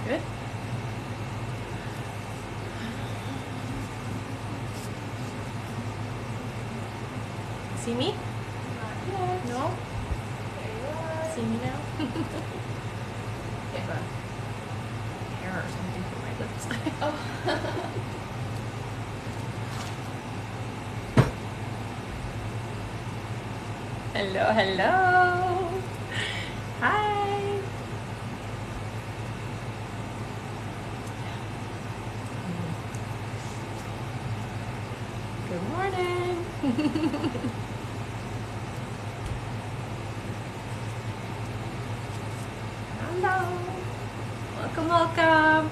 Good. See me? Not yet. No? There you are. See me now? I have a hair or something for my lips. Oh. Hello, hello. Hi. Good morning. Hello. Welcome, welcome.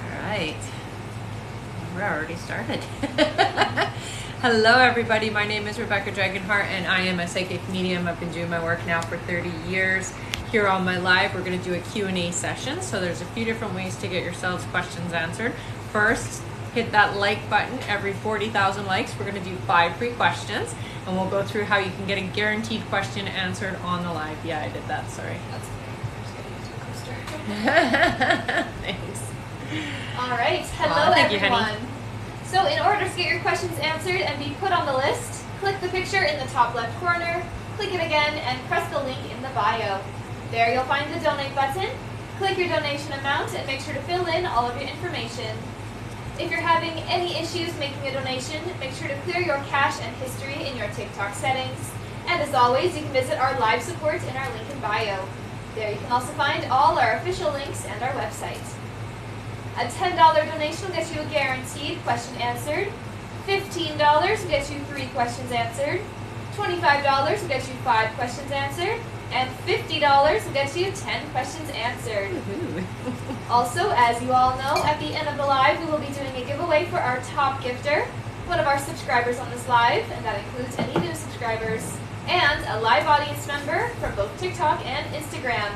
All right. We're already started. Hello, everybody. My name is Rebecca Dragonheart, and I am a psychic medium. I've been doing my work now for 30 years. Here on my live, we're going to do a Q&A session. So there's a few different ways to get yourselves questions answered. First, hit that like button. Every 40,000 likes, we're going to do 5 free questions, and we'll go through how you can get a guaranteed question answered on the live. Yeah, I did that. Sorry. That's okay. I'm just getting into a coaster. Thanks. All right. Hello, Thank you, everyone. honey. So in order to get your questions answered and be put on the list, click the picture in the top left corner, click it again, and press the link in the bio. There you'll find the donate button. Click your donation amount and make sure to fill in all of your information. If you're having any issues making a donation, make sure to clear your cache and history in your TikTok settings. And as always, you can visit our live support in our link in bio. There you can also find all our official links and our website. A $10 donation will get you a guaranteed question answered. $15 will get you 3 questions answered. $25 will get you 5 questions answered. And $50 will get you 10 questions answered. Also, as you all know, at the end of the live, we will be doing a giveaway for our top gifter, one of our subscribers on this live, and that includes any new subscribers, and a live audience member from both TikTok and Instagram,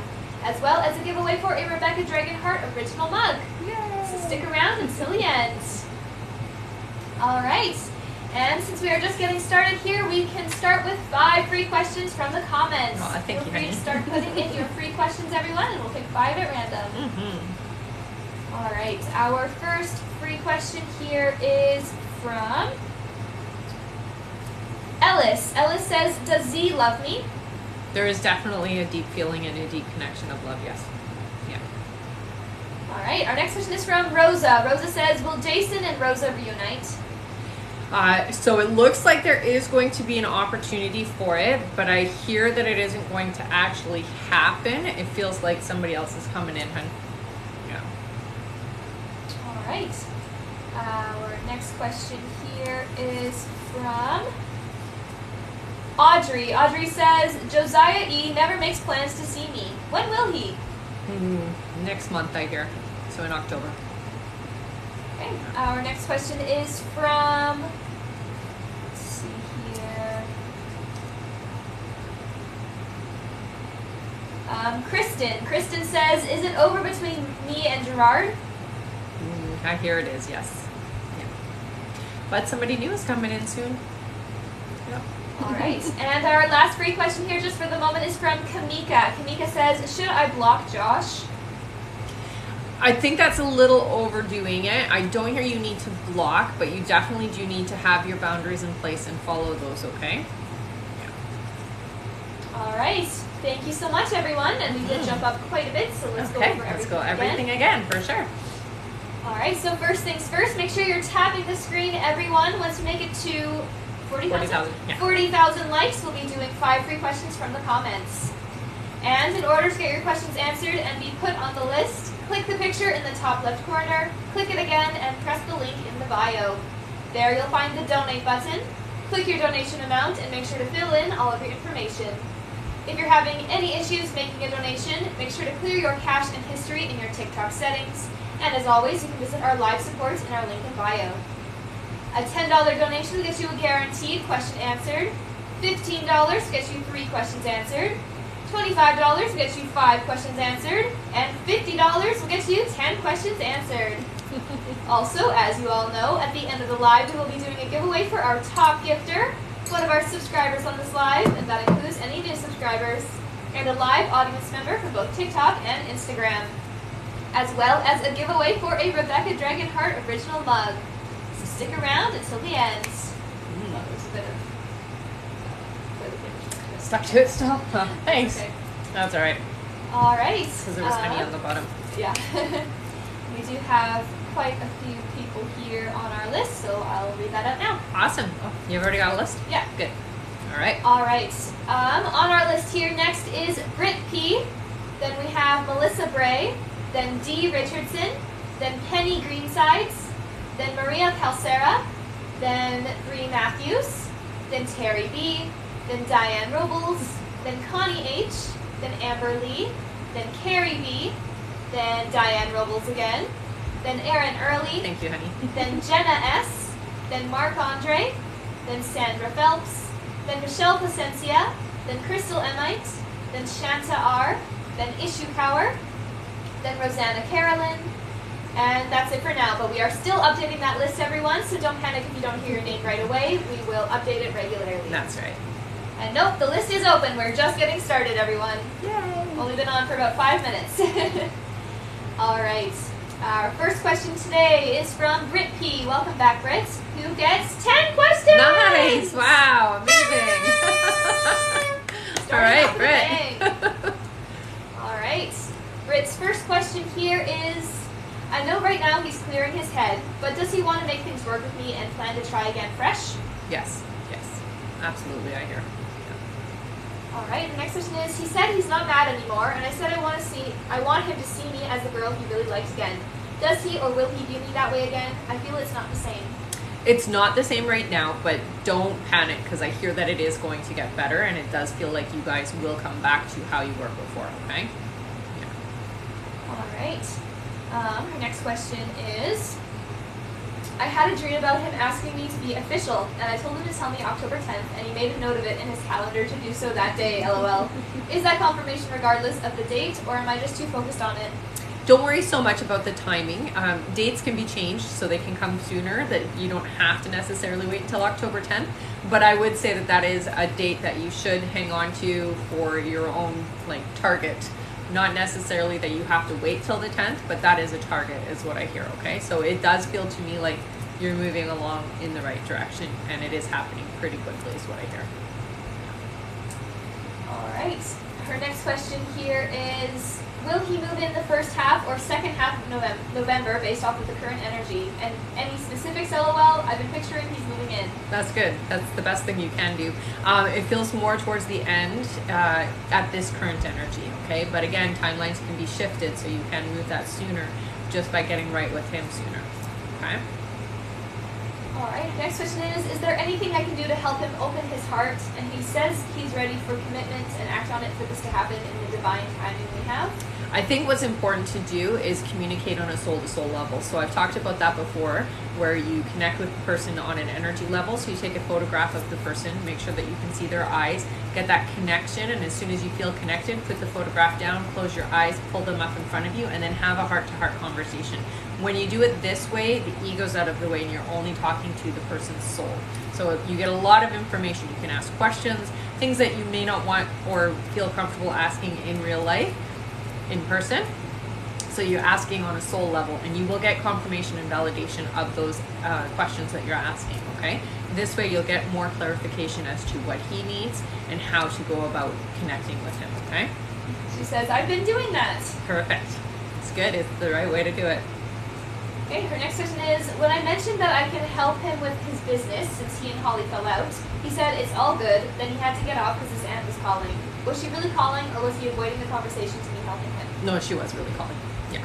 as well as a giveaway for a Rebecca Dragonheart original mug. Yay. So stick around until the end. All right. And since we are just getting started here, we can start with 5 free questions from the comments. Oh, thank you, Feel free honey. to start putting in your free questions, everyone, and we'll pick 5 at random. All right, our first free question here is from Ellis. Ellis says, does Z love me? There is definitely a deep feeling and a deep connection of love, yes. Yeah. All right, our next question is from Rosa. Rosa says, will Jason and Rosa reunite? So it looks like there is going to be an opportunity for it, but I hear that it isn't going to actually happen. It feels like somebody else is coming in, hun. Yeah. All right. Our next question here is from Audrey. Audrey says, Josiah E. never makes plans to see me. When will he? Next month, I hear. So in October. Okay. Our next question is from, let's see here, Kristen. Kristen says, is it over between me and Gerard? I hear it is, yes. Yeah. But somebody new is coming in soon. Yep. All right. And our last free question here just for the moment is from Kamika. Kamika says, should I block Josh? I think that's a little overdoing it. I don't hear you need to block, but you definitely do need to have your boundaries in place and follow those, okay? All right. Thank you so much, everyone. And we did jump up quite a bit, so let's go over let's everything go everything again, for sure. All right. So first things first, make sure you're tapping the screen, everyone. Once we make it to 40,000 yeah. 40,000 likes, we'll be doing 5 free questions from the comments. And in order to get your questions answered and be put on the list, click the picture in the top left corner, click it again, and press the link in the bio. There you'll find the donate button. Click your donation amount and make sure to fill in all of your information. If you're having any issues making a donation, make sure to clear your cache and history in your TikTok settings. And as always, you can visit our live support in our link in bio. A $10 donation will get you a guaranteed question answered. $15 gets you 3 questions answered. $25 will get you 5 questions answered. And $50 will get you 10 questions answered. Also, as you all know, at the end of the live, we will be doing a giveaway for our top gifter, one of our subscribers on this live, and that includes any new subscribers, and a live audience member for both TikTok and Instagram, as well as a giveaway for a Rebecca Dragonheart original mug. So stick around until the end. Oh, there's a bit of Stuck to it still? Huh. Thanks. Okay. That's all right. All right. Because there was honey on the bottom. Yeah. We do have quite a few people here on our list, so I'll read that out now. Awesome. Oh, you've already got a list? Yeah. Good. All right. All right. On our list here next is Britt P. Then we have Melissa Bray. Then Dee Richardson. Then Penny Greensides. Then Maria Calcera. Then Bree Matthews. Then Terry B. Then Diane Robles. Then Connie H. Then Amber Lee. Then Carrie B. Then Diane Robles again. Then Erin Early. Thank you, honey. Then Jenna S. Then Mark Andre. Then Sandra Phelps. Then Michelle Placencia. Then Crystal Emite. Then Shanta R. Then Ishu Kaur. Then Rosanna Carolyn. And that's it for now, but we are still updating that list, everyone, so don't panic if you don't hear your name right away. We will update it regularly. That's right. And nope, the list is open. We're just getting started, everyone. Yay! Only been on for about 5 minutes. All right. Our first question today is from Britt P. Welcome back, Britt, who gets 10 questions. Nice! Wow, amazing. All right, Britt. All right. Britt's first question here is, I know right now he's clearing his head, but does he want to make things work with me and plan to try again fresh? Yes, yes. Absolutely, I hear. All right, the next question is, he said he's not mad anymore, and I said I want him to see me as the girl he really likes again. Does he or will he view me that way again? I feel it's not the same. It's not the same right now, but don't panic because I hear that it is going to get better, and it does feel like you guys will come back to how you were before, okay? Yeah. All right. Her next question is, I had a dream about him asking me to be official, and I told him to tell me October 10th, and he made a note of it in his calendar to do so that day, LOL. Is that confirmation regardless of the date, or am I just too focused on it? Don't worry so much about the timing. Dates can be changed so they can come sooner, that you don't have to necessarily wait until October 10th. But I would say that that is a date that you should hang on to for your own target. Not necessarily that you have to wait till the 10th, but that is a target is what I hear, okay? So it does feel to me like you're moving along in the right direction, and it is happening pretty quickly is what I hear. All right. Her next question here is, will he move in the first half or second half of November based off of the current energy? And any specifics, LOL? I've been picturing he's moving in. That's good. That's the best thing you can do. It feels more towards the end at this current energy, okay? But again, timelines can be shifted, so you can move that sooner just by getting right with him sooner, okay? All right, next question is there anything I can do to help him open his heart? And he says he's ready for commitment and act on it for this to happen in the divine timing we have. I think what's important to do is communicate on a soul-to-soul level. So I've talked about that before, where you connect with the person on an energy level. So you take a photograph of the person, make sure that you can see their eyes, get that connection, and as soon as you feel connected, put the photograph down, close your eyes, pull them up in front of you, and then have a heart-to-heart conversation. When you do it this way, the ego's out of the way and you're only talking to the person's soul. So you get a lot of information. You can ask questions, things that you may not want or feel comfortable asking in real life, in person. So you're asking on a soul level, and you will get confirmation and validation of those questions that you're asking, okay? This way you'll get more clarification as to what he needs and how to go about connecting with him, okay? She says, I've been doing that. Perfect. It's good. It's the right way to do it. Okay, her next question is, when I mentioned that I can help him with his business since he and Holly fell out, he said it's all good, then he had to get off because his aunt was calling. Was she really calling, or was he avoiding the conversation to me helping him? No, she was really calling. Yeah.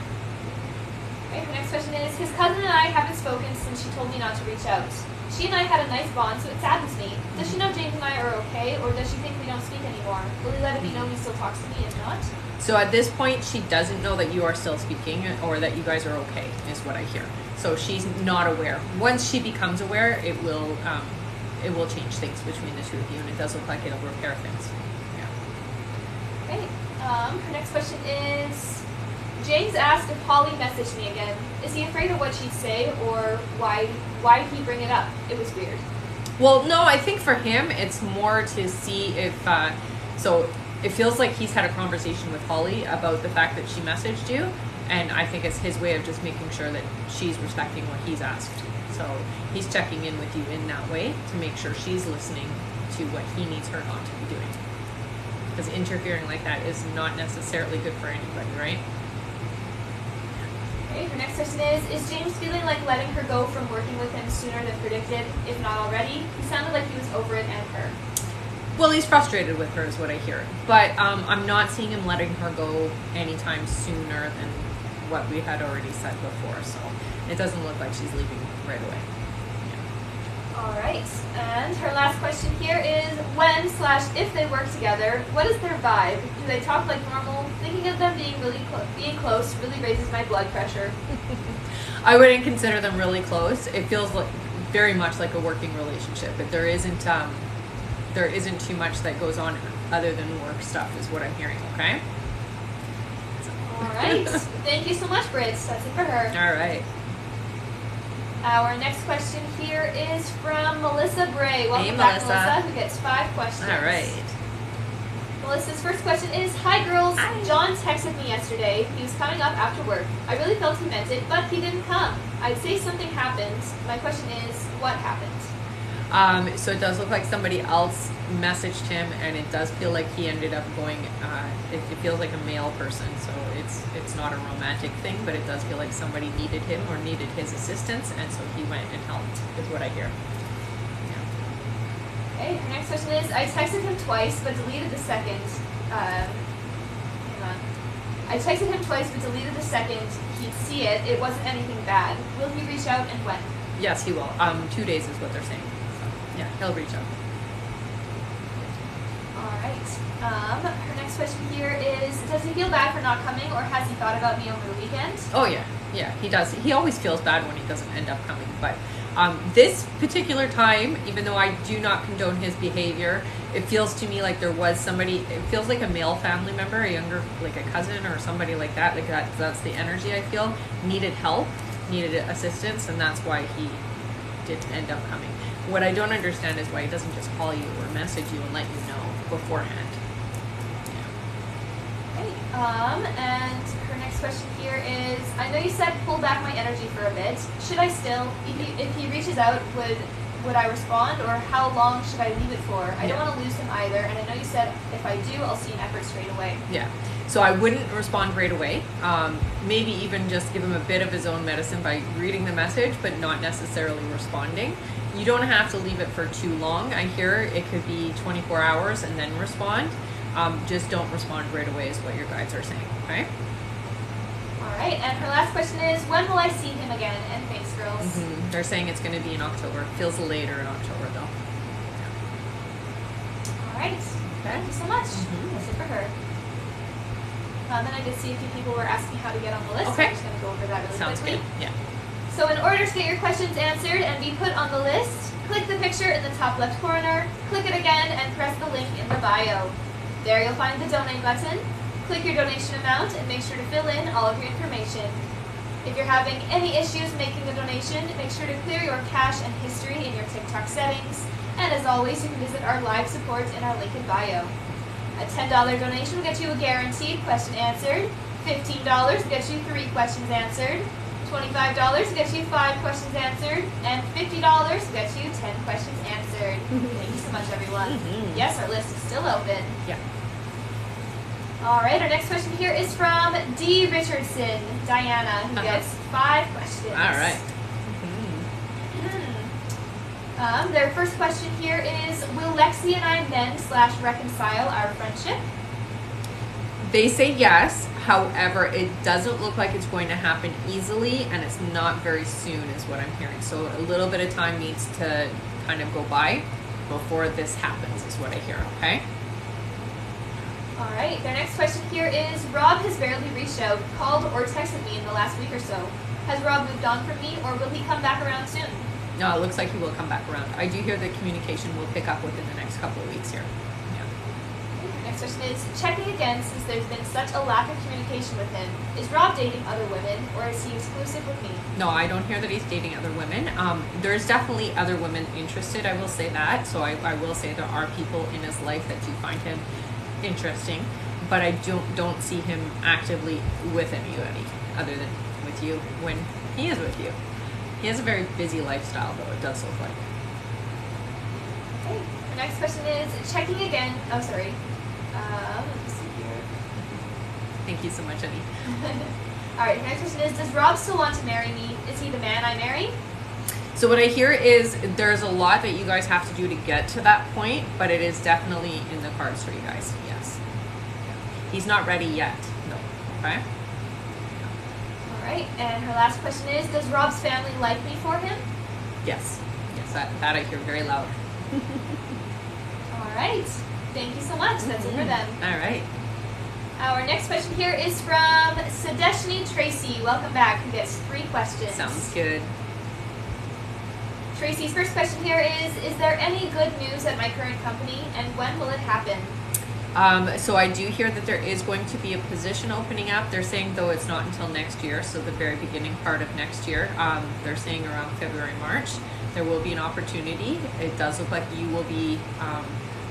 Okay, her next question is, his cousin and I haven't spoken since she told me not to reach out. She and I had a nice bond, so it saddens me. Does she know James and I are okay, or does she think we don't speak anymore? Will he let it be known he still talks to me if not? So at this point, she doesn't know that you are still speaking or that you guys are okay, is what I hear. So she's not aware. Once she becomes aware, it will change things between the two of you, and it does look like it'll repair things. Yeah. Okay. Her next question is, James asked if Holly messaged me again. Is he afraid of what she'd say, or why'd he bring it up? It was weird. Well, no, I think for him, it's more to see if, so it feels like he's had a conversation with Holly about the fact that she messaged you, and I think it's his way of just making sure that she's respecting what he's asked. So he's checking in with you in that way to make sure she's listening to what he needs her not to be doing. Because interfering like that is not necessarily good for anybody, right? Okay, her next question is James feeling like letting her go from working with him sooner than predicted, if not already? He sounded like he was over it and her. Well, he's frustrated with her is what I hear. But I'm not seeing him letting her go anytime sooner than what we had already said before. So it doesn't look like she's leaving right away. All right, and her last question here is when/if they work together, what is their vibe? Do they talk like normal? Thinking of them being being close really raises my blood pressure. I wouldn't consider them really close. It feels like very much like a working relationship, but there isn't too much that goes on other than work stuff, is what I'm hearing. Okay. All right, thank you so much, Brits. That's it for her. All right. Our next question here is from Melissa Bray. Welcome Hey, back, Melissa. Melissa, who gets 5 questions. All right. Melissa's first question is, Hi girls, Hi. John texted me yesterday. He was coming up after work. I really felt he meant it, but he didn't come. I'd say something happened. My question is, what happened? So it does look like somebody else messaged him, and it does feel like he ended up going. It feels like a male person, so it's not a romantic thing, but it does feel like somebody needed him or needed his assistance, and so he went and helped. Is what I hear. Yeah. Okay, her next question is, I texted him twice, but deleted the second. Hang on. I texted him twice, but deleted the second. He'd see it. It wasn't anything bad. Will he reach out, and when? Yes, he will. 2 days is what they're saying. So, yeah, he'll reach out. All right. Her next question here is, does he feel bad for not coming, or has he thought about me over the weekend? Oh yeah, he does. He always feels bad when he doesn't end up coming. But this particular time, even though I do not condone his behavior, it feels to me like there was somebody. It feels like a male family member, a younger, like a cousin or somebody like that. Like that's the energy I feel. Needed help, needed assistance, and that's why he didn't end up coming. What I don't understand is why he doesn't just call you or message you and let you know beforehand. Okay. And her next question here is, I know you said pull back my energy for a bit. Should I still, if he reaches out, would I respond, or how long should I leave it for? I don't want to lose him either, and I know you said if I do, I'll see an effort straight away. Yeah. So I wouldn't respond right away. Maybe even just give him a bit of his own medicine by reading the message, but not necessarily responding. You don't have to leave it for too long. I hear it could be 24 hours and then respond. Just don't respond right away is what your guides are saying, okay? All right, and her last question is, when will I see him again? And thanks, girls. Mm-hmm. They're saying it's going to be in October. Feels later in October, though. All right, thank you so much. That's it for her. Then I did see a few people were asking how to get on the list. Okay. I'm just going to go over that really Sounds quickly. good. Yeah. So in order to get your questions answered and be put on the list, click the picture in the top left corner, click it again, and press the link in the bio. There you'll find the donate button. Click your donation amount and make sure to fill in all of your information. If you're having any issues making a donation, make sure to clear your cache and history in your TikTok settings. And as always, you can visit our live support in our link in bio. A $10 donation will get you a guaranteed question answered. $15 will get you 3 questions answered. $25 will get you 5 questions answered. And $50 will get you 10 questions answered. Thank you so much, everyone. Yes, our list is still open. Yeah. All right, our next question here is from D. Richardson, Diana, who gets 5 questions. All right. Their first question here is, will Lexi and I mend/reconcile our friendship? They say yes. However, it doesn't look like it's going to happen easily, and it's not very soon is what I'm hearing. So a little bit of time needs to kind of go by before this happens is what I hear, okay? All right, their next question here is, Rob has barely reached out, called, or texted me in the last week or so. Has Rob moved on from me, or will he come back around soon? No, it looks like he will come back around. I do hear that communication will pick up within the next couple of weeks here. Yeah. Okay, next question is, checking again since there's been such a lack of communication with him. Is Rob dating other women, or is he exclusive with me? No, I don't hear that he's dating other women. There's definitely other women interested, I will say that. So I will say there are people in his life that do find him interesting, but I don't see him actively with anybody other than with you when he is with you. He has a very busy lifestyle, though, it does look like. Okay. The next question is, checking again. Oh, sorry. Let me see here. Thank you so much, Eddie. All right, next question is, does Rob still want to marry me? Is he the man I marry? So what I hear is there's a lot that you guys have to do to get to that point, but it is definitely in the cards for you guys, yes. He's not ready yet, no, okay? All right, and her last question is, does Rob's family like me for him? Yes, that I hear very loud. All right, thank you so much. That's it for them. All right. Our next question here is from Sadeshni Tracy. Welcome back, who gets 3 questions. Sounds good. Tracy's first question here is there any good news at my current company, and when will it happen? So I do hear that there is going to be a position opening up. They're saying, though, it's not until next year, so the very beginning part of next year. They're saying around February, March, there will be an opportunity. It does look like you will be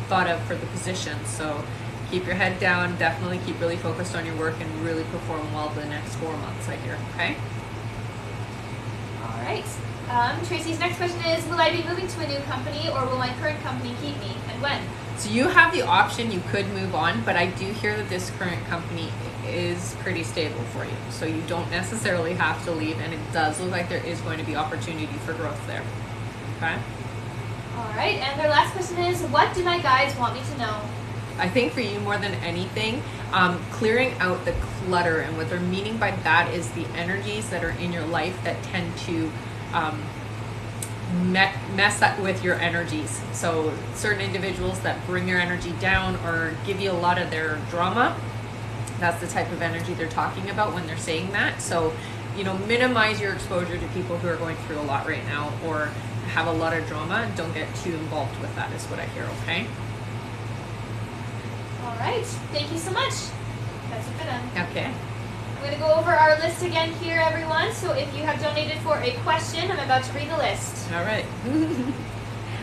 thought of for the position. So keep your head down, definitely keep really focused on your work and really perform well the next 4 months, I hear, okay? All right. Tracy's next question is, will I be moving to a new company, or will my current company keep me, and when? So you have the option, you could move on, but I do hear that this current company is pretty stable for you. So you don't necessarily have to leave, and it does look like there is going to be opportunity for growth there. Okay? All right, and their last question is, what do my guides want me to know? I think for you more than anything, clearing out the clutter, and what they're meaning by that is the energies that are in your life that tend to mess up with your energies. So certain individuals that bring your energy down or give you a lot of their drama, that's the type of energy they're talking about when they're saying that. So, you know, minimize your exposure to people who are going through a lot right now or have a lot of drama. Don't get too involved with that is what I hear, okay? All right, thank you so much. That's it for them. Okay. I'm going to go over our list again here, everyone. So if you have donated for a question, I'm about to read the list. All right.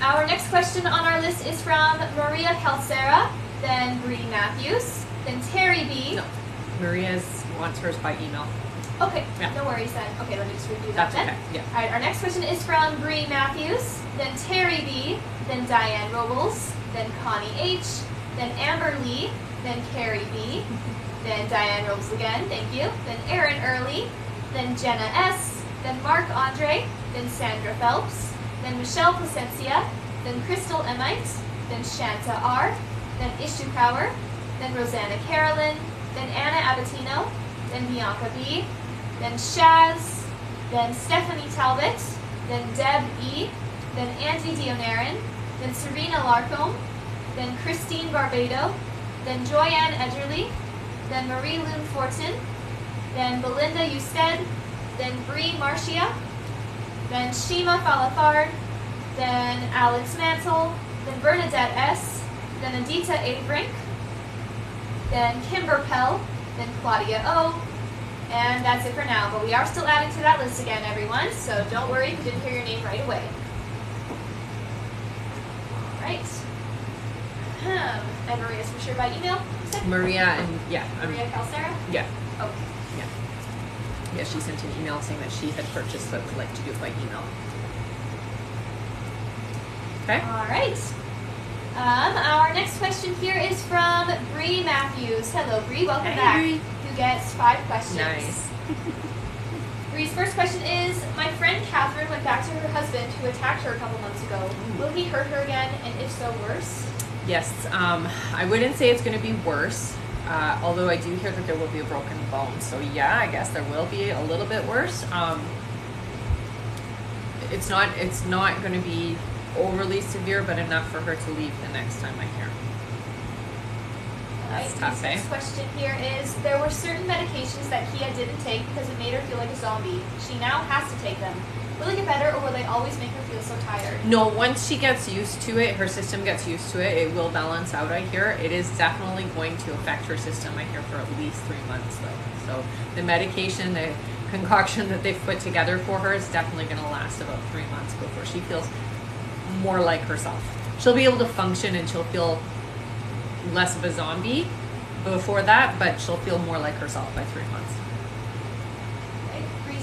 Our next question on our list is from Maria Calcera, then Bree Matthews, then Terry B. No, Maria's wants hers by email. Okay, Yeah. no worries then. Okay, let me just review that That's then. okay, yeah. All right, our next question is from Bree Matthews, then Terry B, then Diane Robles, then Connie H, then Amber Lee, then Carrie B, then Diane Robles again, thank you, then Aaron Early, then Jenna S, then Mark Andre, then Sandra Phelps, then Michelle Placencia, then Crystal Emite, then Shanta R, then Ishu Power, then Rosanna Carolyn, then Anna Abatino, then Bianca B, then Shaz, then Stephanie Talbot, then Deb E, then Angie Dionarin, then Serena Larcombe, then Christine Barbado, then Joyanne Edgerly, then Marie Lune Fortin, then Belinda Usted, then Bree Marcia, then Shima Falafard, then Alex Mantle, then Bernadette S, then Adita Abrink, then Kimber Pell, then Claudia O, and that's it for now. But we are still adding to that list again, everyone, so don't worry if you didn't hear your name right away. All right. And Maria's for sure by email, you said? Maria and, yeah. Maria Calcera? Yeah. Okay. Yeah, she sent an email saying that she had purchased but would like to do it by email. Okay. All right. Our next question here is from Bree Matthews. Hello, Bree. Welcome Hi, back. Bree. Who gets 5 questions. Nice. Bree's first question is, my friend Catherine went back to her husband who attacked her a couple months ago. Will he hurt her again, and if so, worse? Yes, I wouldn't say it's going to be worse, although I do hear that there will be a broken bone. So yeah, I guess there will be a little bit worse. It's not going to be overly severe, but enough for her to leave the next time I hear. That's Right. tough, eh? Next question here is, there were certain medications that Kia didn't take because it made her feel like a zombie. She now has to take them. Will it get better, or will they always make her feel so tired? No, once she gets used to it, her system gets used to it, it will balance out, I hear. It is definitely going to affect her system, I hear, for at least 3 months, though. So the medication, the concoction that they've put together for her is definitely going to last about 3 months before she feels more like herself. She'll be able to function and she'll feel less of a zombie before that, but she'll feel more like herself by 3 months.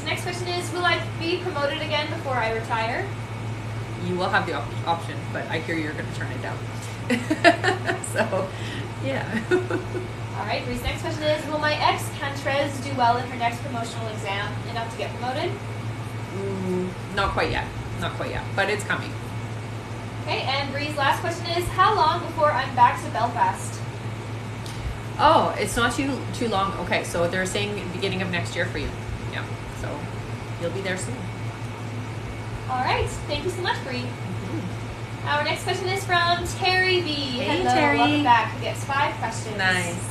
Next question is, will I be promoted again before I retire? You will have the option, but I hear you're going to turn it down. So, yeah. All right, Bree's next question is, will my ex-Cantrez do well in her next promotional exam enough to get promoted? Not quite yet. Not quite yet, but it's coming. Okay, and Bree's last question is, how long before I'm back to Belfast? Oh, it's not too long. Okay, so they're saying beginning of next year for you. Yeah. So you'll be there soon. All right. Thank you so much, Bree. Our next question is from Terry B. Hey, Hello, Terry. welcome back. Who gets 5 questions. Nice.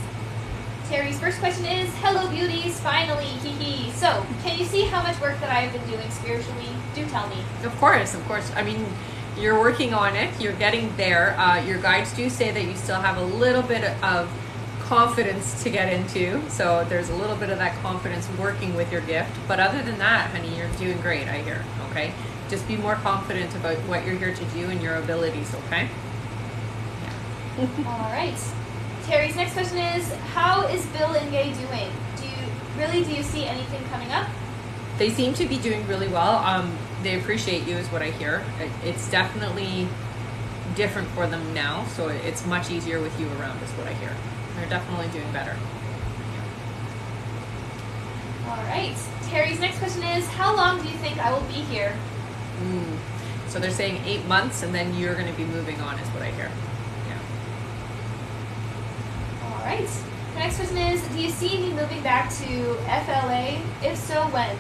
Terry's first question is, hello, beauties. Finally, hee hee. So, can you see how much work that I've been doing spiritually? Do tell me. Of course. I mean, you're working on it. You're getting there. Your guides do say that you still have a little bit of confidence to get into, so there's a little bit of that confidence working with your gift, but other than that, honey, you're doing great, I hear. Okay, just be more confident about what you're here to do and your abilities. Okay. Yeah. All right, Terry's next question is, how is Bill and Gay doing? Do you see anything coming up? They seem to be doing really well. They appreciate you is what I hear. It's definitely different for them now, so it's much easier with you around is what I hear. They're definitely doing better. All right. Terry's next question is, how long do you think I will be here? So they're saying 8 months, and then you're going to be moving on is what I hear. Yeah. All right. The next question is, do you see me moving back to FLA? If so, when?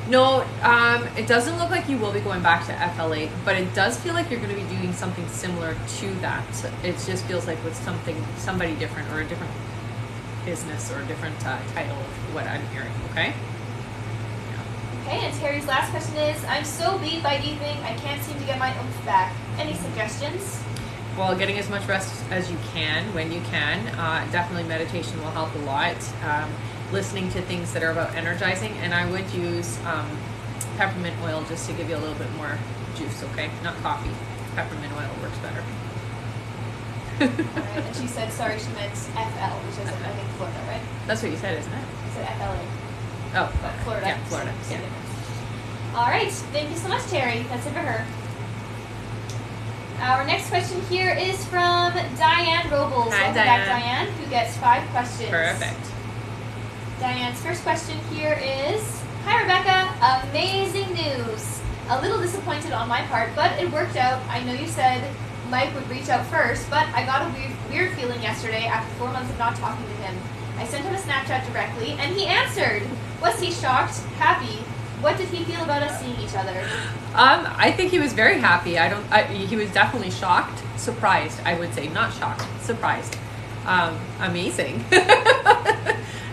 No, it doesn't look like you will be going back to FLA, but it does feel like you're going to be doing something similar to that. It just feels like with somebody different, or a different business, or a different title of what I'm hearing, okay? Yeah. Okay, and Terry's last question is, I'm so beat by evening, I can't seem to get my oomph back. Any suggestions? Well, getting as much rest as you can, when you can. Definitely meditation will help a lot. Listening to things that are about energizing, and I would use peppermint oil just to give you a little bit more juice, okay? Not coffee. Peppermint oil works better. Alright, and she said, sorry, she meant FL, which is, I think, Florida, right? That's what you said, isn't it? I said FLA. Oh, But Florida. yeah, Florida. Yeah. Alright, thank you so much, Terry. That's it for her. Our next question here is from Diane Robles. Hi, Welcome back, Diane, who gets 5 questions. Perfect. Diane's first question here is, hi Rebecca, amazing news. A little disappointed on my part, but it worked out. I know you said Mike would reach out first, but I got a weird feeling yesterday after 4 months of not talking to him. I sent him a Snapchat directly, and he answered. Was he shocked? Happy? What did he feel about us seeing each other? I think he was very happy. He was definitely shocked, surprised, I would say. Not shocked, surprised. Amazing.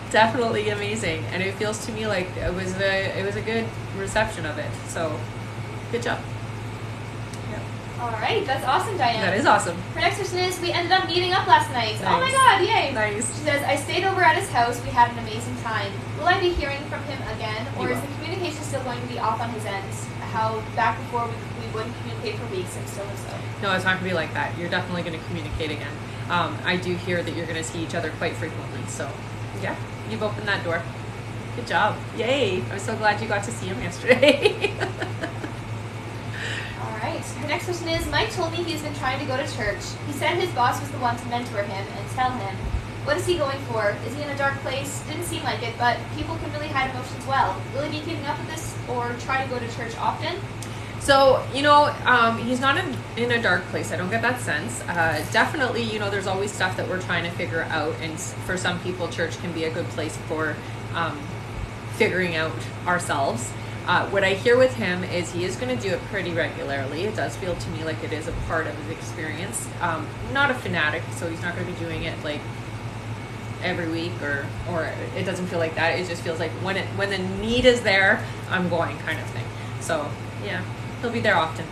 Definitely amazing, and it feels to me like it was a good reception of it. So, good job. Yeah. All right, that's awesome, Diane. That is awesome. Her next question is, we ended up meeting up last night. Nice. Oh my God, yay! Nice. She says, I stayed over at his house. We had an amazing time. Will I be hearing from him again, or You is will. the communication still going to be off on his end? How back before we wouldn't communicate for weeks, and still is so. No, it's not going to be like that. You're definitely going to communicate again. I do hear that you're going to see each other quite frequently. So, yeah, you've opened that door. Good job. Yay. I'm so glad you got to see him yesterday. All right. Her next question is, Mike told me he's been trying to go to church. He said his boss was the one to mentor him and tell him. What is he going for? Is he in a dark place? Didn't seem like it, but people can really hide emotions well. Will he be keeping up with this or try to go to church often? So, he's not in a dark place. I don't get that sense. Definitely, there's always stuff that we're trying to figure out. And for some people, church can be a good place for figuring out ourselves. What I hear with him is he is going to do it pretty regularly. It does feel to me like it is a part of his experience. Not a fanatic, so he's not going to be doing it like every week or it doesn't feel like that. It just feels like when the need is there, I'm going kind of thing. So yeah, he'll be there often.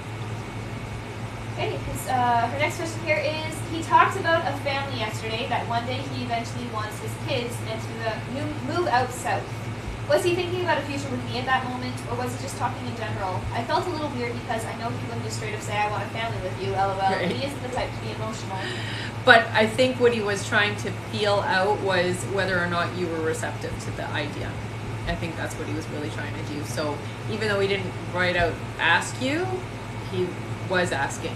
Okay, her next question here is, he talked about a family yesterday that one day he eventually wants his kids and to move out south. Was he thinking about a future with me at that moment, or was he just talking in general? I felt a little weird because I know he wouldn't just straight up say, I want a family with you, lol, Right. and he isn't the type to be emotional. But I think what he was trying to feel out was whether or not you were receptive to the idea. I think that's what he was really trying to do. So even though he didn't right out ask you, he was asking.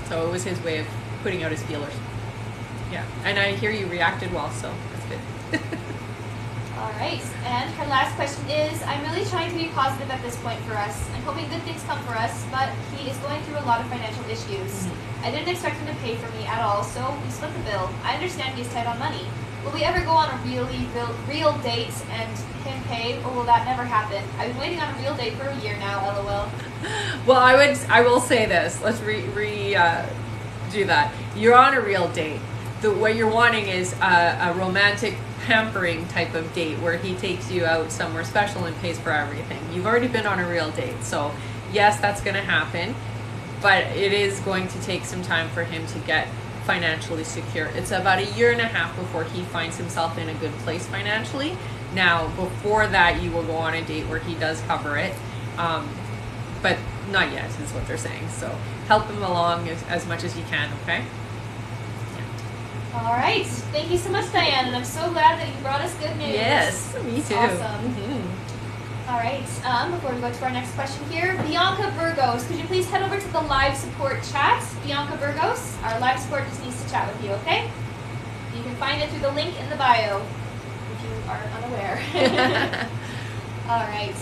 So it was his way of putting out his feelers. Yeah, and I hear you reacted well, so that's good. All right, and her last question is, I'm really trying to be positive at this point for us. I'm hoping good things come for us, but he is going through a lot of financial issues. Mm-hmm. I didn't expect him to pay for me at all, so we split the bill. I understand he's tight on money. Will we ever go on a real date and him pay, or will that never happen? I've been waiting on a real date for a year now, lol. Well, I will say this. Let's do that. You're on a real date. What you're wanting is a romantic pampering type of date where he takes you out somewhere special and pays for everything. You've already been on a real date, so yes, that's going to happen, but it is going to take some time for him to get financially secure. It's about 1.5 years before he finds himself in a good place financially. Now, before that, you will go on a date where he does cover it, but not yet is what they're saying. So help him along as much as you can, okay? All right. Thank you so much, Diane, and I'm so glad that you brought us good news. Yes, me too. Awesome. Mm-hmm. All right. Before we go to our next question here, Bianca Burgos, could you please head over to the live support chat? Bianca Burgos, our live support just needs to chat with you, okay? You can find it through the link in the bio, if you are unaware. All right.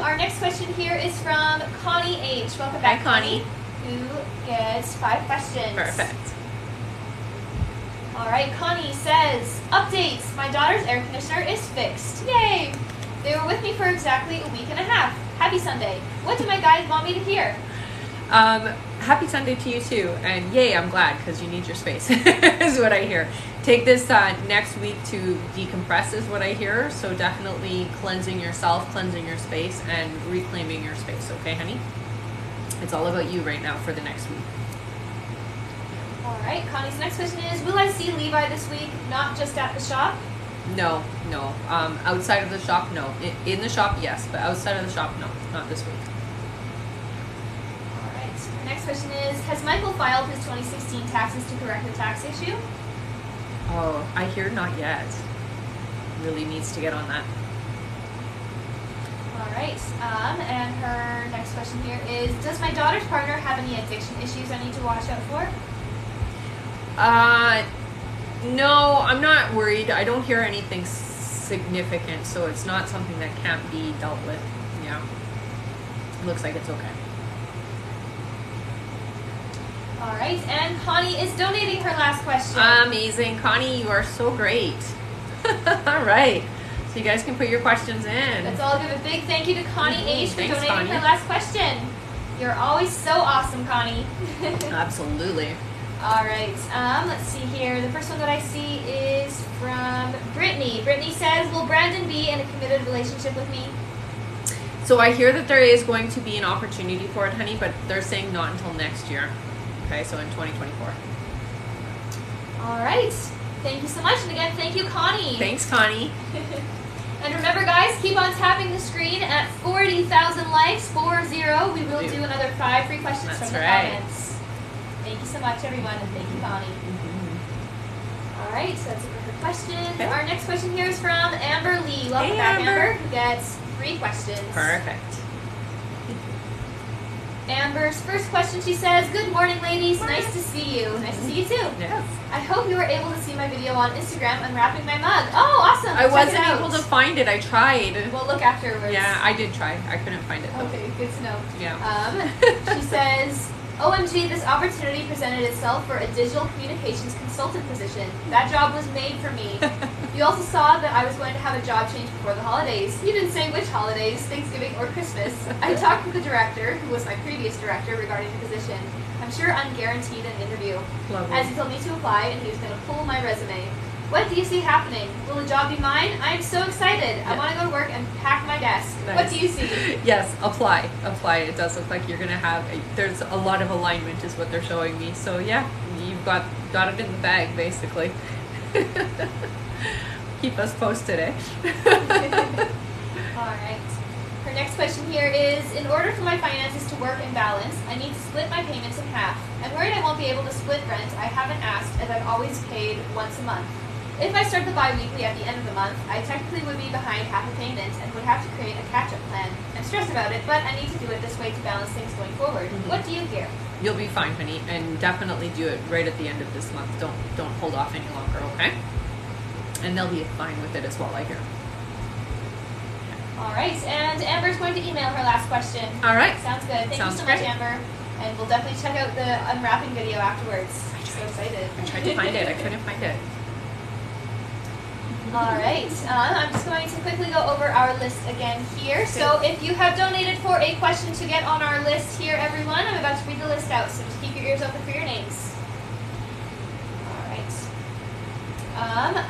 Our next question here is from Connie H. Welcome back, Hi, Connie. Who gets 5 questions. Perfect. All right, Connie says, updates, my daughter's air conditioner is fixed. Yay! They were with me for exactly 1.5 weeks. Happy Sunday. What do my guys want me to hear? Happy Sunday to you too, and yay, I'm glad because you need your space is what I hear. Take this next week to decompress is what I hear, so definitely cleansing yourself, cleansing your space, and reclaiming your space, okay, honey? It's all about you right now for the next week. All right, Connie's next question is, will I see Levi this week, not just at the shop? No. Outside of the shop, no. In the shop, yes, but outside of the shop, no. Not this week. All right, our next question is, has Michael filed his 2016 taxes to correct the tax issue? Oh, I hear not yet. Really needs to get on that. All right, and her next question here is, does my daughter's partner have any addiction issues I need to watch out for? No, I'm not worried. I don't hear anything significant, so it's not something that can't be dealt with. Yeah. Looks like it's okay. All right, and Connie is donating her last question. Amazing. Connie, you are so great. All right. So you guys can put your questions in. Let's all give a big thank you to Connie H. for Thanks, donating Connie. her last question. You're always so awesome, Connie. Absolutely. All right, let's see here. The first one that I see is from Brittany. Brittany says, will Brandon be in a committed relationship with me? So I hear that there is going to be an opportunity for it, honey, but they're saying not until next year. Okay, so in 2024. All right. Thank you so much. And again, thank you, Connie. Thanks, Connie. And remember, guys, keep on tapping the screen at 40,000 likes, 40. We will do another 5 free questions That's from the right. comments. Thank you so much, everyone, and thank you, Connie. All right, so that's it for her question. Okay. Our next question here is from Amber Lee. Welcome Hey, back, Amber. Who gets 3 questions. Perfect. Amber's first question, she says, good morning, ladies. Nice to see you. Nice to see you, too. Yes. I hope you were able to see my video on Instagram unwrapping my mug. Oh, awesome. I Check wasn't it out. able to find it. I tried. We'll look afterwards. Yeah, I did try. I couldn't find it, though. Okay, good to know. Yeah. She says, OMG, this opportunity presented itself for a digital communications consultant position. That job was made for me. You also saw that I was going to have a job change before the holidays. You didn't say which holidays, Thanksgiving or Christmas. I talked with the director, who was my previous director, regarding the position. I'm sure I'm guaranteed an interview. Lovely. As he told me to apply, and he was going to pull my resume. What do you see happening? Will the job be mine? I am so excited. I want to go to work and pack my desk. Nice. What do you see? Yes, apply. It does look like you're gonna have there's a lot of alignment is what they're showing me. So yeah, you've got it in the bag basically. Keep us posted, eh? All right. Her next question here is, in order for my finances to work and balance, I need to split my payments in half. I'm worried I won't be able to split rent. I haven't asked, as I've always paid once a month. If I start the bi-weekly at the end of the month, I technically would be behind half a payment and would have to create a catch-up plan. I'm stressed about it, but I need to do it this way to balance things going forward. What do you hear? You'll be fine, honey, and definitely do it right at the end of this month. Don't hold off any longer, okay? And they'll be fine with it as well, I hear. All right, and Amber's going to email her last question. All right. Sounds good. Thank Sounds you so great. much, Amber. And we'll definitely check out the unwrapping video afterwards. I'm so excited. I tried to find it. I couldn't find it. All right, I'm just going to quickly go over our list again here. So if you have donated for a question to get on our list here, everyone, I'm about to read the list out, so just keep your ears open for your names. All right.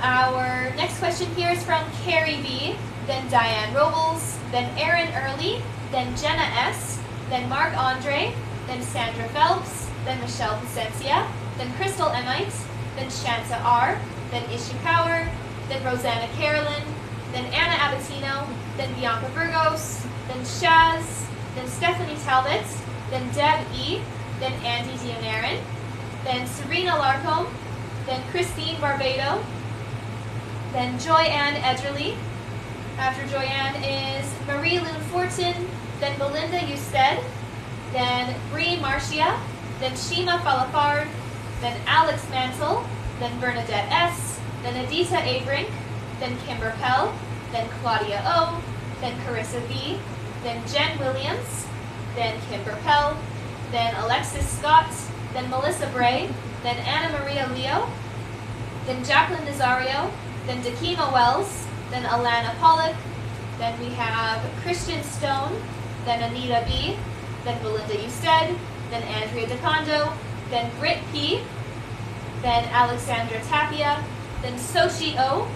Our next question here is from Carrie B., then Diane Robles, then Erin Early, then Jenna S., then Mark Andre, then Sandra Phelps, then Michelle Vicencia, then Crystal Emite, then Shanta R., then Ishu Power, then Rosanna Carolyn, then Anna Abatino, then Bianca Burgos, then Shaz, then Stephanie Talbot, then Deb E., then Andy Dionarin, then Serena Larcombe, then Christine Barbado, then Joy-Ann Edgerly. After Joy-Ann is Marie Lynn Fortin, then Belinda Usted, then Bree Marcia, then Shima Falafard, then Alex Mantle, then Bernadette S., then Adita A. Brink, then Kimber Pell, then Claudia O., then Carissa V., then Jen Williams, then Kimber Pell, then Alexis Scott, then Melissa Bray, then Anna Maria Leo, then Jacqueline Nazario, then Dakima Wells, then Alana Pollock, then we have Christian Stone, then Anita B., then Belinda Usted, then Andrea DeCondo, then Britt P., then Alexandra Tapia, then Sochi O.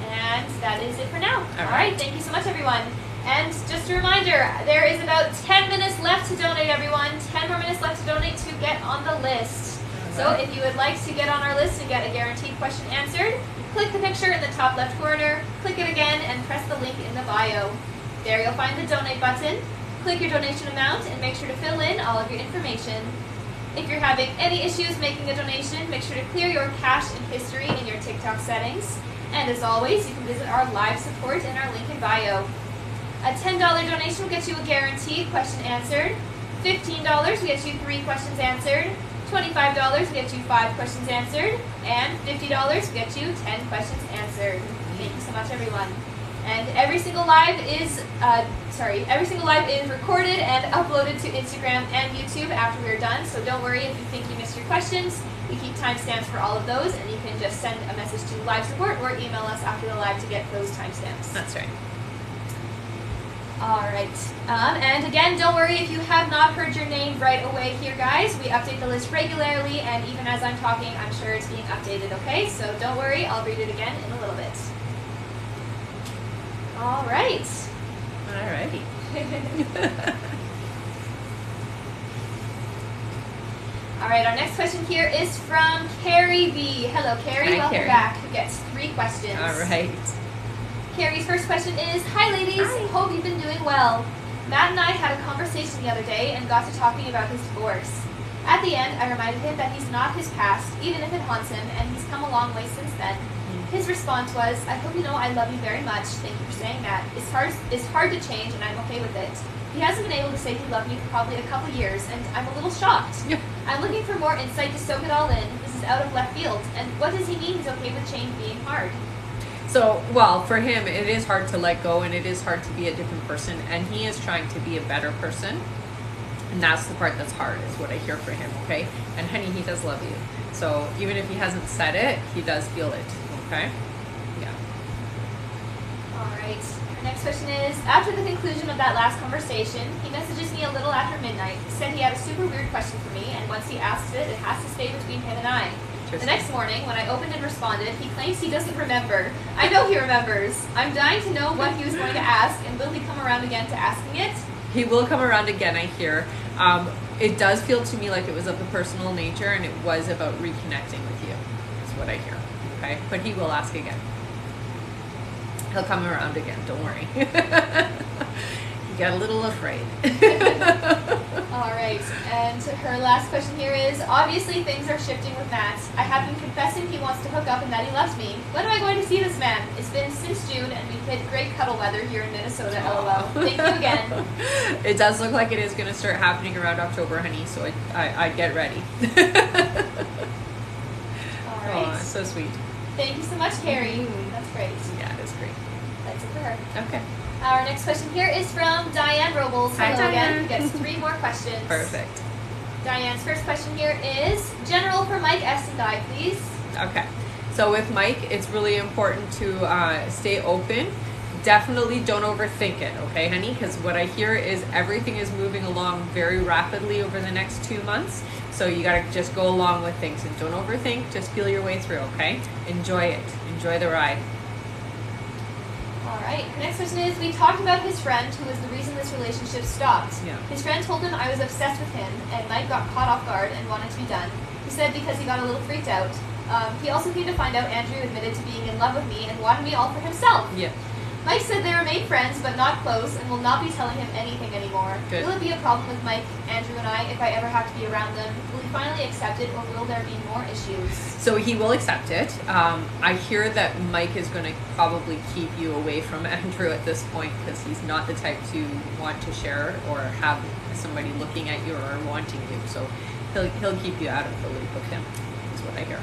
And that is it for now. All right. Thank you so much, everyone. And just a reminder, there is about 10 minutes left to donate, everyone. 10 more minutes left to donate to get on the list. So if you would like to get on our list and get a guaranteed question answered, click the picture in the top left corner, click it again, and press the link in the bio. There you'll find the donate button. Click your donation amount and make sure to fill in all of your information. If you're having any issues making a donation, make sure to clear your cache and history in your TikTok settings. And as always, you can visit our live support in our link in bio. A $10 donation will get you a guaranteed question answered. $15 will get you 3 questions answered. $25 will get you 5 questions answered. And $50 will get you 10 questions answered. Thank you so much, everyone. And every single live is recorded and uploaded to Instagram and YouTube after we're done. So don't worry if you think you missed your questions. We keep timestamps for all of those, and you can just send a message to live support or email us after the live to get those timestamps. That's right. All right. And again, don't worry if you have not heard your name right away here, guys. We update the list regularly, and even as I'm talking, I'm sure it's being updated, okay? So don't worry, I'll read it again in a little bit. All right. Alrighty. All right, our next question here is from Carrie B. Hello, Carrie. Hi, Welcome Carrie. back. Who gets 3 questions. All right. Carrie's first question is, Hi, ladies. Hi. Hope you've been doing well. Matt and I had a conversation the other day and got to talking about his divorce. At the end, I reminded him that he's not his past, even if it haunts him, and he's come a long way since then. His response was, I hope you know I love you very much. Thank you for saying that. It's hard to change, and I'm okay with it. He hasn't been able to say he loved me for probably a couple years, and I'm a little shocked. Yeah. I'm looking for more insight to soak it all in. This is out of left field. And what does he mean he's okay with change being hard? So, well, for him, it is hard to let go, and it is hard to be a different person, and he is trying to be a better person. And that's the part that's hard, is what I hear for him, okay? And honey, he does love you. So even if he hasn't said it, he does feel it, okay? Yeah. All right. The next question is, after the conclusion of that last conversation, he messages me a little after midnight. He said he had a super weird question for me, and once he asks it, it has to stay between him and I. The next morning, when I opened and responded, he claims he doesn't remember. I know he remembers. I'm dying to know what he was going to ask, and will he come around again to asking it? He will come around again, I hear. It does feel to me like it was of the personal nature, and it was about reconnecting with you. That's what I hear. Okay? But he will ask again. He'll come around again, don't worry. He got a little afraid. All right, and her last question here is, obviously things are shifting with Matt. I have been confessing he wants to hook up and that he loves me. When am I going to see this man? It's been since June, and we've hit great cuddle weather here in Minnesota, LOL. Thank you again. It does look like it is going to start happening around October, honey, so I'd get ready. All right. Oh, so sweet. Thank you so much, Carrie. That's great. Yeah, it is great. That's it for her. Okay. Our next question here is from Diane Robles. Hi, Hello Diane. again. Gets 3 more questions. Perfect. Diane's first question here is, general for Mike S. and I, please. Okay. So with Mike, it's really important to stay open. Definitely don't overthink it, okay, honey? Because what I hear is everything is moving along very rapidly over the next 2 months. So you got to just go along with things and don't overthink. Just feel your way through, okay? Enjoy it. Enjoy the ride. All right. Next question is, we talked about his friend who was the reason this relationship stopped. Yeah. His friend told him I was obsessed with him, and Mike got caught off guard and wanted to be done. He said because he got a little freaked out. He also came to find out Andrew admitted to being in love with me and wanted me all for himself. Yeah. Mike said they remain friends but not close and will not be telling him anything anymore. Good. Will it be a problem with Mike, Andrew, and I if I ever have to be around them? Will he finally accept it, or will there be more issues? So he will accept it. I hear that Mike is going to probably keep you away from Andrew at this point because he's not the type to want to share or have somebody looking at you or wanting you. So he'll keep you out of the loop of him, is what I hear.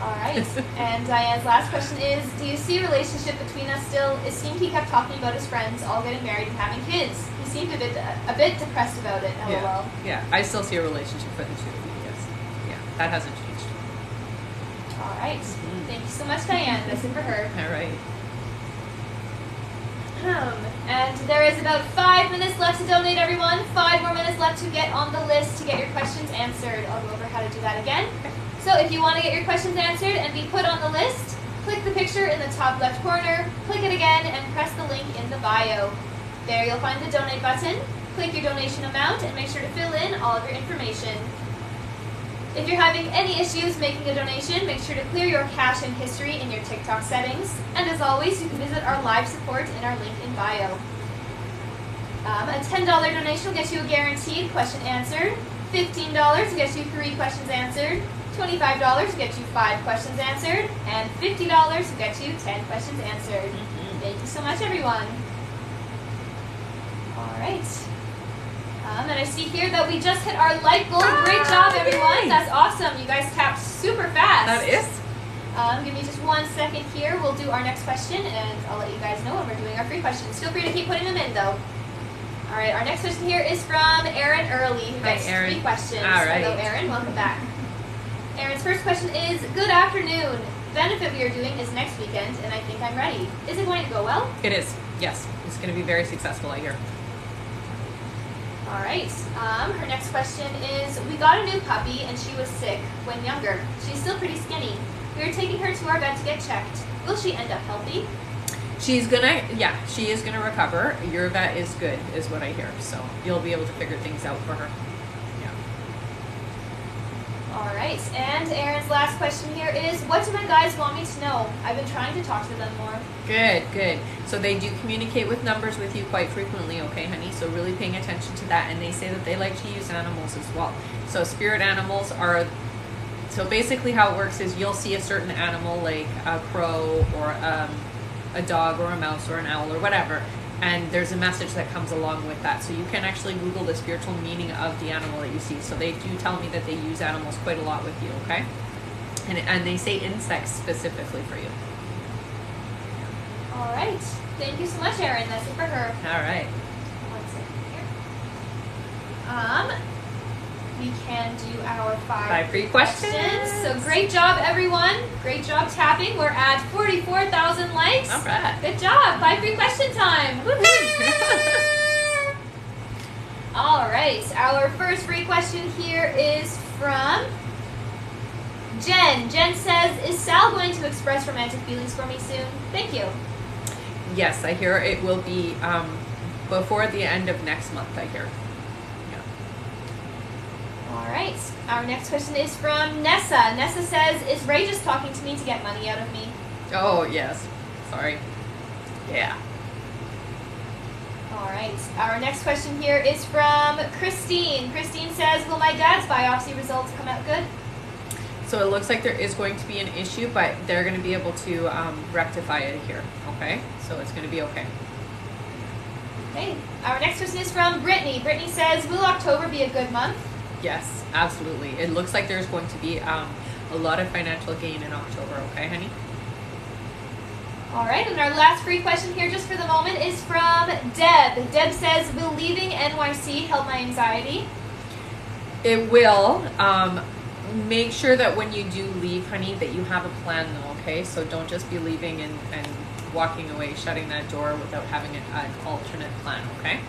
All right. And Diane's last question is, do you see a relationship between us still? It seemed he kept talking about his friends all getting married and having kids. He seemed a bit depressed about it, LOL. Yeah, I still see a relationship for the two of you, yes. Yeah, that hasn't changed. All right. Thank you so much, Diane. That's it for her. All right. And there is about 5 minutes left to donate, everyone. 5 more minutes left to get on the list to get your questions answered. I'll go over how to do that again. So if you want to get your questions answered and be put on the list, click the picture in the top left corner, click it again, and press the link in the bio. There you'll find the donate button. Click your donation amount and make sure to fill in all of your information. If you're having any issues making a donation, make sure to clear your cache and history in your TikTok settings. And as always, you can visit our live support in our link in bio. A $10 donation will get you a guaranteed question answered. $15 will get you 3 questions answered. $25 will get you 5 questions answered. And $50 will get you 10 questions answered. Thank you so much, everyone. All right. And I see here that we just hit our like goal. Great job, everyone. Yay. That's awesome. You guys tapped super fast. That is. Give me just 1 second here. We'll do our next question, and I'll let you guys know when we're doing our free questions. Feel free to keep putting them in, though. All right, our next question here is from Erin Early, who Hi, gets Erin. 3 questions. All right. Hello, Erin. Welcome back. Erin's first question is, good afternoon. Benefit we are doing is next weekend, and I think I'm ready. Is it going to go well? It is. Yes. It's going to be very successful, I hear. All right. Her next question is, we got a new puppy and she was sick when younger. She's still pretty skinny. We are taking her to our vet to get checked. Will she end up healthy? She is gonna recover. Your vet is good, is what I hear. So you'll be able to figure things out for her. All right. And Erin's last question here is, what do my guys want me to know? I've been trying to talk to them more. Good. So they do communicate with numbers with you quite frequently, okay, honey? So really paying attention to that. And they say that they like to use animals as well. So spirit animals are, so basically how it works is you'll see a certain animal like a crow or a dog or a mouse or an owl or whatever. And there's a message that comes along with that. So you can actually Google the spiritual meaning of the animal that you see. So they do tell me that they use animals quite a lot with you, okay? And they say insects specifically for you. All right. Thank you so much, Erin. That's it for her. All right. 1 second here. we can do our Five free questions. So great job, everyone. Great job tapping. We're at 44,000 likes. All right. Good job. 5 free question time. All right. Our first free question here is from Jen. Jen says, is Sal going to express romantic feelings for me soon? Thank you. Yes, I hear it will be before the end of next month, I hear. All right. Our next question is from Nessa. Nessa says, is Ray just talking to me to get money out of me? Oh, yes. Sorry. Yeah. All right. Our next question here is from Christine. Christine says, will my dad's biopsy results come out good? So it looks like there is going to be an issue, but they're going to be able to rectify it here. Okay? So it's going to be okay. Okay. Our next question is from Brittany. Brittany says, will October be a good month? Yes, absolutely. It looks like there's going to be a lot of financial gain in October. Okay, honey? All right. And our last free question here just for the moment is from Deb. Deb says, will leaving NYC help my anxiety? It will. Make sure that when you do leave, honey, that you have a plan though, okay? So don't just be leaving and walking away, shutting that door without having an alternate plan, okay?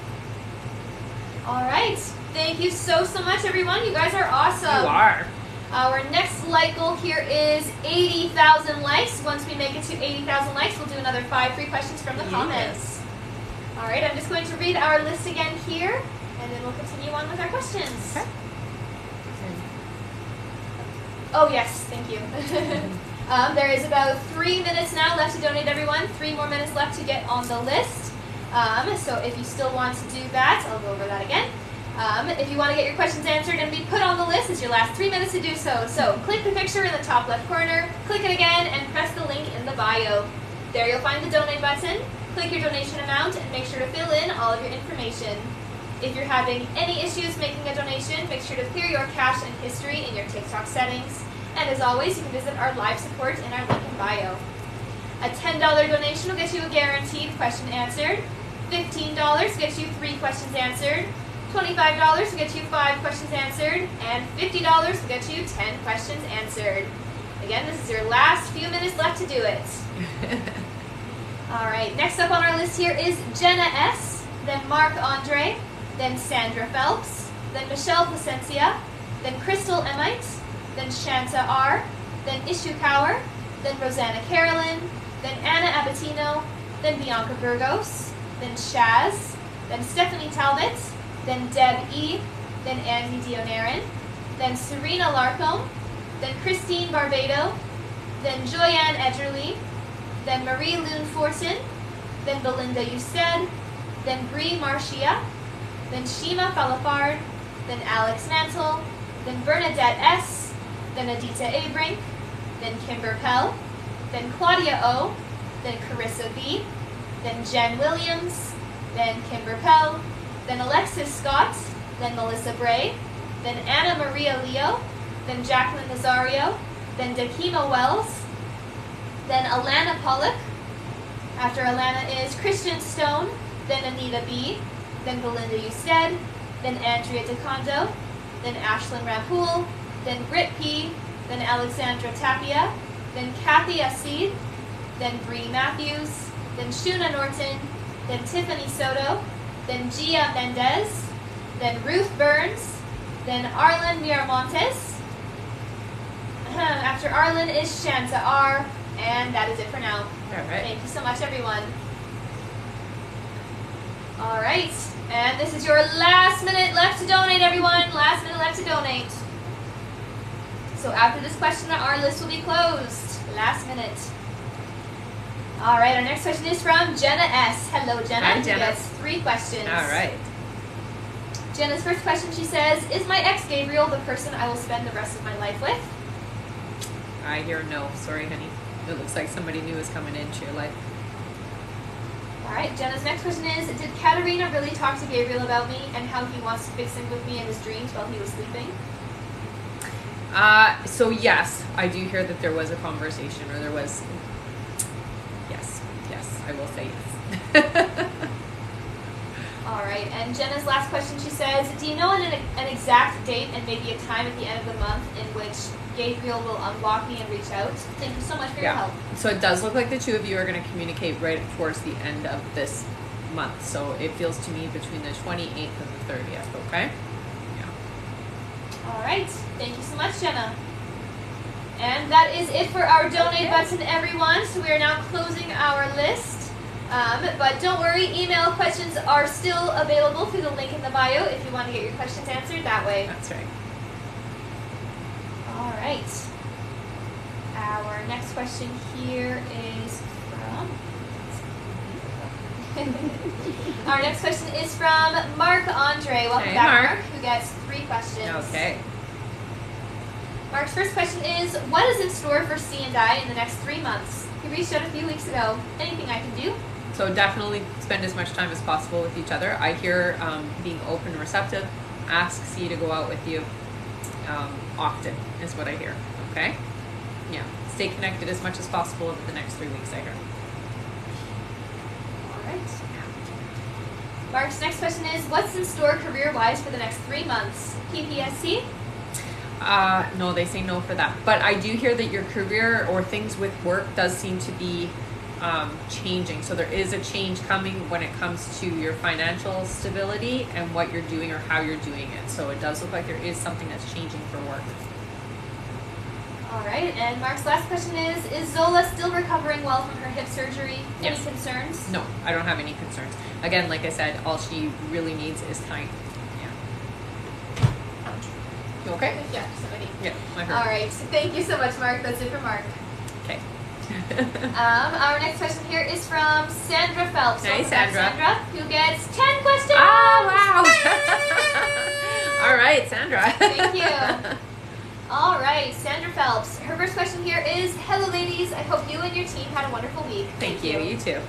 All right. Thank you so much, everyone. You guys are awesome. You are. Our next like goal here is 80,000 likes. Once we make it to 80,000 likes, we'll do another 5 free questions from the comments. All right, I'm just going to read our list again here, and then we'll continue on with our questions. Okay. Oh, yes, thank you. There is about 3 minutes now left to donate, everyone. 3 more minutes left to get on the list. So if you still want to do that, I'll go over that again. If you want to get your questions answered and be put on the list, it's your last 3 minutes to do so. So click the picture in the top left corner, click it again, and press the link in the bio. There you'll find the donate button. Click your donation amount and make sure to fill in all of your information. If you're having any issues making a donation, make sure to clear your cache and history in your TikTok settings. And as always, you can visit our live support in our link in bio. A $10 donation will get you a guaranteed question answered. $15 gets you 3 questions answered. $25 will get you 5 questions answered. And $50 will get you 10 questions answered. Again, this is your last few minutes left to do it. All right, next up on our list here is Jenna S., then Mark Andre, then Sandra Phelps, then Michelle Placencia, then Crystal Emite, then Shanta R., then Ishu Kaur, then Rosanna Carolyn, then Anna Abatino, then Bianca Burgos, then Shaz, then Stephanie Talbot, then Deb E., then Andy Dionarin, then Serena Larcombe, then Christine Barbado, then Joyanne Edgerly, then Marie Loon Fortin, then Belinda Usted, then Bree Marcia, then Shima Falafard, then Alex Mantle, then Bernadette S., then Adita Abrink, then Kimber Pell, then Claudia O., then Carissa B., then Jen Williams, then Kimber Pell, then Alexis Scott, then Melissa Bray, then Anna Maria Leo, then Jacqueline Nazario, then Dakima Wells, then Alana Pollock. After Alana is Christian Stone, then Anita B., then Belinda Usted, then Andrea DeCondo, then Ashlyn Rampool, then Britt P., then Alexandra Tapia, then Kathy Asid, then Bree Matthews, then Shuna Norton, then Tiffany Soto, then Gia Mendez, then Ruth Burns, then Arlen Miramontes. After Arlen is Shanta R., and that is it for now. All right. Thank you so much, everyone. All right, and this is your last minute left to donate, everyone. Last minute left to donate. So after this question, our list will be closed. Last minute. All right, our next question is from Jenna S. Hello, Jenna. Hi, Jenna. Yes, 3 questions. All right. Jenna's first question, she says, is my ex Gabriel the person I will spend the rest of my life with? I hear no. Sorry, honey. It looks like somebody new is coming into your life. All right, Jenna's next question is, did Katerina really talk to Gabriel about me and how he wants to fix in with me in his dreams while he was sleeping? So yes, I do hear that there was a conversation, or there was, yes, I will say yes. All All right, and Jenna's last question, she says, do you know an exact date and maybe a time at the end of the month in which Gabriel will unblock me and reach out? Thank you so much for your help. So it does look like the two of you are going to communicate right towards the end of this month. So it feels to me between the 28th and the 30th, okay? Yeah. All right, thank you so much, Jenna. And that is it for our donate button, everyone. So we are now closing our list. But don't worry, email questions are still available through the link in the bio if you want to get your questions answered that way. That's right. All right. Our next question here is from... Our next question is from Mark Andre. Welcome back, Mark, who gets 3 questions. Okay. Mark's first question is, what is in store for C and I in the next 3 months? He reached out a few weeks ago. Anything I can do? So definitely spend as much time as possible with each other. I hear being open and receptive. Ask C to go out with you often is what I hear. Okay? Yeah. Stay connected as much as possible over the next 3 weeks, I hear. All right. Mark's next question is, what's in store career-wise for the next 3 months? PPSC? No, they say no for that. But I do hear that your career or things with work does seem to be changing. So there is a change coming when it comes to your financial stability and what you're doing or how you're doing it. So it does look like there is something that's changing for work. All right, and Mark's last question is Zola still recovering well from her hip surgery? Yes. Any concerns? No, I don't have any concerns. Again, like I said, all she really needs is time. Yeah. You okay? Yeah, somebody. Yeah, I heard. All right, thank you so much, Mark. That's it for Mark. Okay. Our next question here is from Sandra Phelps. Hey, Sandra. Sandra, who gets 10 questions. Oh, wow. All right, Sandra. Thank you. All right, Sandra Phelps. Her first question here is, hello, ladies. I hope you and your team had a wonderful week. Thank you. You too.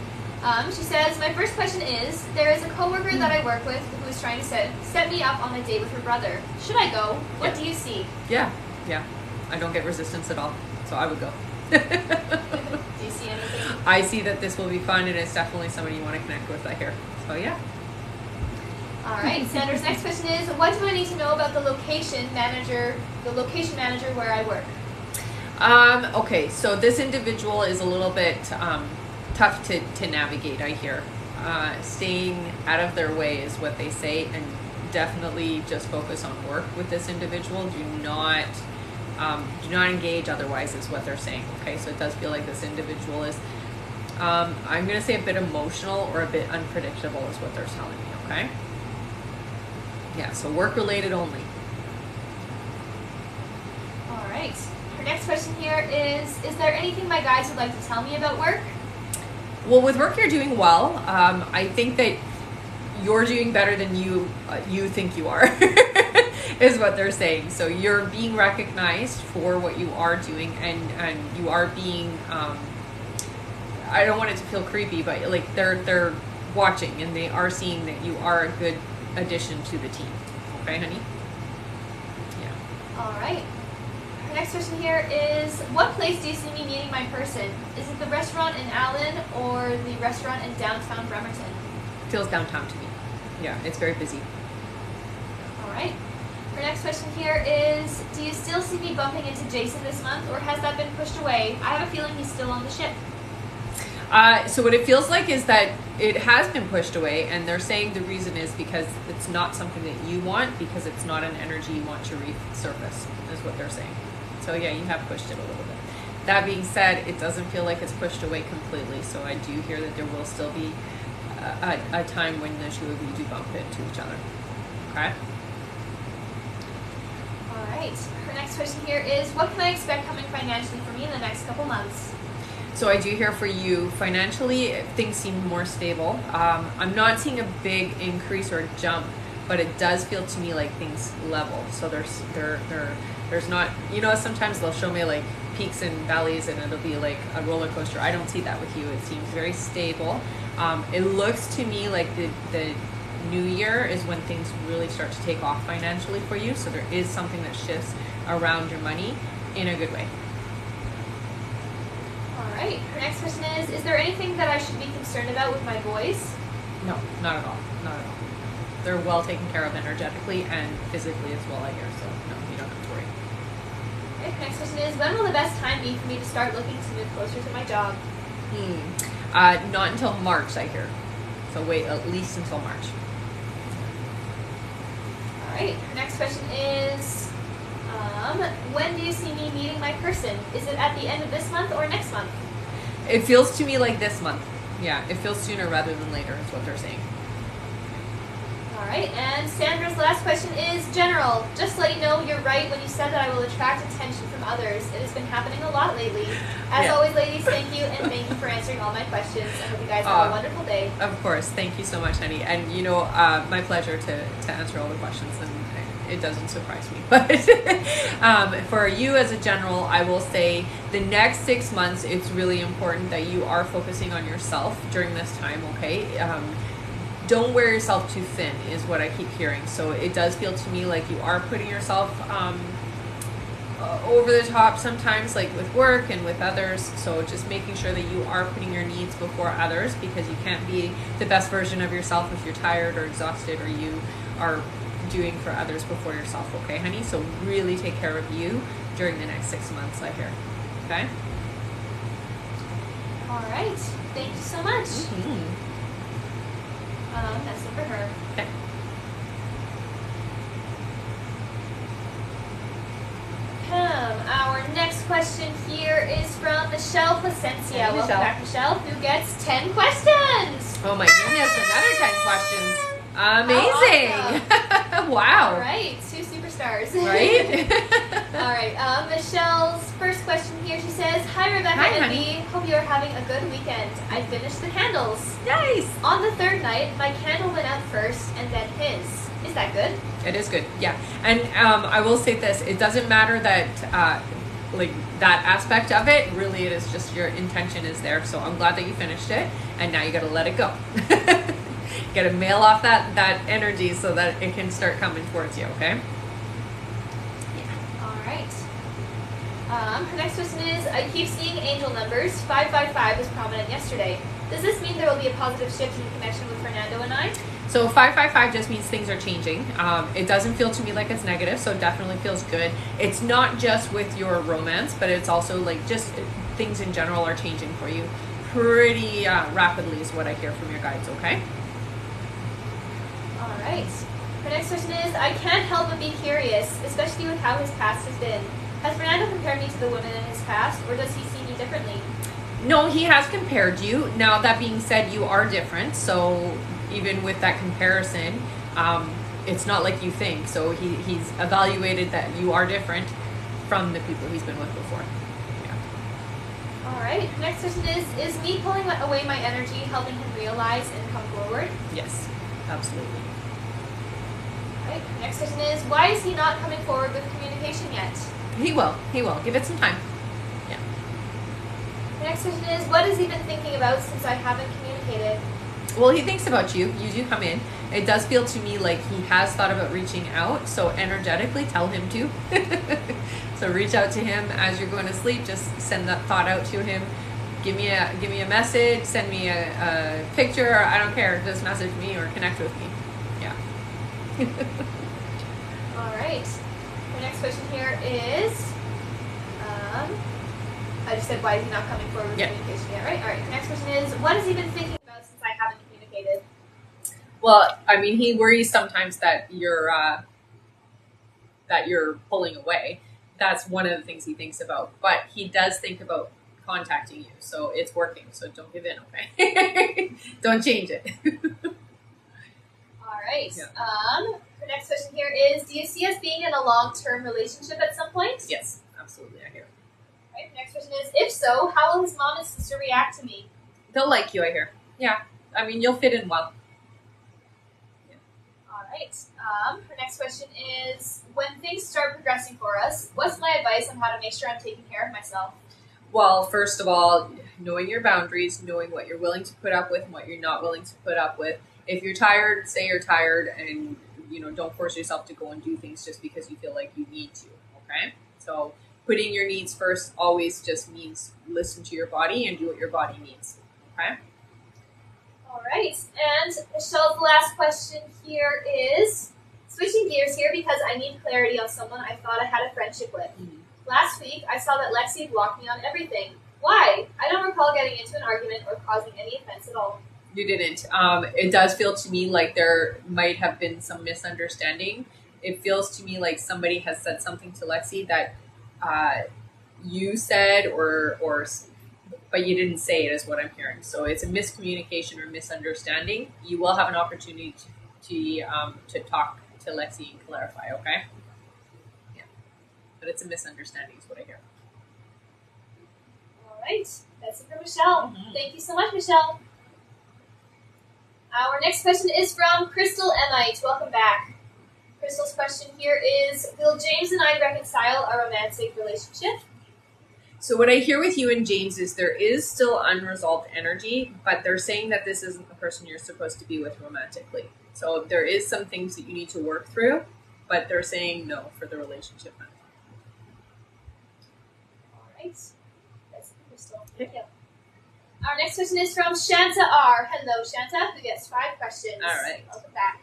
She says, my first question is, there is a coworker that I work with who is trying to set me up on a date with her brother. Should I go? What do you see? Yeah. I don't get resistance at all, so I would go. Do you see anything? I see that this will be fun, and it's definitely somebody you want to connect with, I hear. So, yeah. All right, Sandra's next question is, what do I need to know about the location manager where I work? Okay, so this individual is a little bit tough to navigate, I hear. Staying out of their way is what they say, and definitely just focus on work with this individual. Do not engage otherwise is what they're saying. Okay, so it does feel like this individual is, I'm going to say a bit emotional or a bit unpredictable is what they're telling me, okay? Yeah, so work related only. All right. Her next question here is there anything my guides would like to tell me about work? Well, with work you're doing well. I think that you're doing better than you think you are, is what they're saying. So you're being recognized for what you are doing, and you are being, I don't want it to feel creepy, but like they're watching, and they are seeing that you are a good addition to the team. Okay, honey? Yeah. All right. Her next question here is, what place do you see me meeting my person? Is it the restaurant in Allen or the restaurant in downtown Bremerton? Feels downtown to me. Yeah, it's very busy. All right. Her next question here is, do you still see me bumping into Jason this month, or has that been pushed away? I have a feeling he's still on the ship. So what it feels like is that it has been pushed away, and they're saying the reason is because it's not something that you want, because it's not an energy you want to resurface, is what they're saying. So yeah, you have pushed it a little bit. That being said, it doesn't feel like it's pushed away completely, so I do hear that there will still be a time when the two of you do bump into each other. Okay? All right. Her next question here is, what can I expect coming financially for me in the next couple months? So I do hear for you, financially, things seem more stable. I'm not seeing a big increase or jump, but it does feel to me like things level. So there's not, you know, sometimes they'll show me like peaks and valleys and it'll be like a roller coaster. I don't see that with you. It seems very stable. It looks to me like the new year is when things really start to take off financially for you. So there is something that shifts around your money in a good way. All right. Her next question is there anything that I should be concerned about with my boys? No, not at all. Not at all. they're well taken care of energetically and physically as well, I hear. So no, you don't have to worry. Okay, next question is, when will the best time be for me to start looking to move closer to my job? Not until March, I hear. So wait at least until March. All right, next question is, when do you see me meeting my person? Is it at the end of this month or next month? It feels to me like this month. Yeah, it feels sooner rather than later is what they're saying. All right, and Sandra's last question is general. Just to let you know, you're right when you said that I will attract attention from others. It has been happening a lot lately. As always, ladies, thank you, and thank you for answering all my questions. I hope you guys have a wonderful day. Of course. Thank you so much, honey. And, you know, my pleasure to answer all the questions, and it doesn't surprise me. But for you as a general, I will say the next 6 months, it's really important that you are focusing on yourself during this time, okay? Don't wear yourself too thin is what I keep hearing. So it does feel to me like you are putting yourself over the top sometimes, like with work and with others. So just making sure that you are putting your needs before others, because you can't be the best version of yourself if you're tired or exhausted, or you are doing for others before yourself, okay, honey? So really take care of you during the next 6 months, I hear. Okay? All right. Thank you so much. That's it for her. Okay. Our next question here is from Michelle Placencia. Hey, Welcome back, Michelle, who gets 10 questions. Oh my goodness, another 10 questions. Amazing. Awesome. Wow. All right, 2 superstars. Right? All right, Michelle's first question here, she says, Hi, Rebecca and Bea. Hope you are having a good weekend. I finished the candles. Nice. On the 3rd night, my candle went out first and then his. Is that good? It is good, yeah. And I will say this, it doesn't matter that, like, that aspect of it, really it is just your intention is there. So I'm glad that you finished it, and now you gotta let it go. Gotta mail off that energy so that it can start coming towards you, okay? Yeah. All right. Her next question is, I keep seeing angel numbers. 555 was prominent yesterday. Does this mean there will be a positive shift in connection with Fernando and I? So 555 just means things are changing. It doesn't feel to me like it's negative, so it definitely feels good. It's not just with your romance, but it's also like just things in general are changing for you pretty rapidly is what I hear from your guides, okay? All right. Her next question is, I can't help but be curious, especially with how his past has been. Has Fernando compared me to the women in his past, or does he see me differently? No, he has compared you. Now, that being said, you are different, so even with that comparison, it's not like you think. So he's evaluated that you are different from the people he's been with before. Yeah. All right. Next question is me pulling away my energy helping him realize and come forward? Yes, absolutely. All right. Next question is, why is he not coming forward with communication yet? He will. Give it some time. Yeah. The next question is, what has he been thinking about since I haven't communicated? Well, he thinks about you. You do come in. It does feel to me like he has thought about reaching out. So energetically, tell him to. So reach out to him as you're going to sleep. Just send that thought out to him. Give me a message. Send me a picture. I don't care. Just message me or connect with me. Yeah. All right. The next question here is, I just said, why is he not coming forward with communication yet, right? All right. The next question is, what has he been thinking about since I haven't communicated? Well, I mean, he worries sometimes that you're pulling away. That's one of the things he thinks about. But he does think about contacting you, so it's working. So don't give in, okay? Don't change it. All right. Yeah. The next question here is, do you see us being in a long-term relationship at some point? Yes, absolutely. I hear. Right. Next question is, if so, how will his mom and sister react to me? They'll like you, I hear. Yeah. I mean, you'll fit in well. Yeah. All right. The next question is, when things start progressing for us, what's my advice on how to make sure I'm taking care of myself? Well, first of all, knowing your boundaries, knowing what you're willing to put up with and what you're not willing to put up with. If you're tired, say you're tired, and don't force yourself to go and do things just because you feel like you need to, okay? So putting your needs first always just means listen to your body and do what your body needs, okay? All right, and Michelle's last question here is, switching gears here because I need clarity on someone I thought I had a friendship with. Last week, I saw that Lexi blocked me on everything. Why? I don't recall getting into an argument or causing any offense at all. You didn't. It does feel to me like there might have been some misunderstanding. It feels to me like somebody has said something to Lexi that you said but you didn't say it, is what I'm hearing. So it's a miscommunication or misunderstanding. You will have an opportunity to talk to Lexi and clarify, okay? Yeah. But it's a misunderstanding is what I hear. All right. That's it for Michelle. Mm-hmm. Thank you so much, Michelle. Our next question is from Crystal Emite. Welcome back. Crystal's question here is, will James and I reconcile our romantic relationship? So what I hear with you and James is there is still unresolved energy, but they're saying that this isn't the person you're supposed to be with romantically. So there is some things that you need to work through, but they're saying no for the relationship. All right. That's Crystal. Thank you. Our next question is from Shanta R. Hello, Shanta, who gets 5 questions. All right. Welcome back.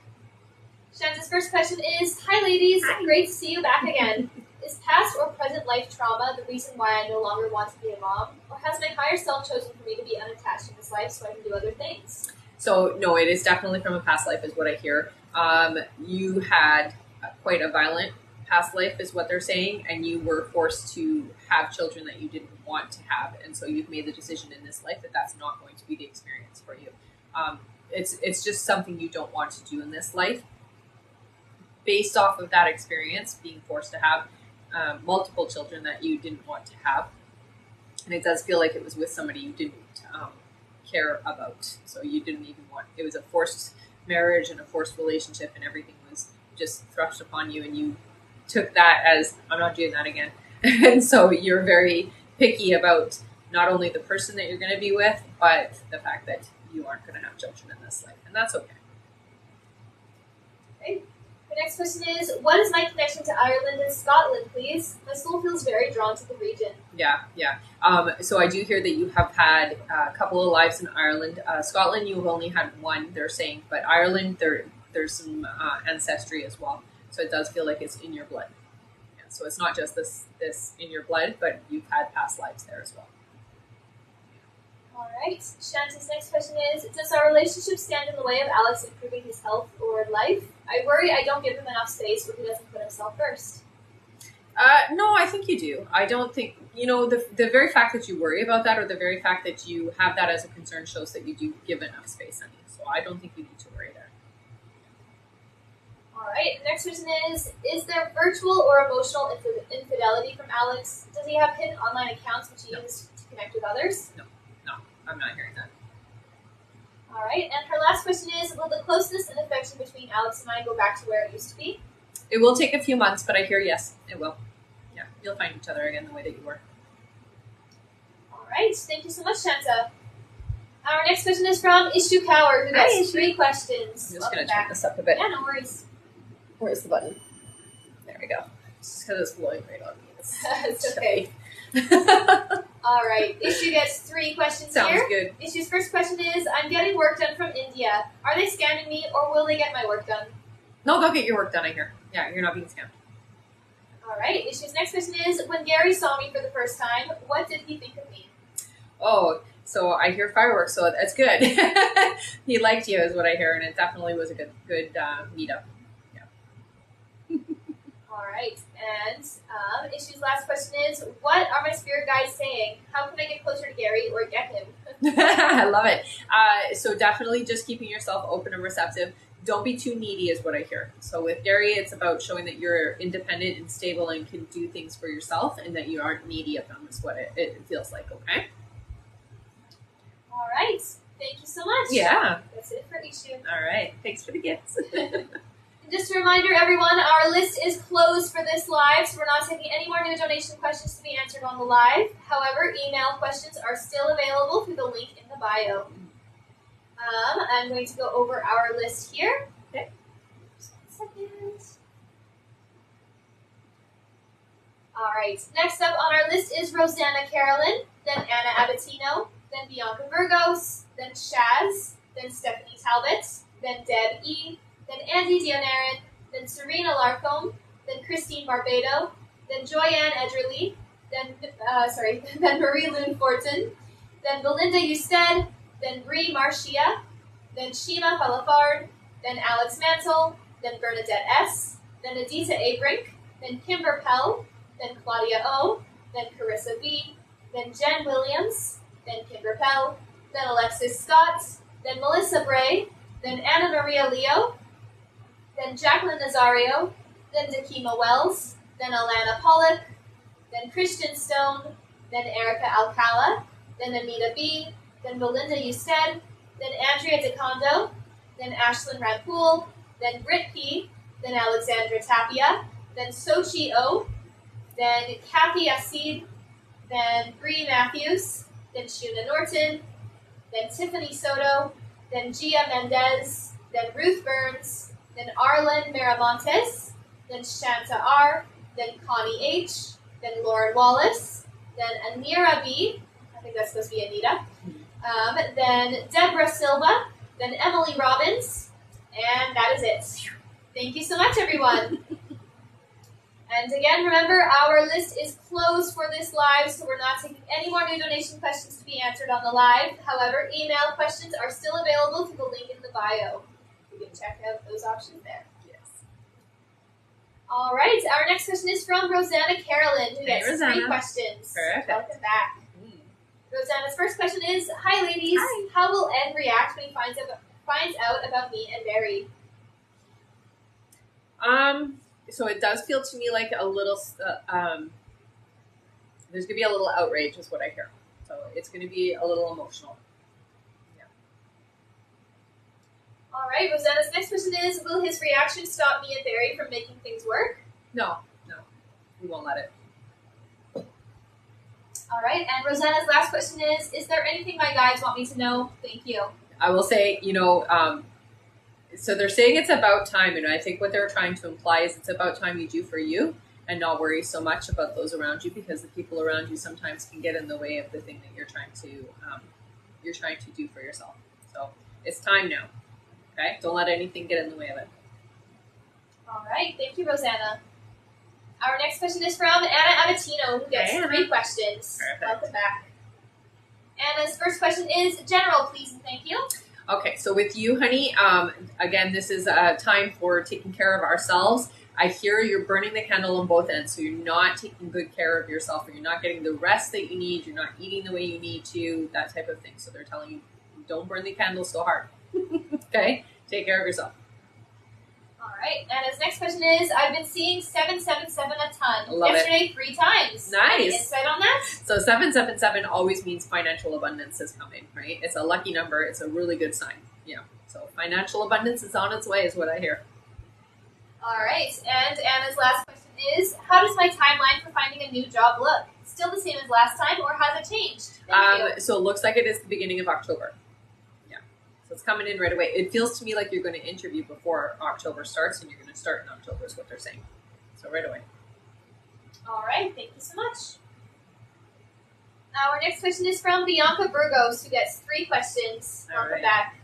Shanta's first question is, hi, ladies. Hi. Great to see you back again. Is past or present life trauma the reason why I no longer want to be a mom? Or has my higher self chosen for me to be unattached in this life so I can do other things? So, no, it is definitely from a past life is what I hear. You had quite a violent past life is what they're saying, and you were forced to have children that you didn't want to have. And so you've made the decision in this life that that's not going to be the experience for you. It's just something you don't want to do in this life. Based off of that experience, being forced to have multiple children that you didn't want to have. And it does feel like it was with somebody you didn't care about. So you didn't even want, it was a forced marriage and a forced relationship, and everything was just thrust upon you, and you took that as, I'm not doing that again. And so you're very picky about not only the person that you're going to be with, but the fact that you aren't going to have children in this life. And that's okay. Okay. The next question is, what is my connection to Ireland and Scotland, please? My soul feels very drawn to the region. Yeah. So I do hear that you have had a couple of lives in Ireland. Scotland, you've only had one, they're saying, but Ireland, there's some ancestry as well. So it does feel like it's in your blood. Yeah, so it's not just this in your blood, but you've had past lives there as well. All right. Shanta's next question is, does our relationship stand in the way of Alex improving his health or life? I worry I don't give him enough space or he doesn't put himself first. No, I think you do. I don't think, the very fact that you worry about that, or the very fact that you have that as a concern, shows that you do give enough space, honey. So I don't think you need to worry there. All right. The next question is there virtual or emotional infidelity from Alex? Does he have hidden online accounts which he uses to connect with others? No, I'm not hearing that. All right. And her last question is, will the closeness and affection between Alex and I go back to where it used to be? It will take a few months, but I hear yes, it will. Yeah, you'll find each other again the way that you were. All right. Thank you so much, Shanta. Our next question is from Ishu Kaur, who has 3 questions. I'm just going to turn this up a bit. Yeah, no worries. Where's the button? There we go. Just because it's blowing right on me. It's okay. All right. Ishu gets 3 questions Sounds here. good. Ishu's first question is, I'm getting work done from India. Are they scamming me or will they get my work done? No, they'll get your work done, I hear. Yeah, you're not being scammed. All right. Ishu's next question is, when Gary saw me for the first time, what did he think of me? Oh, so I hear fireworks, so that's good. He liked you is what I hear, and it definitely was a good meetup. Yeah. All right. And Ishu's last question is, what are my spirit guides saying? How can I get closer to Gary or get him? I love it. So definitely just keeping yourself open and receptive. Don't be too needy is what I hear. So with Gary, it's about showing that you're independent and stable and can do things for yourself, and that you aren't needy of them is what it feels like, okay? All right. Thank you so much. Yeah. That's it for Ishu. All right. Thanks for the gifts. And just a reminder, everyone, our list is closed for this live, so we're not taking any more new donation questions to be answered on the live. However, email questions are still available through the link in the bio. I'm going to go over our list here. Okay. Just 1 second. All right. Next up on our list is Rosanna Carolyn, then Anna Abatino, then Bianca Burgos, then Shaz, then Stephanie Talbot, then Deb E., then Andy Dionarin, then Serena Larcombe, then Christine Barbado, then Joyanne Edgerly, then Marie Lune Fortin, then Belinda Usted, then Brie Marcia, then Shima Falafard, then Alex Mantle, then Bernadette S., then Adita A. Brink, then Kimber Pell, then Claudia O., then Carissa B., then Jen Williams, then Kimber Pell, then Alexis Scott, then Melissa Bray, then Anna Maria Leo, then Jacqueline Nazario, then Dakima Wells, then Alana Pollock, then Christian Stone, then Erica Alcala, then Anita B., then Belinda Usted, then Andrea DeCondo, then Ashlyn Rampool, then Britt P., then Alexandra Tapia, then Sochi O., then Kathy Asid, then Bree Matthews, then Shuna Norton, then Tiffany Soto, then Gia Mendez, then Ruth Burns, then Arlen Miramontes, then Shanta R., then Connie H., then Lauren Wallace, then Anira B., I think that's supposed to be Anita, then Deborah Silva, then Emily Robbins, and that is it. Thank you so much, everyone. And again, remember, our list is closed for this live, so we're not taking any more new donation questions to be answered on the live. However, email questions are still available through the link in the bio. You can check out those options there. Yes. All right, our next question is from Rosanna Carolyn, who gets 3 questions. Perfect. Welcome back. Rosanna's first question is, hi ladies, Hi. How will Ed react when he finds out about me and Barry? So it does feel to me like a little, there's going to be a little outrage is what I hear. So it's going to be a little emotional. Yeah. All right, Rosanna's next question is, will his reaction stop me and Barry from making things work? No, we won't let it. All right, and Rosanna's last question is there anything my guides want me to know? Thank you. I will say, so they're saying it's about time, and I think what they're trying to imply is it's about time you do for you and not worry so much about those around you, because the people around you sometimes can get in the way of the thing that you're trying to do for yourself. So it's time now. Okay, don't let anything get in the way of it. All right, thank you, Rosanna. Our next question is from Anna Amatino, who gets 3 questions. Perfect. Welcome back. Anna's first question is, general, please and thank you. Okay, so with you, honey, again, this is a time for taking care of ourselves. I hear you're burning the candle on both ends, so you're not taking good care of yourself, or you're not getting the rest that you need, you're not eating the way you need to, that type of thing. So they're telling you, don't burn the candle so hard. Okay? Take care of yourself. All right, and his next question is, I've been seeing 777 a ton. Love Yesterday, 3 times. Nice. Any insight on that? So 777 always means financial abundance is coming, right? It's a lucky number. It's a really good sign. Yeah. So financial abundance is on its way is what I hear. All right, and Anna's last question is, how does my timeline for finding a new job look? Still the same as last time, or has it changed? Thank you. So it looks like it is the beginning of October. Yeah. So it's coming in right away. It feels to me like you're going to interview before October starts, and you're going to start in October is what they're saying. So right away. All right, thank you so much. Our next question is from Bianca Burgos, who gets 3 questions. All Welcome right. back.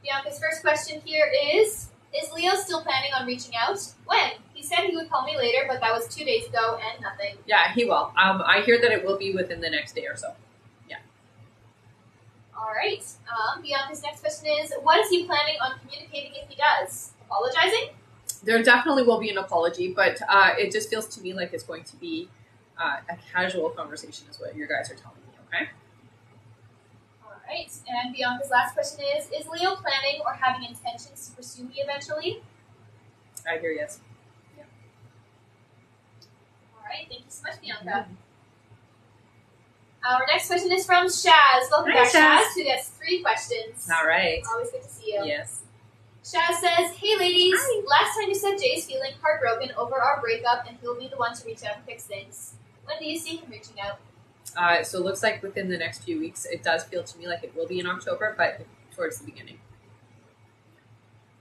Bianca's first question here is Leo still planning on reaching out? When? He said he would call me later, but that was 2 days ago and nothing. Yeah, he will. I hear that it will be within the next day or so. Yeah. All right. Bianca's next question is, what is he planning on communicating if he does? Apologizing? There definitely will be an apology, but it just feels to me like it's going to be a casual conversation is what your guys are telling me, okay? All right. And Bianca's last question is Leo planning or having intentions to pursue me eventually? I hear yes. All right. Thank you so much, Bianca. Our next question is from Shaz. Welcome Hi, back, Shaz. Shaz, who gets 3 questions. All right. Always good to see you. Yes. Shaz says, hey ladies, Hi. last time you said Jay's feeling heartbroken over our breakup and he'll be the one to reach out and fix things. When do you see him reaching out? So it looks like within the next few weeks. It does feel to me like it will be in October, but towards the beginning.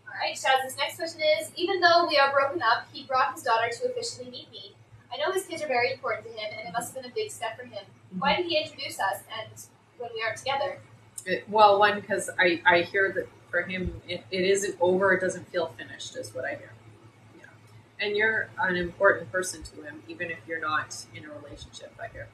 All right, Shaz's next question is, even though we are broken up, he brought his daughter to officially meet me. I know his kids are very important to him, and it must have been a big step for him. Why did he introduce us and when we aren't together? Well, one, because I hear that for him, it isn't over. It doesn't feel finished, is what I hear. Yeah. And you're an important person to him, even if you're not in a relationship, I hear.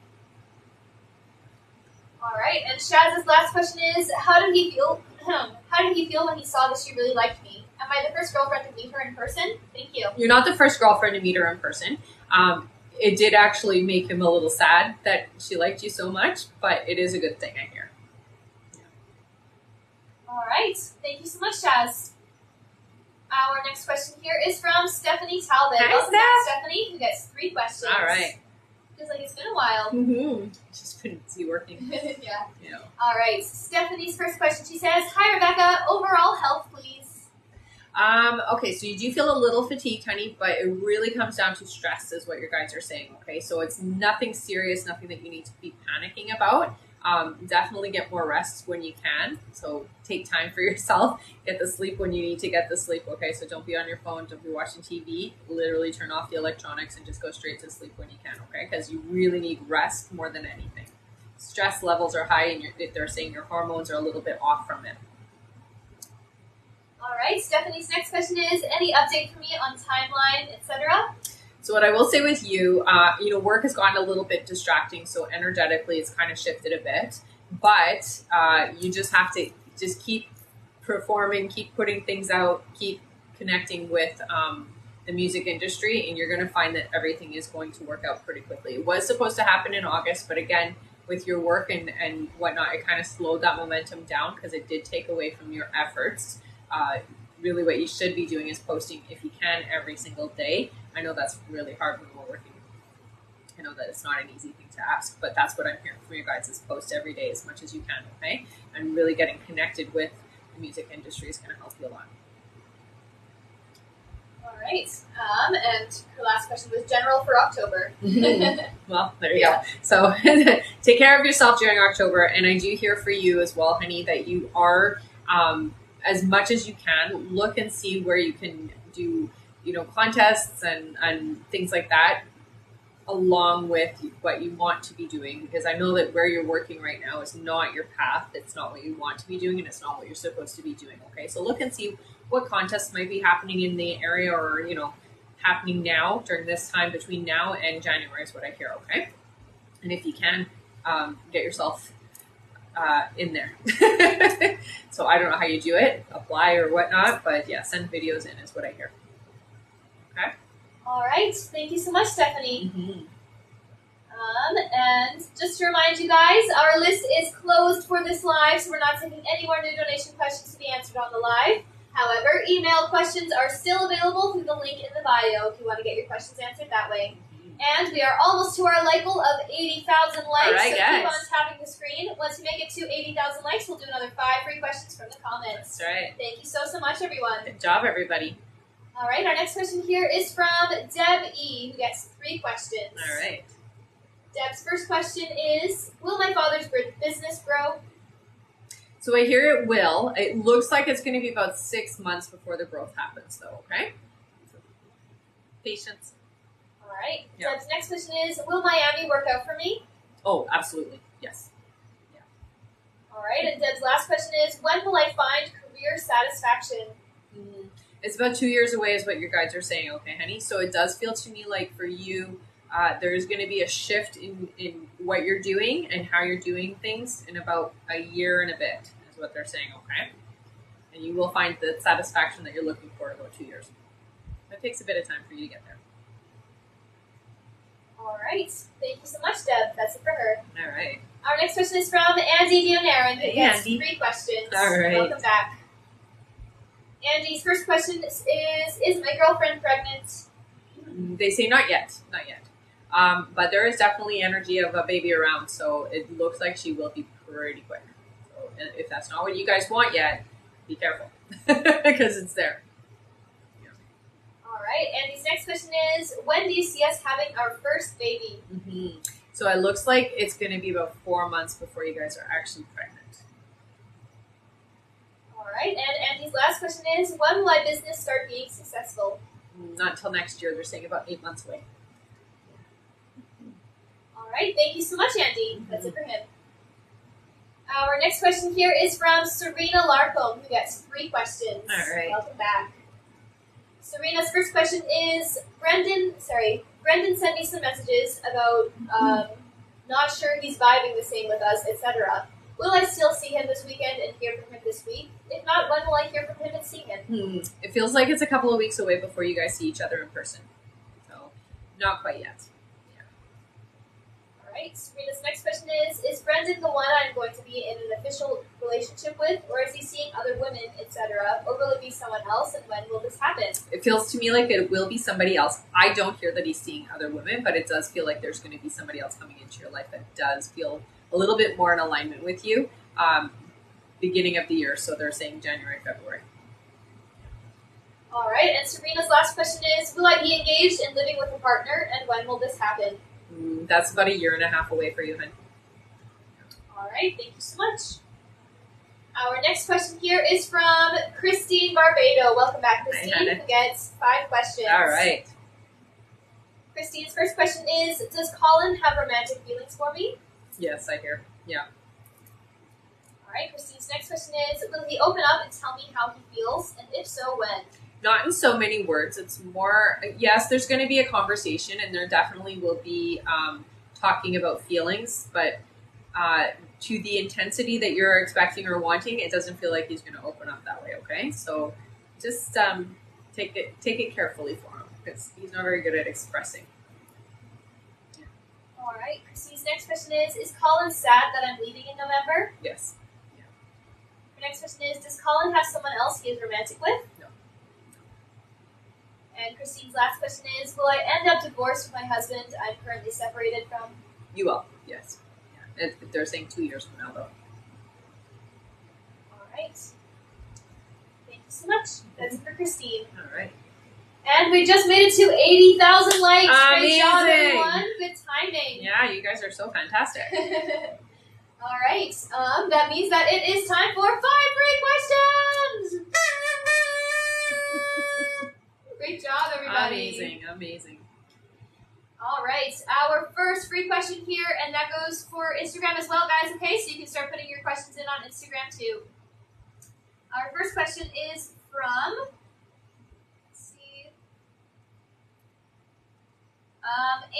All right, and Shaz's last question is, how did he feel? How did he feel when he saw that she really liked me? Am I the first girlfriend to meet her in person? Thank you. You're not the first girlfriend to meet her in person. It did actually make him a little sad that she liked you so much, but it is a good thing, I hear. Yeah. All right, thank you so much, Shaz. Our next question here is from Stephanie Talbot. Hi, Welcome back, Stephanie, who gets 3 questions. All right. Feels like it's been a while. Mm-hmm. Just been busy working. Yeah. Yeah. All right. Stephanie's first question. She says, "Hi, Rebecca. Overall health, please." Okay, so you do feel a little fatigued, honey, but it really comes down to stress, is what your guys are saying. Okay, so it's nothing serious, nothing that you need to be panicking about. Definitely get more rest when you can. So take time for yourself. Get the sleep when you need to get the sleep. Okay, so don't be on your phone. Don't be watching TV. Literally turn off the electronics and just go straight to sleep when you can. Okay, because you really need rest more than anything. Stress levels are high, and they're saying your hormones are a little bit off from it. All right. Stephanie's next question is, any update for me on timeline, etc.? So what I will say with you, work has gotten a little bit distracting. So energetically, it's kind of shifted a bit. But you just have to just keep performing, keep putting things out, keep connecting with the music industry, and you're going to find that everything is going to work out pretty quickly. It was supposed to happen in August, but again, with your work and whatnot, it kind of slowed that momentum down because it did take away from your efforts. Really what you should be doing is posting, if you can, every single day. I know that's really hard when we're working. I know that it's not an easy thing to ask, but that's what I'm hearing from you guys, is post every day as much as you can, okay? And really getting connected with the music industry is going to help you a lot. All right. And her last question was general for October. Well, there you go. So take care of yourself during October. And I do hear for you as well, honey, that you are, as much as you can, look and see where you can do, contests and things like that, along with what you want to be doing, because I know that where you're working right now is not your path. It's not what you want to be doing, and it's not what you're supposed to be doing. Okay, so look and see what contests might be happening in the area, or happening now during this time between now and January is what I hear. Okay, and if you can, get yourself in there. So I don't know how you do it, apply or whatnot, but yeah, send videos in is what I hear. Okay. All right. Thank you so much, Stephanie. Mm-hmm. And just to remind you guys, our list is closed for this live, so we're not taking any more new donation questions to be answered on the live. However, email questions are still available through the link in the bio if you want to get your questions answered that way. And we are almost to our like goal of 80,000 likes. All right, so guys. keep on tapping the screen. Once we make it to 80,000 likes, we'll do another 5 free questions from the comments. That's right. Thank you so much, everyone. Good job, everybody. All right, our next question here is from Deb E, who gets 3 questions. All right. Deb's first question is, will my father's business grow? So I hear it will. It looks like it's going to be about 6 months before the growth happens, though, okay? So, patience. All right. Yeah. Deb's next question is, will Miami work out for me? Oh, absolutely. Yes. Yeah. All right, and Deb's last question is, when will I find career satisfaction? It's about 2 years away is what your guides are saying, okay, honey? So it does feel to me like for you, there's going to be a shift in what you're doing and how you're doing things in about a year and a bit is what they're saying, okay? And you will find the satisfaction that you're looking for in about 2 years. It takes a bit of time for you to get there. All right. Thank you so much, Deb. That's it for her. All right. Our next question is from Andy Dionaran, who Hey, gets Andy. 3 questions. All right. Welcome back. Andy's first question is my girlfriend pregnant? They say not yet, not yet. But there is definitely energy of a baby around, so it looks like she will be pretty quick. So if that's not what you guys want yet, be careful because it's there. Yeah. All right. Andy's next question is, when do you see us having our first baby? Mm-hmm. So it looks like it's going to be about 4 months before you guys are actually pregnant. All right. And Andy's last question is, when will my business start being successful? Not until next year. They're saying about 8 months away. All right. Thank you so much, Andy. That's it for him. Our next question here is from Serena Larcombe, who gets 3 questions. All right. Welcome back. Serena's first question is, Brendan sent me some messages about not sure he's vibing the same with us, etc. Will I still see him this weekend and hear from him this week? If not, when will I hear from him and see him? It feels like it's a couple of weeks away before you guys see each other in person. So, not quite yet. Alright, Serena's next question is Brendan the one I'm going to be in an official relationship with, or is he seeing other women, etc., or will it be someone else, and when will this happen? It feels to me like it will be somebody else. I don't hear that he's seeing other women, but it does feel like there's going to be somebody else coming into your life that does feel a little bit more in alignment with you. Beginning of the year, so they're saying January, February. Alright, and Serena's last question is, will I be engaged and living with a partner, and when will this happen? That's about 1.5 years away for you, hon. Alright, thank you so much. Our next question here is from Christine Barbado. Welcome back, Christine, who gets 5 questions. Alright. Christine's first question is, does Colin have romantic feelings for me? Yes, I hear. Yeah. Alright, Christine's next question is, will he open up and tell me how he feels, and if so, when? Not in so many words. It's more, yes, there's going to be a conversation, and there definitely will be talking about feelings, but to the intensity that you're expecting or wanting, it doesn't feel like he's going to open up that way, okay? So just take it carefully for him, because he's not very good at expressing. Yeah. Alright, Christine's next question is Colin sad that I'm leaving in November? Yes. Her next question is, does Colin have someone else he is romantic with? No. And Christine's last question is, will I end up divorced with my husband I'm currently separated from? You will, yes. Yeah. They're saying 2 years from now, though. All right. Thank you so much. That's it for Christine. All right. And we just made it to 80,000 likes. Amazing. Great job, everyone. Good timing. Yeah, you guys are so fantastic. All right. That means that it is time for 5 free questions. Great job, everybody. Amazing. All right. Our first free question here, and that goes for Instagram as well, guys. Okay, so you can start putting your questions in on Instagram too. Our first question is from, let's see,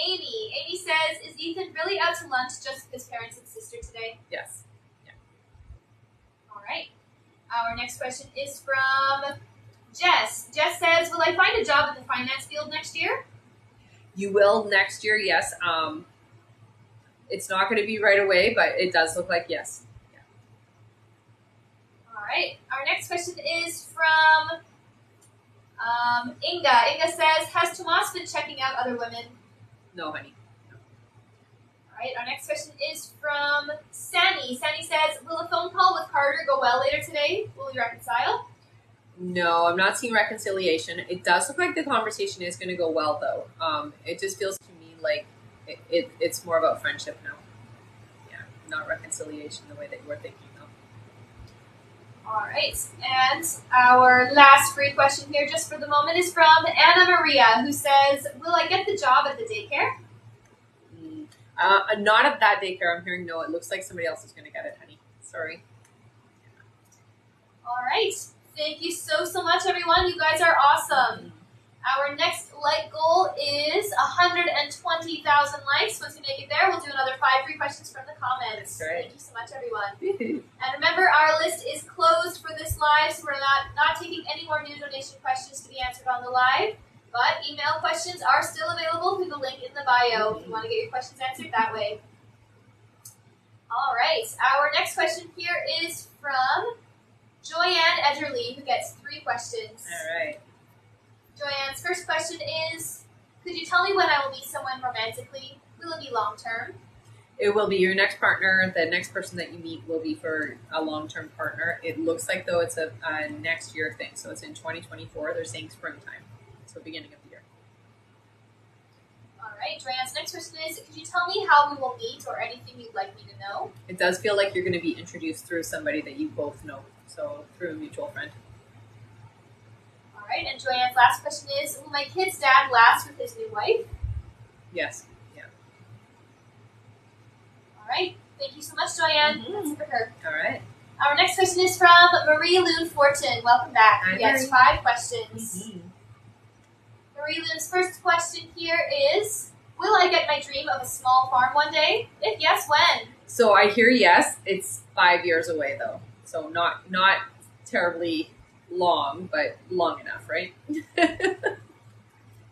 Amy. Amy says, is Ethan really out to lunch just with his parents and sister today? Yes. Yeah. All right. Our next question is from Jess. Jess says, will I find a job in the finance field next year? You will next year, yes. It's not going to be right away, but it does look like yes. Yeah. All right. Our next question is from Inga. Inga says, has Tomas been checking out other women? No, honey. No. All right. Our next question is from Sammy. Sammy says, will a phone call with Carter go well later today? Will we reconcile? No, I'm not seeing reconciliation. It does look like the conversation is going to go well, though. It just feels to me like it's more about friendship now. Yeah, not reconciliation the way that you were thinking, though. All right. And our last free question here, just for the moment, is from Anna Maria, who says, will I get the job at the daycare? Not at that daycare. I'm hearing no. It looks like somebody else is going to get it, honey. Sorry. All right. Thank you so much, everyone. You guys are awesome. Our next like goal is 120,000 likes. Once we make it there, we'll do another 5 free questions from the comments. Great. Thank you so much, everyone. And remember, our list is closed for this live, so we're not taking any more new donation questions to be answered on the live. But email questions are still available through the link in the bio if you want to get your questions answered that way. All right. Our next question here is from Joyanne Edgerly, who gets 3 questions. All right. Joyanne's first question is, could you tell me when I will meet someone romantically? Will it be long-term? It will be your next partner. The next person that you meet will be for a long-term partner. It looks like, though, it's a next year thing. So it's in 2024. They're saying springtime. So beginning of the year. All right. Joyanne's next question is, could you tell me how we will meet or anything you'd like me to know? It does feel like you're going to be introduced through somebody that you both know. So through a mutual friend. All right. And Joyanne's last question is, will my kid's dad last with his new wife? Yes. Yeah. All right. Thank you so much, Joanne. Mhm. That's it for her. All right. Our next question is from Marie Loon Fortin. Welcome back. Hi, We have Marie. 5 questions. Mhm. Marie Loon's first question here is, will I get my dream of a small farm one day? If yes, when? So I hear yes. It's 5 years away though, so not terribly long, but long enough, right?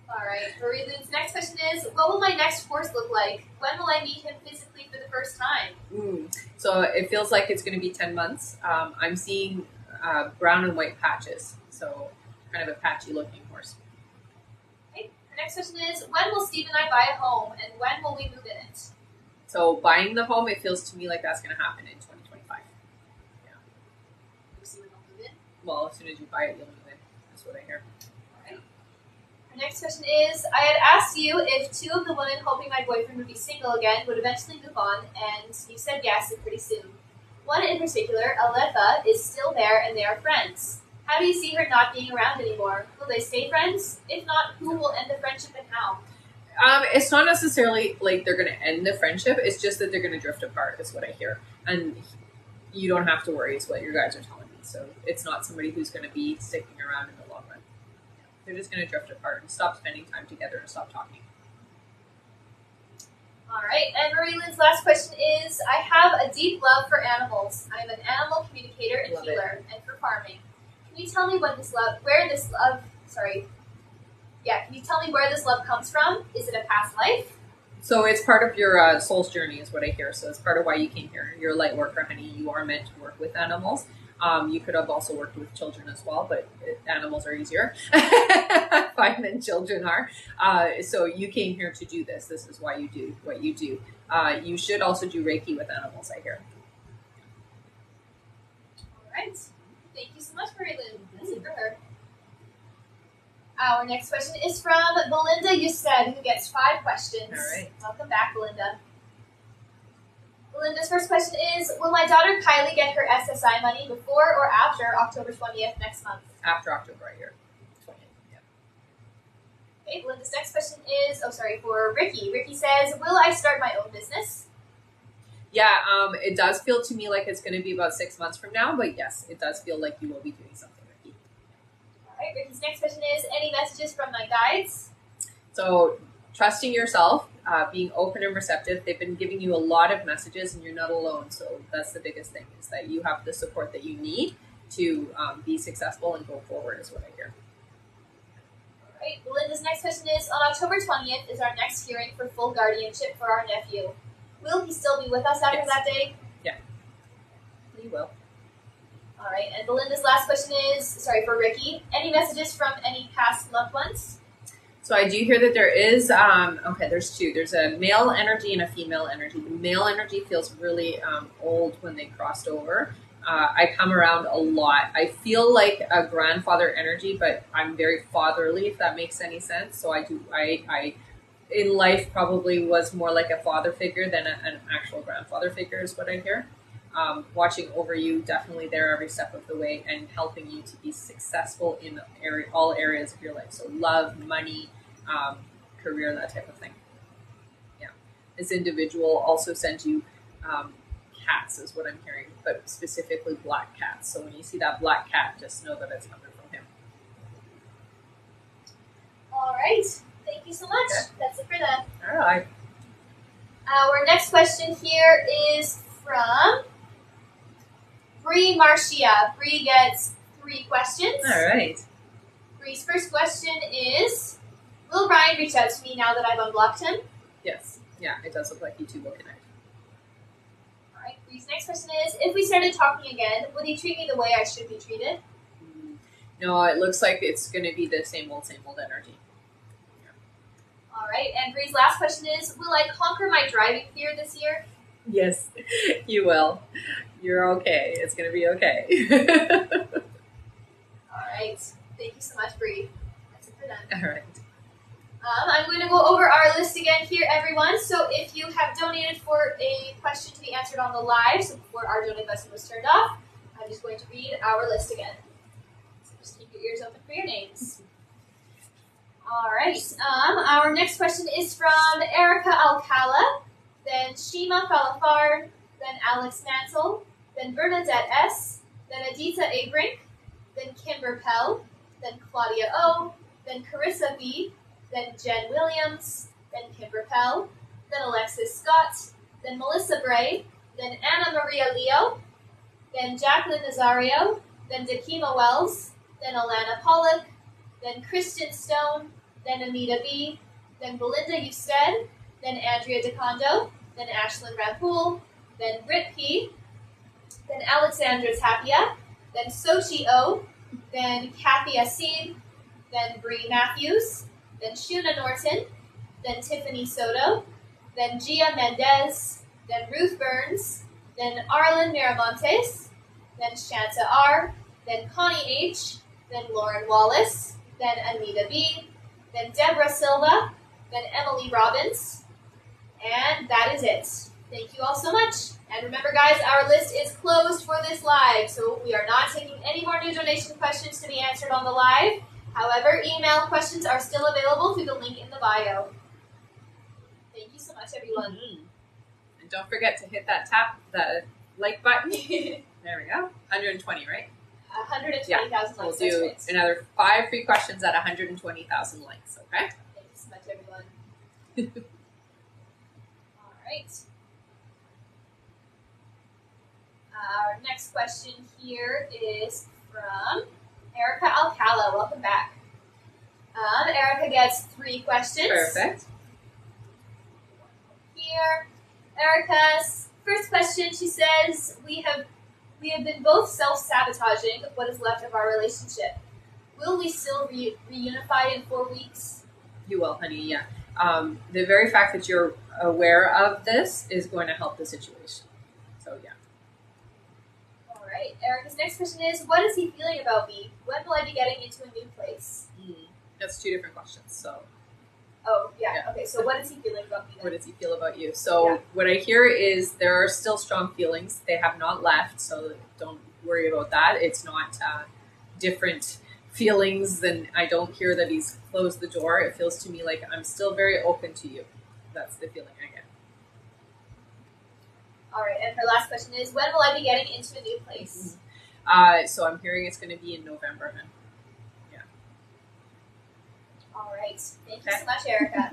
All right. Marie Loon's next question is, what will my next horse look like? When will I meet him physically for the first time? So it feels like it's going to be 10 months. I'm seeing brown and white patches, so kind of a patchy looking horse. Okay. Our next question is, when will Steve and I buy a home, and when will we move in it? So buying the home, it feels to me like that's going to happen in 2025. Yeah. We'll see when they'll move in. Well, as soon as you buy it, you'll move in. That's what I hear. Our next question is, I had asked you if 2 of the women hoping my boyfriend would be single again would eventually move on, and you said yes, and pretty soon. One in particular, Aletha, is still there and they are friends. How do you see her not being around anymore? Will they stay friends? If not, who will end the friendship and how? It's not necessarily like they're going to end the friendship. It's just that they're going to drift apart, is what I hear. And you don't have to worry, is what your guys are telling me. So it's not somebody who's going to be sticking around in the long run. They're just going to drift apart and stop spending time together and stop talking. All right, and Marie Lynn's last question is, I have a deep love for animals. I am an animal communicator and healer, and for farming. Can you tell me can you tell me where this love comes from? Is it a past life? So it's part of your soul's journey, is what I hear. So it's part of why you came here. You're a light worker, honey. You are meant to work with animals. You could have also worked with children as well, but animals are easier, I find, than children are. So you came here to do this. This is why you do what you do. You should also do Reiki with animals, I hear. All right. Thank you so much, Marie Lynn. That's it for her. Our next question is from Belinda Yusted, who gets 5 questions. All right. Welcome back, Belinda. Belinda's first question is, will my daughter Kylie get her SSI money before or after October 20th next month? After October, I hear. 20th, yeah. Okay, Belinda's next question is, for Ricky. Ricky says, will I start my own business? Yeah, it does feel to me like it's going to be about 6 months from now, but yes, it does feel like you will be doing something, Ricky. All right, Ricky's next question is, any messages from my guides? So trusting yourself, being open and receptive. They've been giving you a lot of messages and you're not alone. So that's the biggest thing, is that you have the support that you need to be successful and go forward, is what I hear. All right, Belinda's next question is, on October 20th is our next hearing for full guardianship for our nephew. Will he still be with us after that day? Yeah, he will. All right, and Belinda's last question is, for Ricky, any messages from any past loved ones? So I do hear that there is, there's 2. There's a male energy and a female energy. The male energy feels really old when they crossed over. I come around a lot. I feel like a grandfather energy, but I'm very fatherly, if that makes any sense. So I in life probably was more like a father figure than an actual grandfather figure, is what I hear. Watching over you, definitely there every step of the way, and helping you to be successful in all areas of your life. So love, money, career, that type of thing. Yeah. This individual also sends you cats, is what I'm hearing, but specifically black cats. So when you see that black cat, just know that it's coming from him. All right. Thank you so much. Okay. That's it for that. All right. Our next question here is from Bree Marcia. Bree gets 3 questions. All right. Bree's first question is, will Ryan reach out to me now that I've unblocked him? Yes. Yeah, it does look like you two will connect. All right. Bree's next question is, if we started talking again, would he treat me the way I should be treated? No, it looks like it's going to be the same old energy. All right. And Bree's last question is, will I conquer my driving fear this year? Yes, you will. You're okay. It's going to be okay. All right. Thank you so much, Bree. That's it for that. All right. I'm going to go over our list again here, everyone. So if you have donated for a question to be answered on the live, so before our donate button was turned off, I'm just going to read our list again. So just keep your ears open for your names. All right. Our next question is from Erica Alcala, then Shima Falafard, then Alex Mansell, then Bernadette S., then Adita A. Brink, then Kimber Pell, then Claudia O., then Carissa B., then Jen Williams, then Kimber Pell, then Alexis Scott, then Melissa Bray, then Anna Maria Leo, then Jacqueline Nazario, then Dakima Wells, then Alana Pollock, then Kristen Stone, then Anita B., then Belinda Usted, then Andrea DeCondo, then Ashlyn Rampool, then Britt P., then Alexandra Tapia, then Sochi O., then Kathy Asib, then Bree Matthews, then Shuna Norton, then Tiffany Soto, then Gia Mendez, then Ruth Burns, then Arlen Miramontes, then Shanta R., then Connie H., then Lauren Wallace, then Anita B., then Deborah Silva, then Emily Robbins, and that is it. Thank you all so much. And remember, guys, our list is closed for this live, so we are not taking any more new donation questions to be answered on the live. However, email questions are still available through the link in the bio. Thank you so much, everyone. Mm-hmm. And don't forget to hit that the like button. There we go. 120, right? 120,000 likes. We'll do another 5 free questions at 120,000 likes, okay? Thank you so much, everyone. All right. Our next question here is from Erica Alcala. Welcome back. Erica gets 3 questions. Perfect. Here, Erica's first question, she says, we have been both self-sabotaging what is left of our relationship. Will we still reunify in 4 weeks? You will, honey, yeah. The very fact that you're aware of this is going to help the situation. So, yeah. All right. Erica's next question is, what is he feeling about me? When will I be getting into a new place? That's 2 different questions, so. Oh, yeah. Okay, so what is he feeling about me then? What does he feel about you? So What I hear is there are still strong feelings. They have not left, so don't worry about that. It's not different feelings, and I don't hear that he's closed the door. It feels to me like I'm still very open to you. That's the feeling I get. All right, and her last question is, when will I be getting into a new place? So I'm hearing it's going to be in November, huh? All right. Thank you so much, Erica.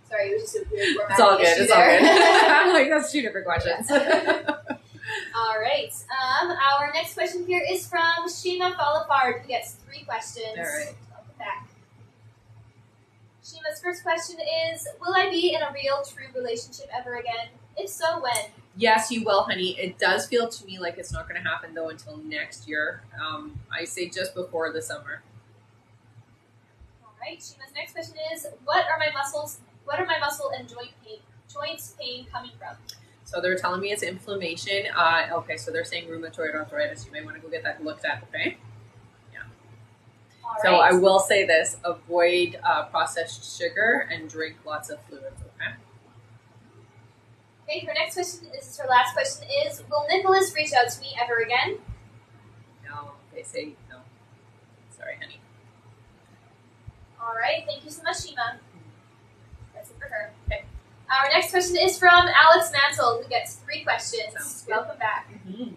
Sorry, it was just a weird format. It's all good. It's all good. I'm like, that's 2 different questions. All right. Our next question here is from Shima Falafard, who gets 3 questions. All right. Welcome back. Shima's first question is, will I be in a real, true relationship ever again? If so, when? Yes, you will, honey. It does feel to me like it's not going to happen, though, until next year. I say just before the summer. Right. Shima's next question is, what are my muscle and joints pain coming from? So they're telling me it's inflammation. Okay, so they're saying rheumatoid arthritis. You may want to go get that looked at, okay? Yeah. All so right. I will say this, avoid processed sugar and drink lots of fluids, okay? Okay, her next question, this is her last question, is, will Nicholas reach out to me ever again? No, they say no. Sorry, honey. All right, thank you so much, Shima. That's it for her. Okay. Our next question is from Alex Mansell, who gets 3 questions. Welcome back. Mm-hmm.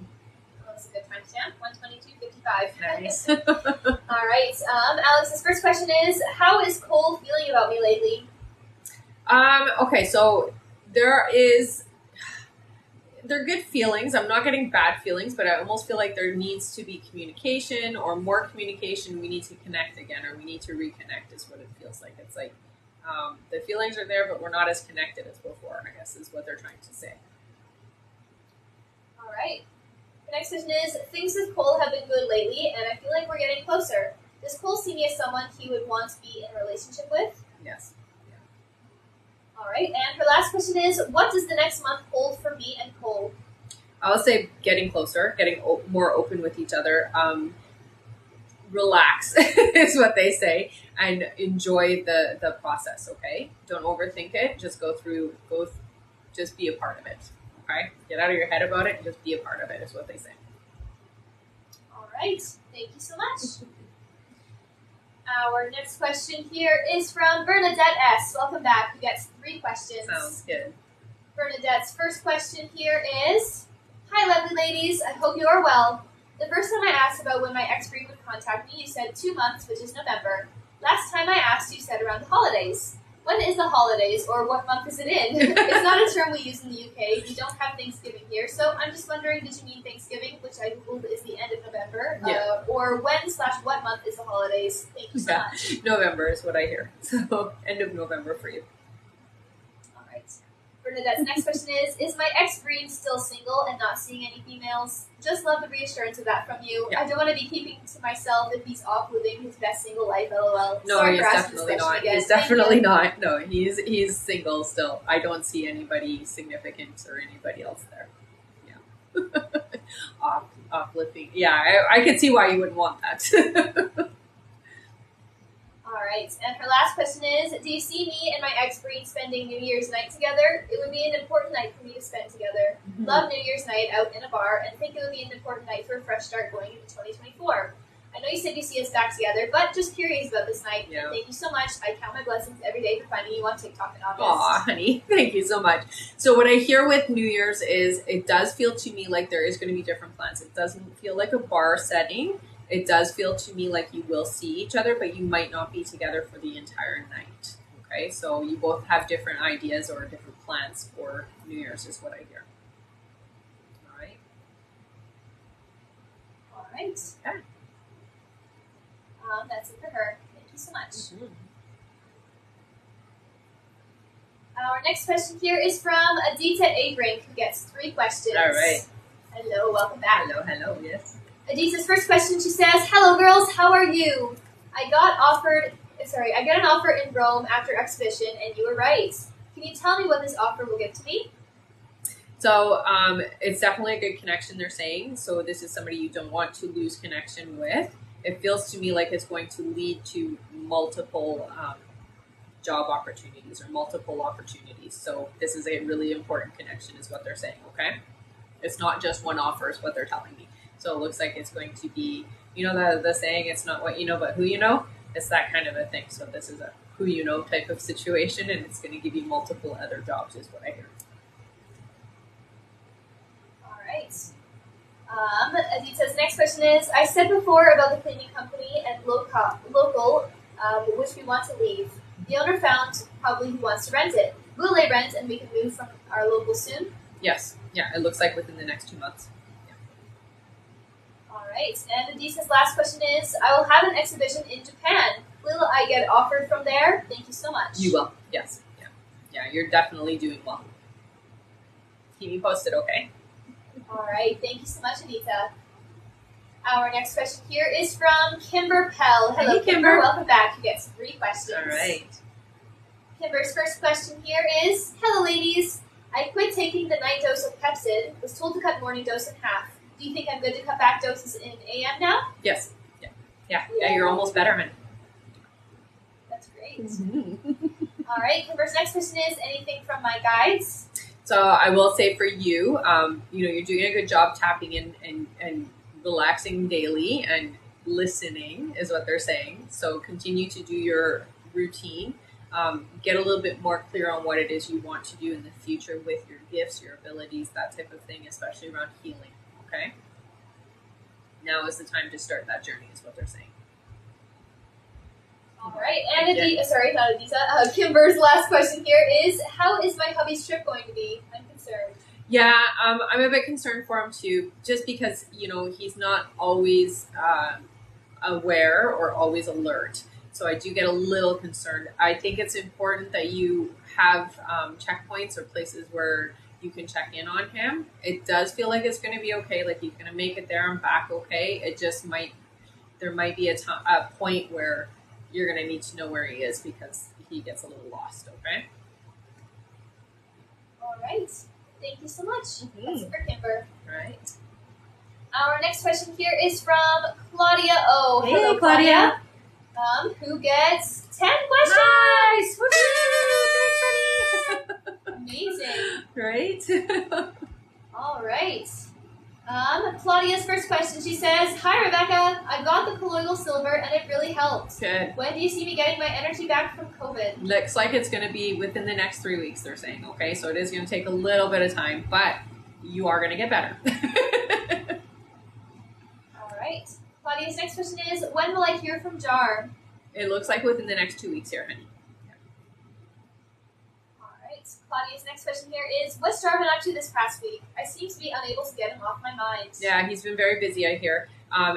That was a good timestamp, 1:22:55. Nice. All right, Alex's first question is, how is Cole feeling about me lately? Okay, so they're good feelings. I'm not getting bad feelings, but I almost feel like there needs to be communication or more communication. We need to connect again, or we need to reconnect is what it feels like. It's like the feelings are there, but we're not as connected as before, I guess is what they're trying to say. All right. The next question is, things with Cole have been good lately, and I feel like we're getting closer. Does Cole see me as someone he would want to be in a relationship with? Yes. All right, and her last question is, what does the next month hold for me and Cole? I would say getting closer, getting more open with each other. Relax is what they say, and enjoy the process, okay? Don't overthink it. Just just be a part of it, okay? Get out of your head about it and just be a part of it is what they say. All right, thank you so much. Our next question here is from Bernadette S. Welcome back. Who gets 3 questions. Sounds good. Bernadette's first question here is, hi lovely ladies, I hope you are well. The first time I asked about when my ex-freak would contact me, you said 2 months, which is November. Last time I asked, you said around the holidays. When is the holidays, or what month is it in? It's not a term we use in the UK. We don't have Thanksgiving here, so I'm just wondering, did you mean Thanksgiving, which I believe is the end of November? Yeah. Or when/what month is the holidays? Thank you so much. November is what I hear. So, end of November for you. All right. Bernadette's next question is my ex-Green still single and not seeing any females? Just love the reassurance of that from you. Yeah. I don't want to be keeping to myself if he's off living his best single life, lol. No, Sorry he's for asking this definitely question not. again. He's Thank definitely you. not. No, he's single still. I don't see anybody significant or anybody else there. Yeah. Uplifting. Yeah, I can see why you wouldn't want that. All right, and her last question is, do you see me and my ex-Green spending New Year's night together? It would be an important night for me to spend together. Mhm. Love New Year's night out in a bar and think it would be an important night for a fresh start going into 2024. I know you said you see us back together, but just curious about this night. Yeah. Thank you so much. I count my blessings every day for finding you on TikTok in August. Aw, honey, thank you so much. So what I hear with New Year's is it does feel to me like there is going to be different plans. It doesn't feel like a bar setting. It does feel to me like you will see each other, but you might not be together for the entire night. Okay, so you both have different ideas or different plans for New Year's is what I hear. All right. All right. Okay. That's it for her. Thank you so much. Mhm. Our next question here is from Adita Abrink, who gets 3 questions. All right. Hello, welcome back. Hello, yes. Adita's first question, she says, hello girls, how are you? I got an offer in Rome after exhibition, and you were right. Can you tell me what this offer will give to me? So it's definitely a good connection, they're saying. So this is somebody you don't want to lose connection with. It feels to me like it's going to lead to multiple job opportunities or multiple opportunities. So this is a really important connection is what they're saying, okay? It's not just one offer is what they're telling me. So it looks like it's going to be, you know, the saying, it's not what you know, but who you know. It's that kind of a thing. So this is a who you know type of situation, and it's going to give you multiple other jobs is what I hear. All right. Adita's next question is, I said before about the cleaning company and local, which we want to leave. The owner found probably who wants to rent it. Will they rent and we can move from our local soon? Yes. Yeah, it looks like within the next 2 months. All right, and Adita's last question is, I will have an exhibition in Japan. Will I get offered from there? Thank you so much. You will. Yes. Yeah. Yeah, you're definitely doing well. Keep me posted, okay? All right, thank you so much, Adita. Our next question here is from Kimber Pell. Hello, Hey, Kimber. Welcome back. You get 3 questions. All right. Kimber's first question here is, hello, ladies. I quit taking the night dose of Pepsid. Was told to cut morning dose in half. Do you think I'm good to cut back doses in AM now? Yes. Yeah, you're almost better, man. That's great. All right, Kimber's next question is, anything from my guides? So I will say for you, you're doing a good job tapping in and relaxing daily and listening is what they're saying. So continue to do your routine. Get a little bit more clear on what it is you want to do in the future with your gifts, your abilities, that type of thing, especially around healing. Okay? Now is the time to start that journey is what they're saying. All right, and Kimber's last question here is, how is my hubby's trip going to be? I'm concerned. Yeah, I'm a bit concerned for him too, just because, he's not always aware or always alert. So I do get a little concerned. I think it's important that you have checkpoints or places where you can check in on him. It does feel like it's going to be okay. Like he's going to make it there and back okay. It just there might be a point where you're going to need to know where he is because he gets a little lost, okay? All right. Thank you so much. Mm-hmm. That's it for Kimber. All right. Our next question here is from Claudia O. Hey, Hello, Claudia. Who gets 10 questions. Nice! Woo-hoo! Thanks, honey! Amazing. Right? All right. Claudia's first question, she says, "Hi Rebecca, I got the colloidal silver and it really helped. Good. When do you see me getting my energy back from COVID?" Looks like it's going to be within the next 3 weeks, they're saying. Okay, so it is going to take a little bit of time, but you are going to get better. All right. Claudia's next question is, "When will I hear from Jar?" It looks like within the next 2 weeks here, honey. Claudia's next question here is, "What's Jar been up to this past week? I seem to be unable to get him off my mind." Yeah, he's been very busy, I hear.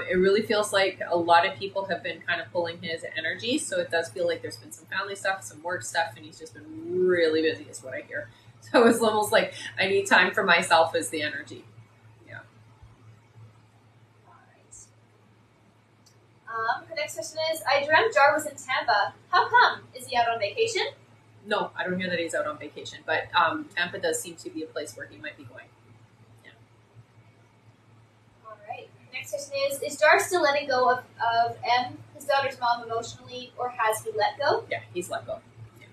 It really feels like a lot of people have been kind of pulling his energy, so it does feel like there's been some family stuff, some work stuff, and he's just been really busy is what I hear. So it's almost like I need time for myself as the energy. Yeah. All right. Her next question is, "I dreamt Jar was in Tampa. How come? Is he out on vacation?" No, I don't hear that he's out on vacation, but Tampa does seem to be a place where he might be going. Yeah. All right. Next question is Jar still letting go of M, his daughter's mom, emotionally, or has he let go? Yeah, he's let go. Yeah.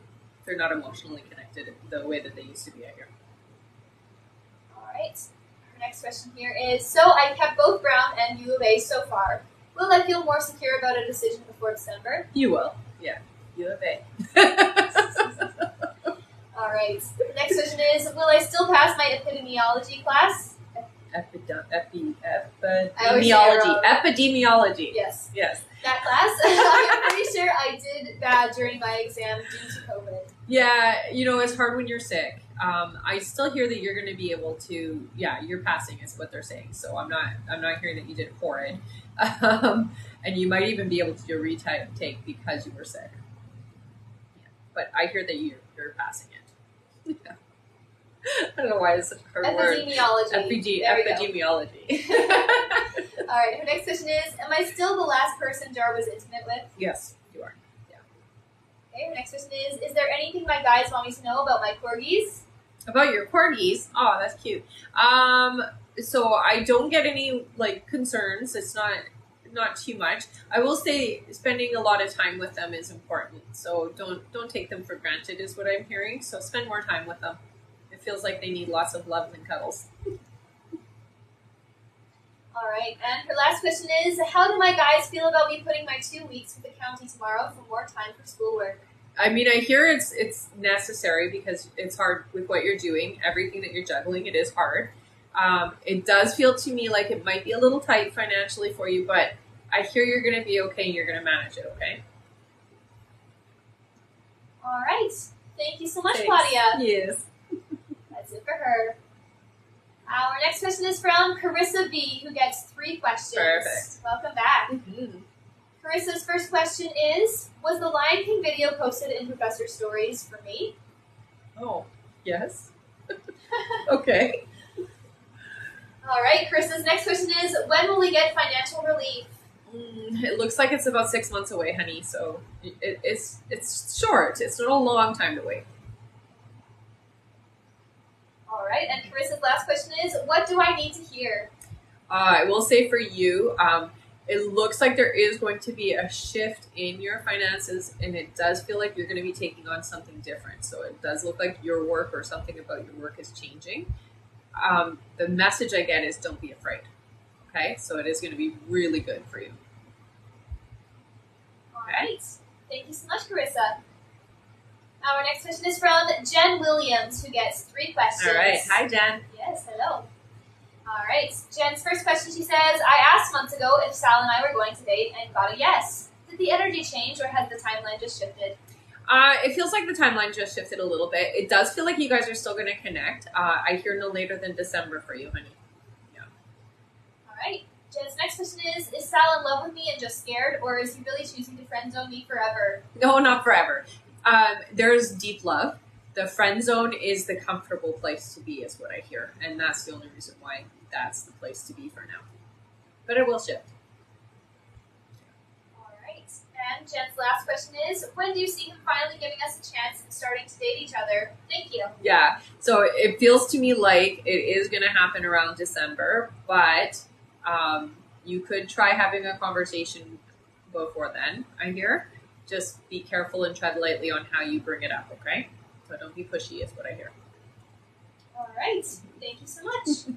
They're not emotionally connected the way that they used to be, I hear. All right. Our next question here is, "So I kept both Brown and U of A so far. Will I feel more secure about a decision before December?" You will. Yeah. U of A. All right. The next question is, "Will I still pass my epidemiology class?" Epidemiology. Yes. Yes. That class? I'm pretty sure I did bad during my exam due to COVID. Yeah, it's hard when you're sick. I still hear that you're going to be able to. Yeah, you're passing is what they're saying. So I'm not hearing that you did horrid, and you might even be able to do a retake because you were sick. Yeah. But I hear that you're passing it. Yeah. I don't know why it's such a hard word. Epidemiology. Epidemiology. All right. Her next question is, "Am I still the last person Jar was intimate with?" Yes, you are. Yeah. Okay. Her next question is there anything my guys want me to know about my corgis?" About your corgis? Oh, that's cute. So I don't get any concerns. It's not too much. I will say spending a lot of time with them is important. So don't take them for granted is what I'm hearing. So spend more time with them. It feels like they need lots of love and cuddles. All right. And her last question is, "How do my guys feel about me putting my 2 weeks with the county tomorrow for more time for schoolwork?" I mean, I hear it's necessary because it's hard with what you're doing. Everything that you're juggling, it is hard. It does feel to me like it might be a little tight financially for you, but I hear you're going to be okay and you're going to manage it, okay? All right. Thank you so much, Thanks. Claudia. Yes. That's it for her. Our next question is from Carissa B, who gets 3 questions. Perfect. Welcome back. Mm-hmm. Carissa's first question is, "Was the Lion King video posted in Professor Stories for me?" Oh, yes. Okay. All right. Carissa's next question is, "When will we get financial relief?" It looks like it's about 6 months away, honey. So it's short. It's not a long time to wait. All right. And Carissa's last question is, "What do I need to hear?" I will say for you, it looks like there is going to be a shift in your finances, and it does feel like you're going to be taking on something different. So it does look like your work or something about your work is changing. The message I get is don't be afraid. Okay, so it is going to be really good for you. All right. Thank you so much, Carissa. Our next question is from Jen Williams, who gets 3 questions. All right. Hi, Jen. Yes, hello. All right. Jen's first question, she says, "I asked months ago if Sal and I were going to date and got a yes. Did the energy change or has the timeline just shifted?" It feels like the timeline just shifted a little bit. It does feel like you guys are still going to connect. I hear no later than December for you, honey. Yeah. All right. Jen's next question is Sal in love with me and just scared, or is he really choosing to friend zone me forever? No, not forever. There's deep love. The friend zone is the comfortable place to be, is what I hear. And that's the only reason why that's the place to be for now. But it will shift. All right. And Jen's last question is, when do you see him finally giving us a chance and starting to date each other? Thank you. Yeah. So it feels to me like it is going to happen around December, but you could try having a conversation before then, I hear. Just be careful and tread lightly on how you bring it up, okay? So don't be pushy is what I hear. All right. Thank you so much.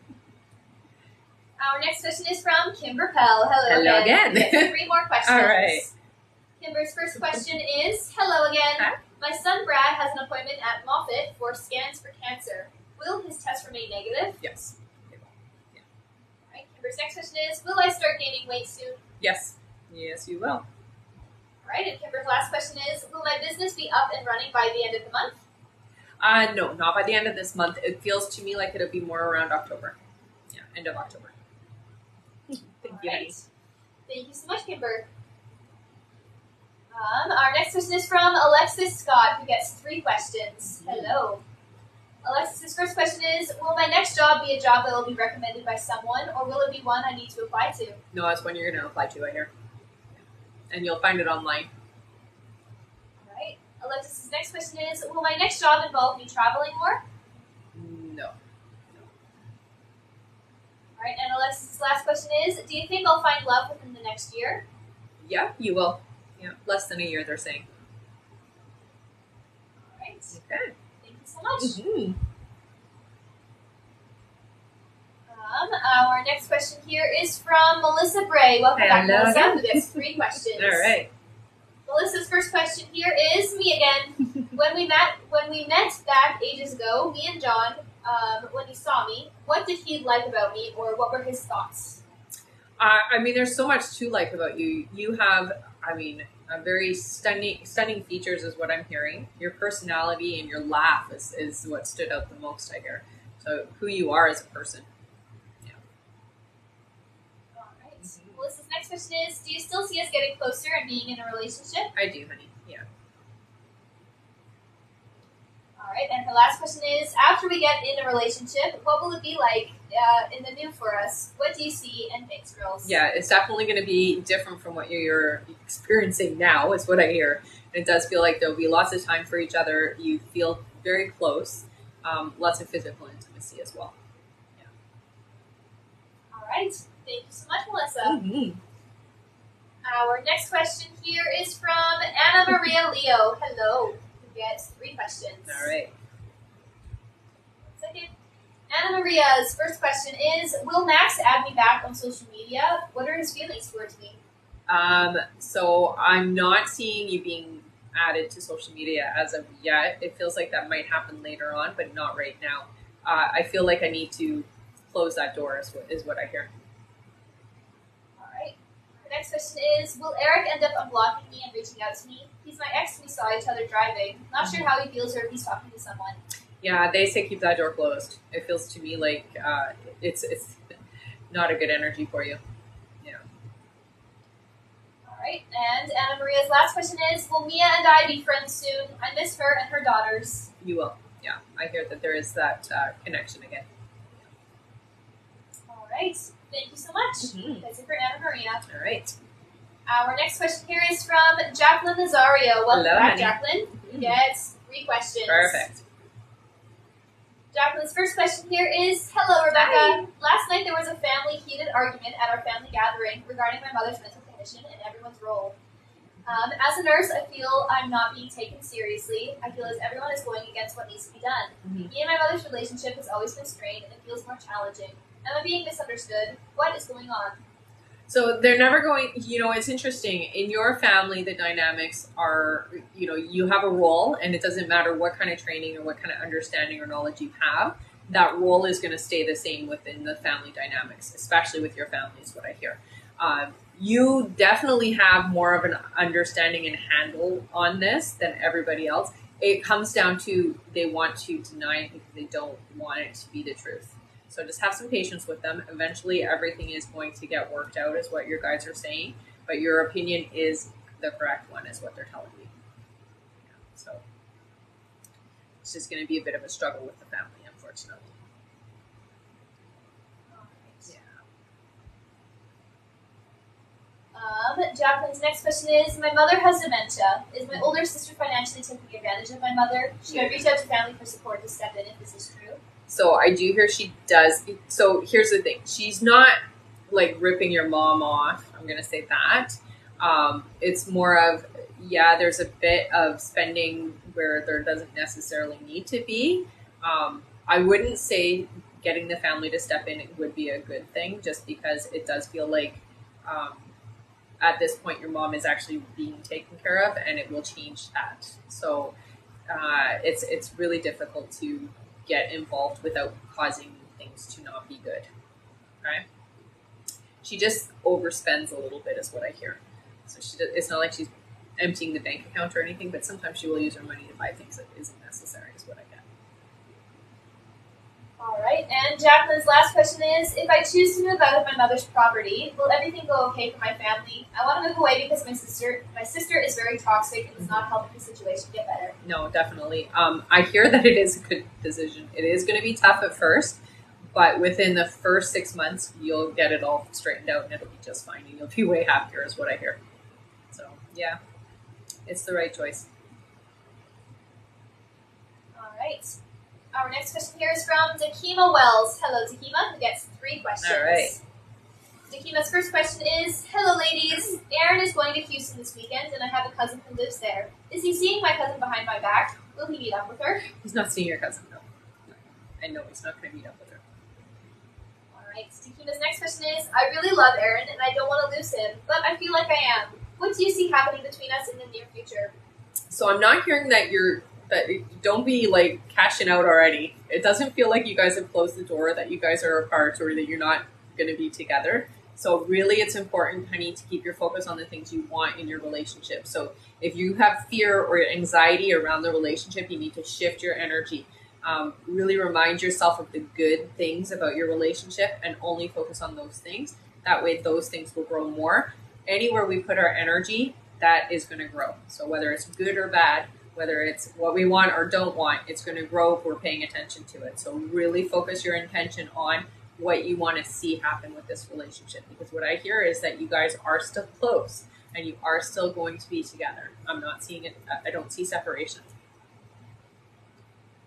Our next question is from Kimber Pell. Hello again. We have 3 more questions. All right. Kimber's first question is, hello again. Hi. My son Brad has an appointment at Moffitt for scans for cancer. Will his test remain negative? Yes. All right. Kimber's next question is, will I start gaining weight soon? Yes. Yes, you will. All right. And Kimber's last question is, will my business be up and running by the end of the month? No, not by the end of this month. It feels to me like it'll be more around October. Yeah, end of October. Thank you, honey. Thank you so much, Kimber. Our next question is from Alexis Scott, who gets 3 questions. Hello. Alexis's first question is, will my next job be a job that will be recommended by someone, or will it be one I need to apply to? No, that's one you're going to apply to, I hear. And you'll find it online. All right. Alexis's next question is, will my next job involve me traveling more? No. All right. And Alexis's last question is, do you think I'll find love within the next year? Yeah, you will. Yeah, less than a year, they're saying. All right. Okay. Thank you so much. Mm-hmm. Our next question here is from Melissa Bray. Welcome back, Hello Melissa, again. who gets 3 questions. All right. Melissa's first question here is me again. When we met back ages ago, me and John, when he saw me, what did he like about me, or what were his thoughts? I mean, there's so much to like about you. You have, I mean, a very stunning features is what I'm hearing. Your personality and your laugh is what stood out the most, I hear. So who you are as a person. Yeah. All right. Melissa's next question is, do you still see us getting closer and being in a relationship? I do, honey. Yeah. All right. And her last question is, after we get in a relationship, what will it be like in the new for us? What do you see? And thanks, girls. Yeah, it's definitely going to be different from what you're experiencing now, is what I hear. And it does feel like there'll be lots of time for each other. You feel very close. Lots of physical intimacy as well. Yeah. All right. Thank you so much, Melissa. Mm-hmm. Our next question here is from Anna Maria Leo. Hello. Who gets 3 questions. All right. 1 second. Anna Maria's first question is, will Max add me back on social media? What are his feelings towards me? So I'm not seeing you being added to social media as of yet. It feels like that might happen later on, but not right now. I feel like I need to close that door is what I hear. All right. The next question is, will Eric end up unblocking me and reaching out to me? He's my ex and we saw each other driving. Not sure how he feels or if he's talking to someone. Yeah, they say keep that door closed. It feels to me like it's not a good energy for you. Yeah. All right. And Anna Maria's last question is, will Mia and I be friends soon? I miss her and her daughters. You will. Yeah, I hear that there is that connection again. All right. Thank you so much. Mm-hmm. That's it for Anna Maria. All right. Our next question here is from Jacqueline Nazario. Welcome Hello, back, honey. Jacqueline. Mm-hmm. Yes, 3 questions. Perfect. Jacqueline's first question here is, hello, Rebecca. Hi. Last night there was a family heated argument at our family gathering regarding my mother's mental condition and everyone's role. As a nurse, I feel I'm not being taken seriously. I feel as everyone is going against what needs to be done. Mm-hmm. Me and my mother's relationship has always been strained and it feels more challenging. Am I being misunderstood? What is going on? So they're never going, it's interesting. In your family, the dynamics are, you have a role and it doesn't matter what kind of training or what kind of understanding or knowledge you have, that role is going to stay the same within the family dynamics, especially with your family is what I hear. You definitely have more of an understanding and handle on this than everybody else. It comes down to they want to deny it because they don't want it to be the truth. So just have some patience with them. Eventually, everything is going to get worked out, is what your guys are saying. But your opinion is the correct one, is what they're telling me. Yeah, so it's just going to be a bit of a struggle with the family, unfortunately. Jacqueline's next question is, my mother has dementia. Is my older sister financially taking advantage of my mother? Should I reach out to family for support to step in if this is true? So I do hear she does. So here's the thing. She's not like ripping your mom off. I'm going to say that. It's more of, there's a bit of spending where there doesn't necessarily need to be. I wouldn't say getting the family to step in would be a good thing, just because it does feel like at this point your mom is actually being taken care of, and it will change that. So it's really difficult to get involved without causing things to not be good. Okay. She just overspends a little bit, is what I hear. So it's not like she's emptying the bank account or anything, but sometimes she will use her money to buy things that isn't necessary, is what I get. All right, and Jacqueline's last question is, if I choose to move out of my mother's property, will everything go okay for my family? I want to move away because my sister is very toxic and is not helping the situation get better. No, definitely. I hear that it is a good decision. It is going to be tough at first, but within the first 6 months, you'll get it all straightened out and it'll be just fine. And you'll be way happier, is what I hear. So, yeah, it's the right choice. All right. Our next question here is from Dakima Wells. Hello, Dakima, who gets 3 questions. All right. Dakima's first question is, hello, ladies. Aaron is going to Houston this weekend, and I have a cousin who lives there. Is he seeing my cousin behind my back? Will he meet up with her? He's not seeing your cousin, no. I know he's not going to meet up with her. All right. Dakima's next question is, I really love Aaron, and I don't want to lose him, but I feel like I am. What do you see happening between us in the near future? So I'm not hearing that don't be like cashing out already. It doesn't feel like you guys have closed the door, that you guys are apart, or that you're not going to be together. So really it's important, honey, to keep your focus on the things you want in your relationship. So if you have fear or anxiety around the relationship, you need to shift your energy. Really remind yourself of the good things about your relationship and only focus on those things. That way those things will grow more. Anywhere we put our energy, that is going to grow. So whether it's good or bad, whether it's what we want or don't want, it's going to grow if we're paying attention to it. So really focus your intention on what you want to see happen with this relationship. Because what I hear is that you guys are still close and you are still going to be together. I'm not seeing it. I don't see separation.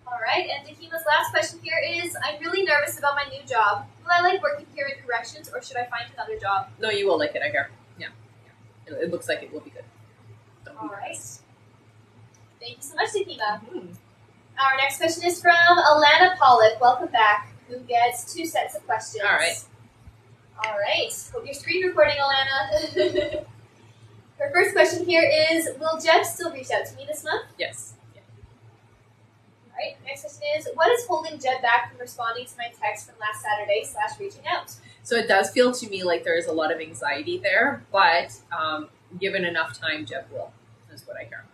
All right, and Dakima's last question here is, I'm really nervous about my new job. Will I like working here in corrections, or should I find another job? No, you will like it, I hear. Yeah. It looks like it will be good. All right. Thank you so much, Dakima. Mm-hmm. Our next question is from Alana Pollock. Welcome back. Who gets 2 sets of questions. All right. All right. Hope you're screen recording, Alana. Her first question here is, will Jeb still reach out to me this month? Yes. Yeah. All right. Next question is, what is holding Jeb back from responding to my text from last Saturday / reaching out? So it does feel to me like there is a lot of anxiety there, but given enough time, Jeb will, is what I hear.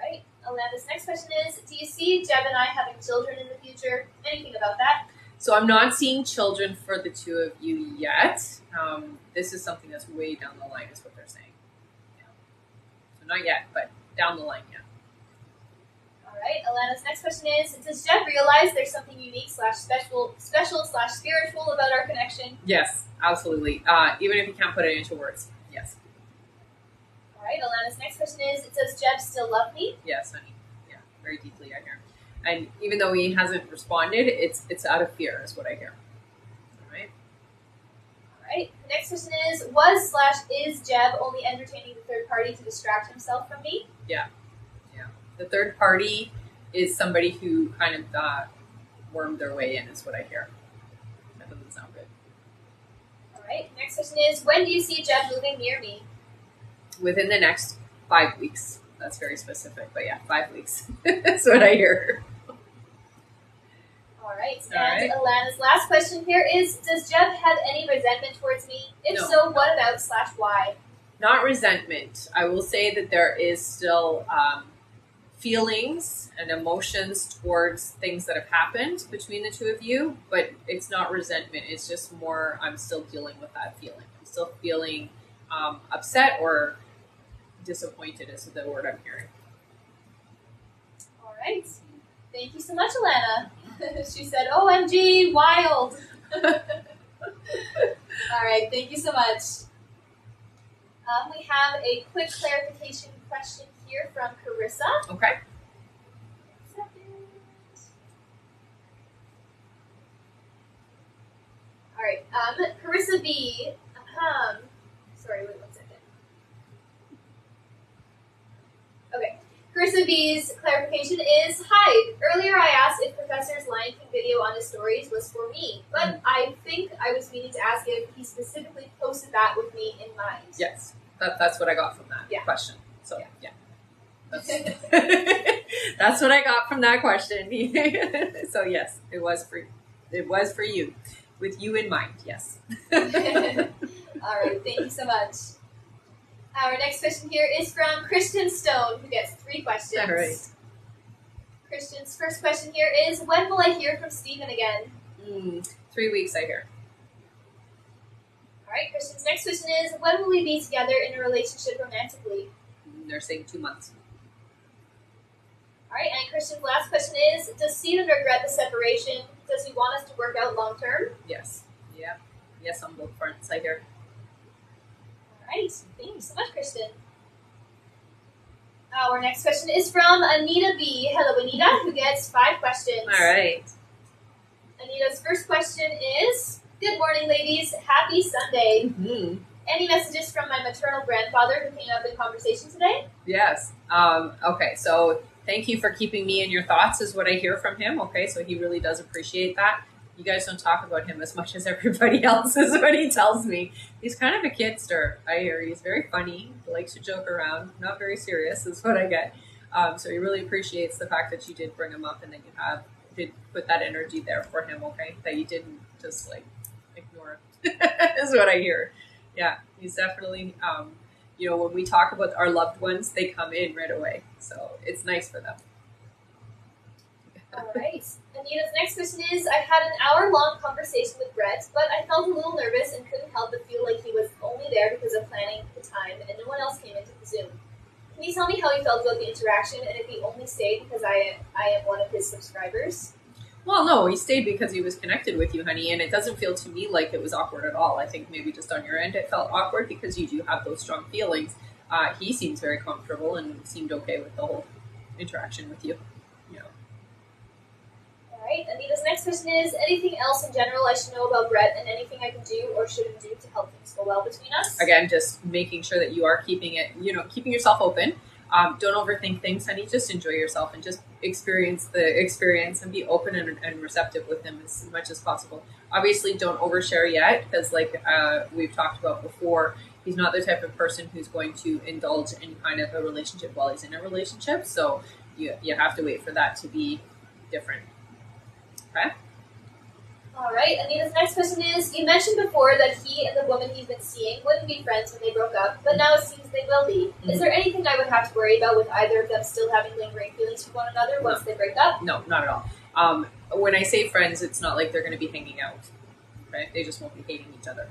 Right. Alana's next question is, do you see Jeb and I having children in the future? Anything about that? So I'm not seeing children for the two of you yet. This is something that's way down the line, is what they're saying. Yeah. So not yet, but down the line, yeah. All right. Alana's next question is, does Jeb realize there's something unique / special / spiritual about our connection? Yes, absolutely. Even if you can't put it into words, yes. All right. Alana's next question is, does Jeb still love me? Yes, honey. Yeah, very deeply, I hear. And even though he hasn't responded, it's out of fear, is what I hear. All right. All right. The next question is, was / is Jeb only entertaining the third party to distract himself from me? Yeah. Yeah. The third party is somebody who kind of wormed their way in, is what I hear. That doesn't sound good. All right. Next question is, when do you see Jeb moving near me? Within the next 5 weeks. That's very specific, but yeah, 5 weeks. That's what I hear. All right. All right. And Alana's last question here is, does Jeb have any resentment towards me? If No. so, what about / why? Not resentment. I will say that there is still feelings and emotions towards things that have happened between the two of you, but it's not resentment. It's just more, I'm still dealing with that feeling. I'm still feeling upset or disappointed is the word I'm hearing. All right. Thank you so much, Alana. She said, OMG, wild. All right. Thank you so much. We have a quick clarification question here from Carissa. Okay. All right. Carissa B. Sorry, wait 1 second. Okay. Carissa Kristen B's clarification is, hi, earlier I asked if Professor's Lion King video on his stories was for me, but I think I was meaning to ask if he specifically posted that with me in mind. Yes, that's what I got from that question. So, yeah. That's, that's what I got from that question. So, yes, it was for you. With you in mind, yes. All right, thank you so much. Our next question here is from Christian Stone, who gets 3 questions. All right. Christian's first question here is, when will I hear from Stephen again? 3 weeks, I hear. All right, Christian's next question is, when will we be together in a relationship romantically? They're saying 2 months. All right, and Christian's last question is, does Stephen regret the separation? Does he want us to work out long term? Yes. Yeah. Yes, on both fronts, I hear. All right, thank you so much, Kristen. Our next question is from Anita B. Hello, Anita, who gets 5 questions. All right. Anita's first question is, good morning, ladies. Happy Sunday. Mm-hmm. Any messages from my maternal grandfather who came up in conversation today? Yes. Okay, so thank you for keeping me in your thoughts is what I hear from him. Okay, so he really does appreciate that. You guys don't talk about him as much as everybody else is what he tells me. He's kind of a kidster, I hear. He's very funny. He likes to joke around. Not very serious is what I get. So he really appreciates the fact that you did bring him up and that you did put that energy there for him, okay? That you didn't just, ignore it is what I hear. Yeah, he's definitely, when we talk about our loved ones, they come in right away. So it's nice for them. All right. Anita's next question is, I had an hour-long conversation with Brett, but I felt a little nervous and couldn't help but feel like he was only there because of planning the time and no one else came into the Zoom. Can you tell me how he felt about the interaction and if he only stayed because I am one of his subscribers? Well, no, he stayed because he was connected with you, honey, and it doesn't feel to me like it was awkward at all. I think maybe just on your end it felt awkward because you do have those strong feelings. He seems very comfortable and seemed okay with the whole interaction with you. All right, Anita's next question is, anything else in general I should know about Brett and anything I can do or shouldn't do to help things go well between us? Again, just making sure that you are keeping yourself open. Don't overthink things, honey. Just enjoy yourself and just experience the experience and be open and receptive with him as much as possible. Obviously, don't overshare yet because we've talked about before, he's not the type of person who's going to indulge in kind of a relationship while he's in a relationship. So you have to wait for that to be different. Okay. All right, Anita's next question is, you mentioned before that he and the woman he's been seeing wouldn't be friends when they broke up, but now it seems they will be. Mm-hmm. Is there anything I would have to worry about with either of them still having lingering feelings for one another once they break up? No, not at all. When I say friends, it's not like they're going to be hanging out. Okay? They just won't be hating each other.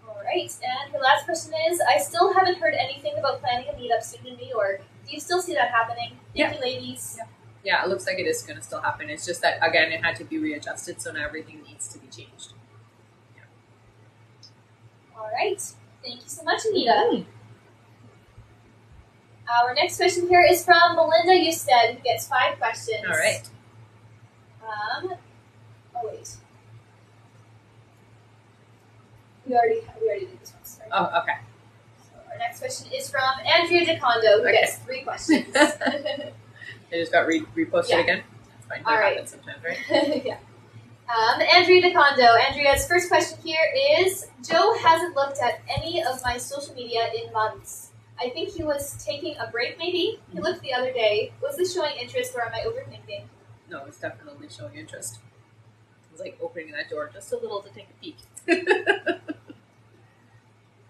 All right, and the last question is, I still haven't heard anything about planning a meetup soon in New York. Do you still see that happening? Thank you, ladies. Yeah. Yeah, it looks like it is going to still happen. It's just that, again, it had to be readjusted, so now everything needs to be changed. Yeah. All right. Thank you so much, Anita. Mm-hmm. Our next question here is from Melinda Eusted, who gets 5 questions. All right. Wait. We already did this one. Sorry. Oh, okay. So our next question is from Andrea DeCondo, who gets 3 questions. It just got reposted again? That's fine. That happens sometimes, right? Yeah. Andrea DeCondo. Andrea's first question here is, Joe hasn't looked at any of my social media in months. I think he was taking a break, maybe? He looked the other day. Was this showing interest or am I overthinking? No, it's definitely showing interest. It was like opening that door just a little to take a peek.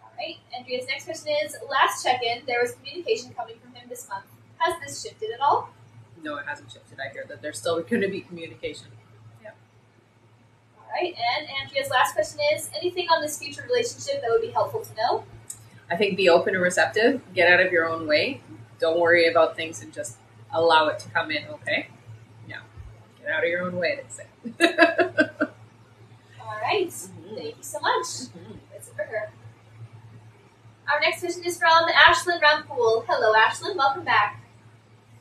All right. Andrea's next question is, last check-in, there was communication coming from him this month. Has this shifted at all? No, it hasn't shifted. I hear that there's still going to be communication. Yeah. All right. And Andrea's last question is, anything on this future relationship that would be helpful to know? I think be open and receptive. Get out of your own way. Don't worry about things and just allow it to come in, okay? Yeah. Get out of your own way, they say. All right. Mm-hmm. Thank you so much. Mm-hmm. That's it for her. Our next question is from Ashlyn Rampool. Hello, Ashlyn. Welcome back.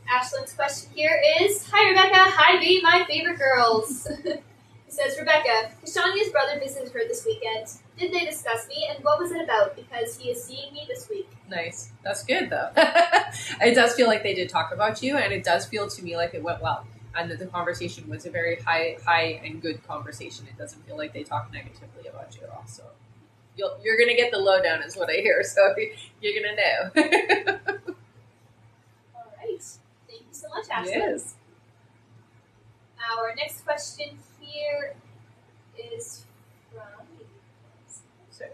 Ashlyn's question here is, hi, Rebecca. Hi, my favorite girls. He says, Rebecca, Kashania's brother visited her this weekend. Did they discuss me, and what was it about? Because he is seeing me this week. Nice. That's good, though. It does feel like they did talk about you, and it does feel to me like it went well, and that the conversation was a very high and good conversation. It doesn't feel like they talked negatively about you at all. So you're going to get the lowdown is what I hear, so you're going to know. All right. Thank you so much, Ashley. Yes. Our next question here is from... So,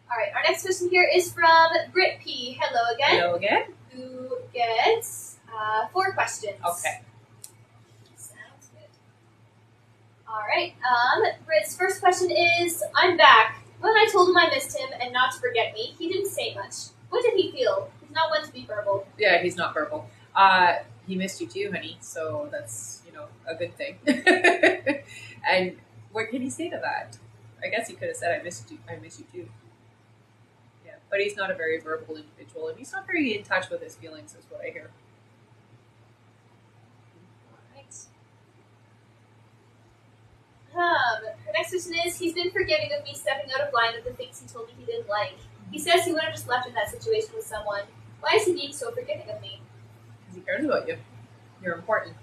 All right, our next question here is from Brit P. Hello again. hello again. Who gets 4 questions. Okay. Sounds good. All right. Brit's first question is, I'm back. When I told him I missed him and not to forget me, he didn't say much. What did he feel? He's not one to be verbal. Yeah, he's not verbal. He missed you too, honey. So that's, a good thing. And what can he say to that? I guess he could have said, I miss you too. Yeah, but he's not a very verbal individual, and he's not very in touch with his feelings, is what I hear. All right. Her next question is, he's been forgiving of me stepping out of line of the things he told me he didn't like. He says he would have just left in that situation with someone. Why is he being so forgiving of me? Because he cares about you. You're important.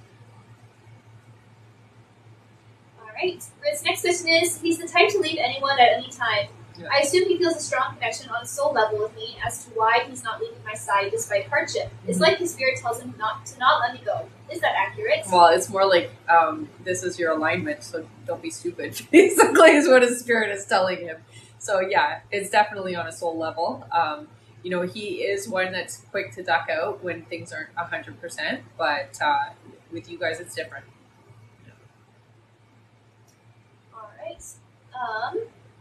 All right. Brit's next question is, he's the type to leave anyone at any time. Yeah. I assume he feels a strong connection on a soul level with me as to why he's not leaving my side despite hardship. It's like his spirit tells him not let me go. Is that accurate? Well, it's more like this is your alignment, so don't be stupid. Basically, is what his spirit is telling him. So yeah, it's definitely on a soul level. He is one that's quick to duck out when things aren't 100%, but with you guys, it's different. All right.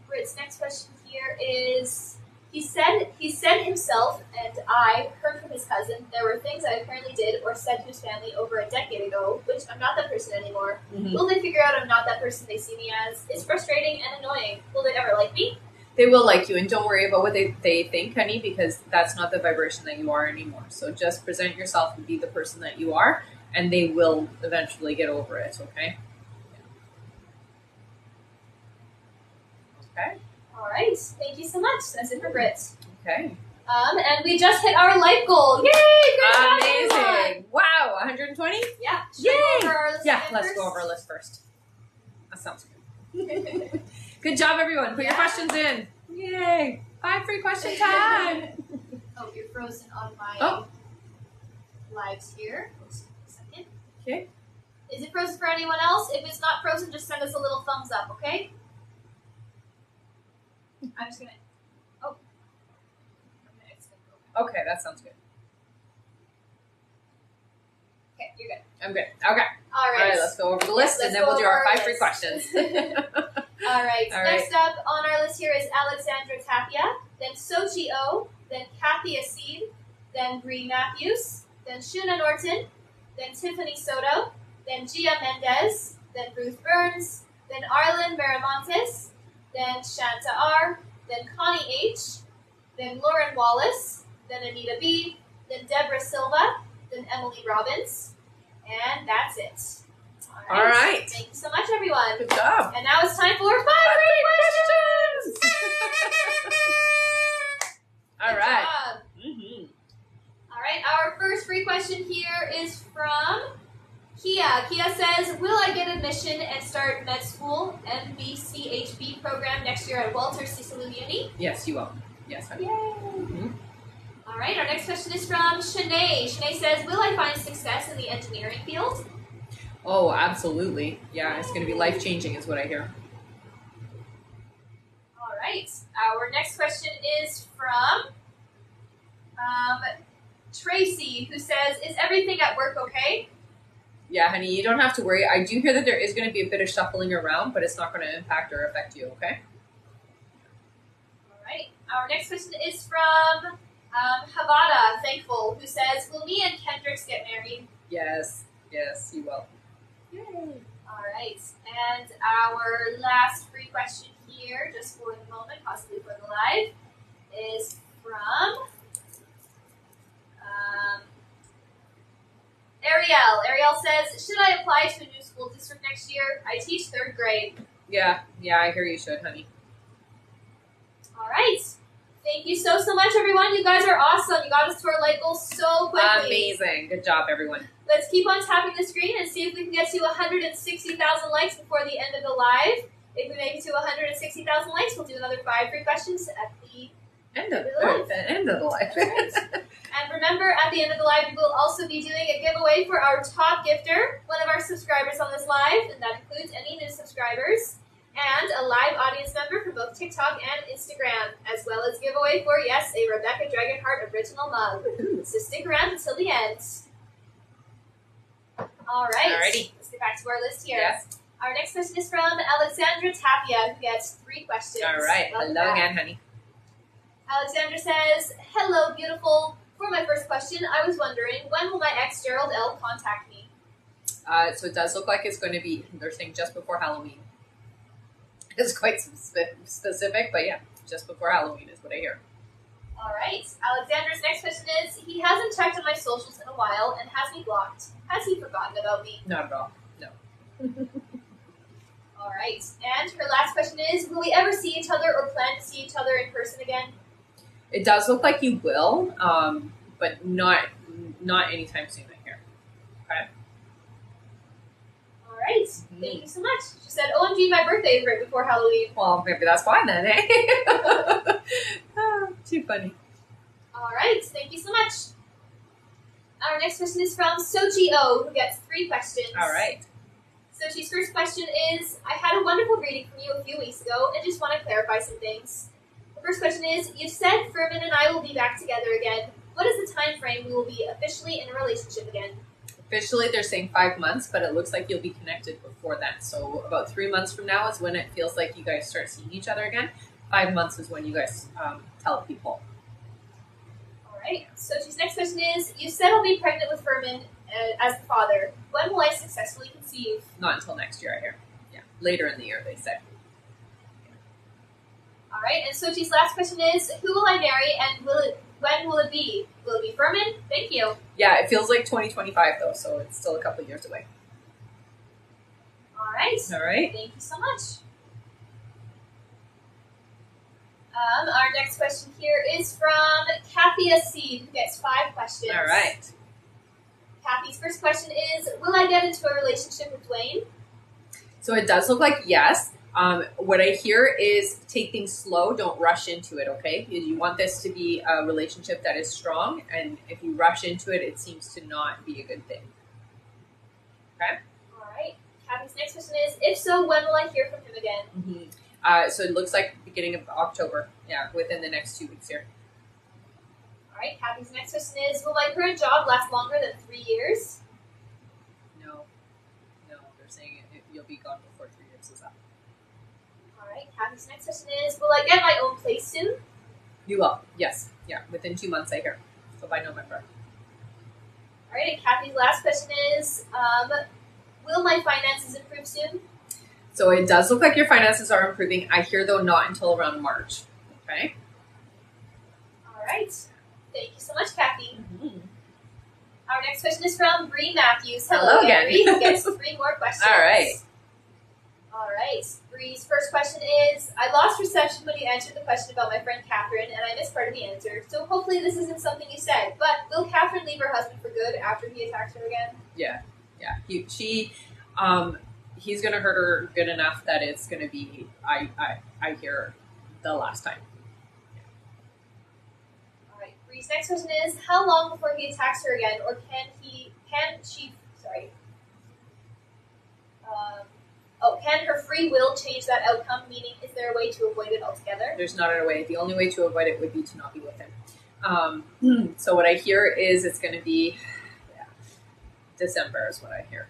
Brit's next question here is, he said himself and I heard from his cousin there were things I apparently did or said to his family over a decade ago, which I'm not that person anymore. Mm-hmm. Will they figure out I'm not that person they see me as? It's frustrating and annoying. Will they ever like me? They will like you, and don't worry about what they think, honey, because that's not the vibration that you are anymore. So just present yourself and be the person that you are, and they will eventually get over it, okay? Okay. All right. Thank you so much. That's it for Brit. Okay. And we just hit our life goal. Yay! Good job, Amazing. everyone. Wow, 120? Yeah. Yay! Go over our list Yeah, again let's first? go over our list first. That sounds good. Good job, everyone. Put your questions in. Yay. 5 free question time. Oh, you're frozen on my lives here. Just a second. Okay. Is it frozen for anyone else? If it's not frozen, just send us a little thumbs up, okay? I'm just gonna. Oh. It's gonna go back. Okay, that sounds good. Okay, you're good. I'm good. Okay. All All right, let's go over the list, Let's and then go we'll do over our our 5 free list. questions. All right. All Next up on our list here is Alexandra Tapia, then Sochi O, then Kathy Asid, then Bree Matthews, then Shuna Norton, then Tiffany Soto, then Gia Mendez, then Ruth Burns, then Arlen Maramontes, then Shanta R, then Connie H, then Lauren Wallace, then Anita B, then Deborah Silva, then Emily Robbins, and that's it. All right. Thank you so much, everyone. Good job. And now it's time for 5 free questions. All Good right. job. Mm-hmm. All right. Our first free question here is from Kia. Kia says, will I get admission and start med school MBCHB program next year at Walter Cicely Uni? Yes, you will. Yes, honey. Yay. Mm-hmm. All right. Our next question is from Shanae. Shanae says, will I find success in the engineering field? Oh, absolutely. Yeah, it's going to be life-changing is what I hear. All right. Our next question is from Tracy, who says, is everything at work okay? Yeah, honey, you don't have to worry. I do hear that there is going to be a bit of shuffling around, but it's not going to impact or affect you, okay? All right. Our next question is from Havada, Thankful, who says, will me and Kendricks get married? Yes. Yes, you will. Yay. All right. And our last free question here, just for the moment, possibly for the live, is from Ariel. Ariel says, should I apply to a new school school district next year. I teach 3rd grade. Yeah, I hear you should, honey. All right. Thank you so much, everyone. You guys are awesome. You got us to our like goal so quickly. Amazing. Good job, everyone. Let's keep on tapping the screen and see if we can get to 160,000 likes before the end of the live. If we make it to 160,000 likes, we'll do another 5 free questions at the end of the live. And remember, at the end of the live, we will also be doing a giveaway for our top gifter, one of our subscribers on this live, and that includes any new subscribers, and a live audience member for both TikTok and Instagram, as well as giveaway for, yes, a Rebecca Dragonheart original mug. So stick around until the end. All right. Alrighty. Let's get back to our list here. Yes. Our next question is from Alexandra Tapia, who gets 3 questions. All right. Welcome Hello back. again, honey. Alexandra says, hello, beautiful. For my first question, I was wondering, when will my ex, Gerald L., contact me? So it does look like it's going to be, they're saying just before Halloween. It's quite specific, but yeah, just before Halloween is what I hear. All right. Alexandra's next question is, he hasn't checked on my socials in a while and has me blocked. Has he forgotten about me? Not at all. No. All right. And her last question is, will we ever see each other or plan to see each other in person again? It does look like you will, but not anytime soon, I hear. Okay. All right. Thank you so much. She said, OMG, my birthday is right before Halloween. Well, maybe that's fine then, eh? Too funny. All right. Thank you so much. Our next question is from Sochi O, who gets 3 questions. All right. Sochi's first question is, I had a wonderful reading from you a few weeks ago and just want to clarify some things. The first question is, you said Furman and I will be back together again. What is the time frame we will be officially in a relationship again? Officially, they're saying 5 months, but it looks like you'll be connected before that. So about 3 months from now is when it feels like you guys start seeing each other again. 5 months is when you guys tell people. All right. Sochi's next question is, you said I'll be pregnant with Furman as the father. When will I successfully conceive? Not until next year, I hear. Yeah, later in the year, they say. All right. And Sochi's last question is, who will I marry and when will it be? Will it be Furman? Thank you. Yeah, it feels like 2025 though, so it's still a couple years away. All right. All right. Thank you so much. Our next question here is from Kathy S.C., who gets 5 questions. All right. Kathy's first question is, will I get into a relationship with Dwayne? So it does look like yes. What I hear is take things slow. Don't rush into it, okay? You want this to be a relationship that is strong, and if you rush into it, it seems to not be a good thing. Okay? All right. Kathy's next question is, if so, when will I hear from him again? Mm-hmm. So it looks like beginning of October. Yeah, within the next 2 weeks here. All right. Kathy's next question is, will my current job last longer than 3 years? No, they're saying you'll be gone before 3 years is up. All right. Kathy's next question is, will I get my own place soon? You will, yes. Yeah, within 2 months, I hear. So by November. All right. And Kathy's last question is, will my finances improve soon? So it does look like your finances are improving. I hear, though, not until around March. Okay? All right. Thank you so much, Kathy. Mm-hmm. Our next question is from Bree Matthews. Hello again. Bree, who gets 3 more questions. All right. All right. Bree's first question is, I lost reception when you answered the question about my friend Catherine, and I missed part of the answer. So hopefully this isn't something you said. But will Catherine leave her husband for good after he attacks her again? Yeah. He's going to hurt her good enough that it's going to be, I hear, the last time. All right. Bree's next question is, how long before he attacks her again, or can her free will change that outcome? Meaning, is there a way to avoid it altogether? There's not a way. The only way to avoid it would be to not be with him. So what I hear is it's going to be December is what I hear.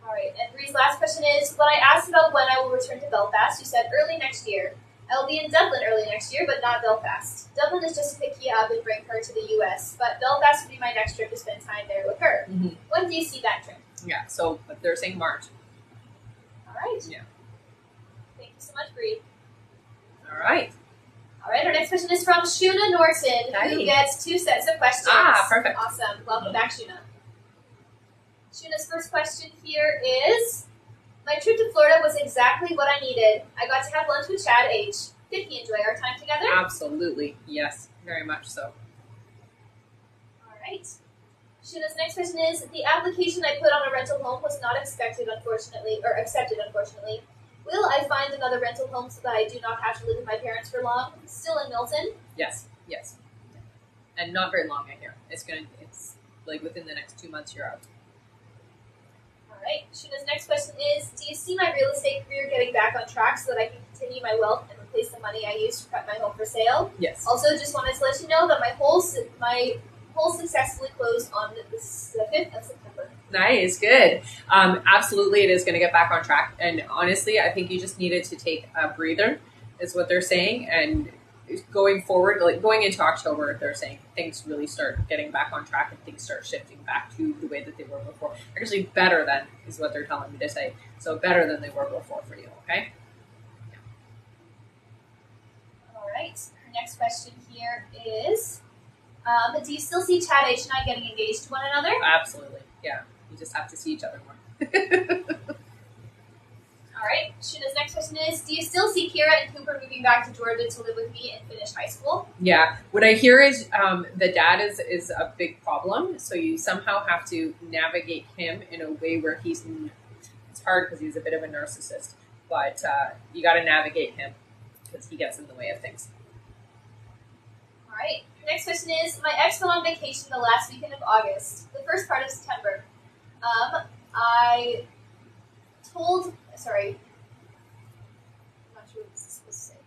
All right. And Bree's last question is, when I asked about when I will return to Belfast, you said early next year. I will be in Dublin early next year, but not Belfast. Dublin is just to pick you up and bring her to the U.S., but Belfast would be my next trip to spend time there with her. Mm-hmm. When do you see that trip? Yeah, so but they're saying March. All right. Yeah. Thank you so much, Bree. All right. All right, our next question is from Shuna Norton, Hi. who gets 2 sets of questions. Ah, perfect. Awesome. Welcome back, Shuna. Shuna's first question here is, my trip to Florida was exactly what I needed. I got to have lunch with Chad H. Did he enjoy our time together? Absolutely. Yes, very much so. All right. Shuna's next question is, the application I put on a rental home was not accepted, unfortunately. Will I find another rental home so that I do not have to live with my parents for long? Still in Milton? Yes. And not very long, I hear. It's like within the next 2 months you're out. All right. Shuna's next question is, do you see my real estate career getting back on track so that I can continue my wealth and replace the money I used to prep my home for sale? Yes. Also, just wanted to let you know that my whole successfully closed on the 5th of September. Nice, good. Absolutely, it is going to get back on track. And honestly, I think you just needed to take a breather, is what they're saying. And going forward, like going into October, they're saying things really start getting back on track and things start shifting back to the way that they were before. Actually, better than is what they're telling me to say. So better than they were before for you, okay? Yeah. All right. Our next question here is, do you still see Chad H and I getting engaged to one another? Absolutely, yeah. You just have to see each other more. All right. Shuna's next question is, do you still see Kira and Cooper moving back to Georgia to live with me and finish high school? Yeah. What I hear is the dad is a big problem. So you somehow have to navigate him in a way where it's hard because he's a bit of a narcissist, but you got to navigate him because he gets in the way of things. All right. Next question is, my ex went on vacation the last weekend of August, the first part of September. I'm not sure what this is supposed to say.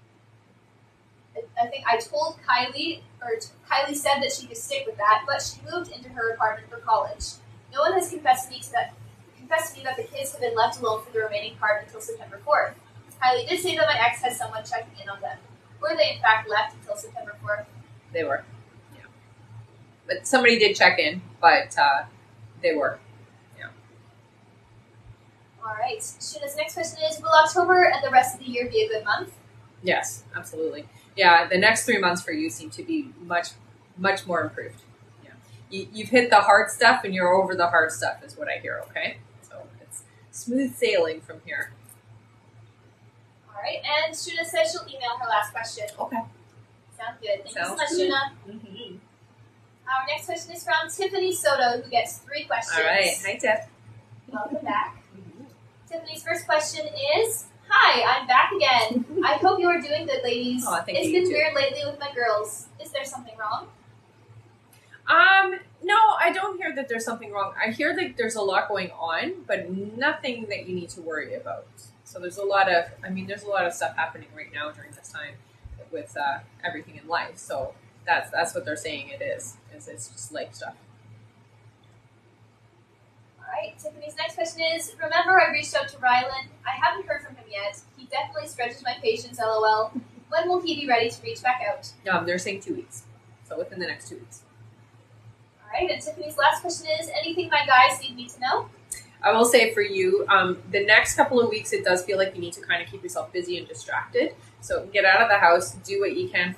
I think I told Kylie, or Kylie said that she could stick with that, but she moved into her apartment for college. No one has confessed to me that the kids have been left alone for the remaining part until September 4th. Kylie did say that my ex has someone checking in on them. Were they in fact left until September 4th? They were, yeah. But somebody did check in, but they were. All right. Shuna's next question is, will October and the rest of the year be a good month? Yes, absolutely. Yeah, the next 3 months for you seem to be much, much more improved. Yeah, you've hit the hard stuff and you're over the hard stuff is what I hear, okay? So it's smooth sailing from here. All right. And Shuna says she'll email her last question. Okay. Sounds good. Thank you so Sounds much, good. Shuna. Mm-hmm. Our next question is from Tiffany Soto, who gets 3 questions. All right. Hi, Tiff. Welcome back. Tiffany's first question is, hi, I'm back again. I hope you are doing good, ladies. Oh, thank it's you, been too. weird lately with my girls. Is there something wrong? No, I don't hear that there's something wrong. I hear that there's a lot going on, but nothing that you need to worry about. So there's a lot of stuff happening right now during this time with everything in life. So that's what they're saying it is it's just life stuff. Alright, Tiffany's next question is, remember I reached out to Rylan. I haven't heard from him yet. He definitely stretches my patience, lol. When will he be ready to reach back out? They're saying 2 weeks. So within the next 2 weeks. Alright, and Tiffany's last question is, anything my guys need me to know? I will say for you, the next couple of weeks, it does feel like you need to kind of keep yourself busy and distracted. So get out of the house, do what you can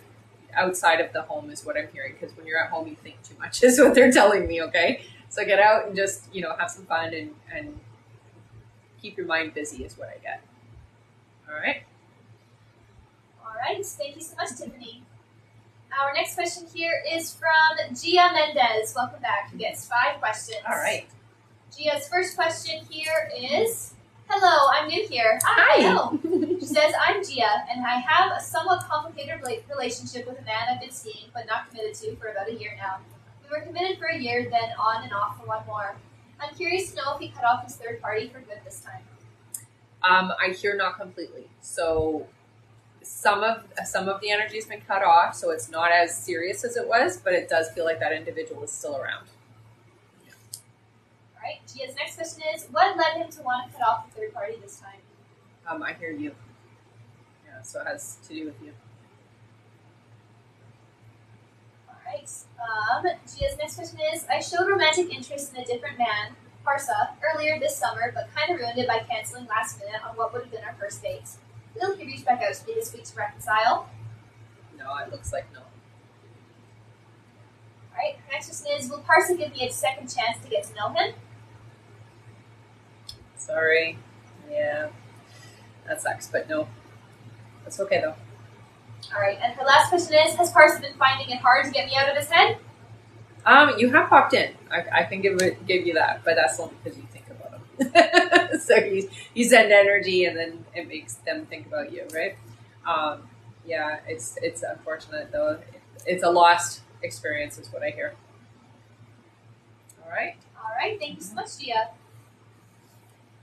outside of the home is what I'm hearing. Because when you're at home, you think too much is what they're telling me, okay? So get out and just, have some fun and keep your mind busy is what I get. All right? All right. Thank you so much, Tiffany. Our next question here is from Gia Mendez. Welcome back. Who gets 5 questions. All right. Gia's first question here is, hello, I'm new here. Hi. Hello. She says, I'm Gia, and I have a somewhat complicated relationship with a man I've been seeing but not committed to for about a year now. We were committed for a year, then on and off for 1 more. I'm curious to know if he cut off his third party for good this time. I hear not completely. So some of the energy has been cut off, so it's not as serious as it was, but it does feel like that individual is still around. All right. Gia's next question is, what led him to want to cut off the third party this time? I hear you. Yeah, so it has to do with you. Alright. Gia's next question is, I showed romantic interest in a different man, Parsa, earlier this summer, but kind of ruined it by canceling last minute on what would have been our first date. Will he reach back out to me this week to reconcile? No, it looks like no. Alright, her next question is, will Parsa give me a second chance to get to know him? Sorry. Yeah, that sucks, but no, that's okay though. All right, and her last question is: has Parson been finding it hard to get me out of his head? You have popped in. I can give you that, but that's only because you think about them. So you send energy, and then it makes them think about you, right? Yeah, it's unfortunate though. It's a lost experience, is what I hear. All right. All right, thank you so much, Gia.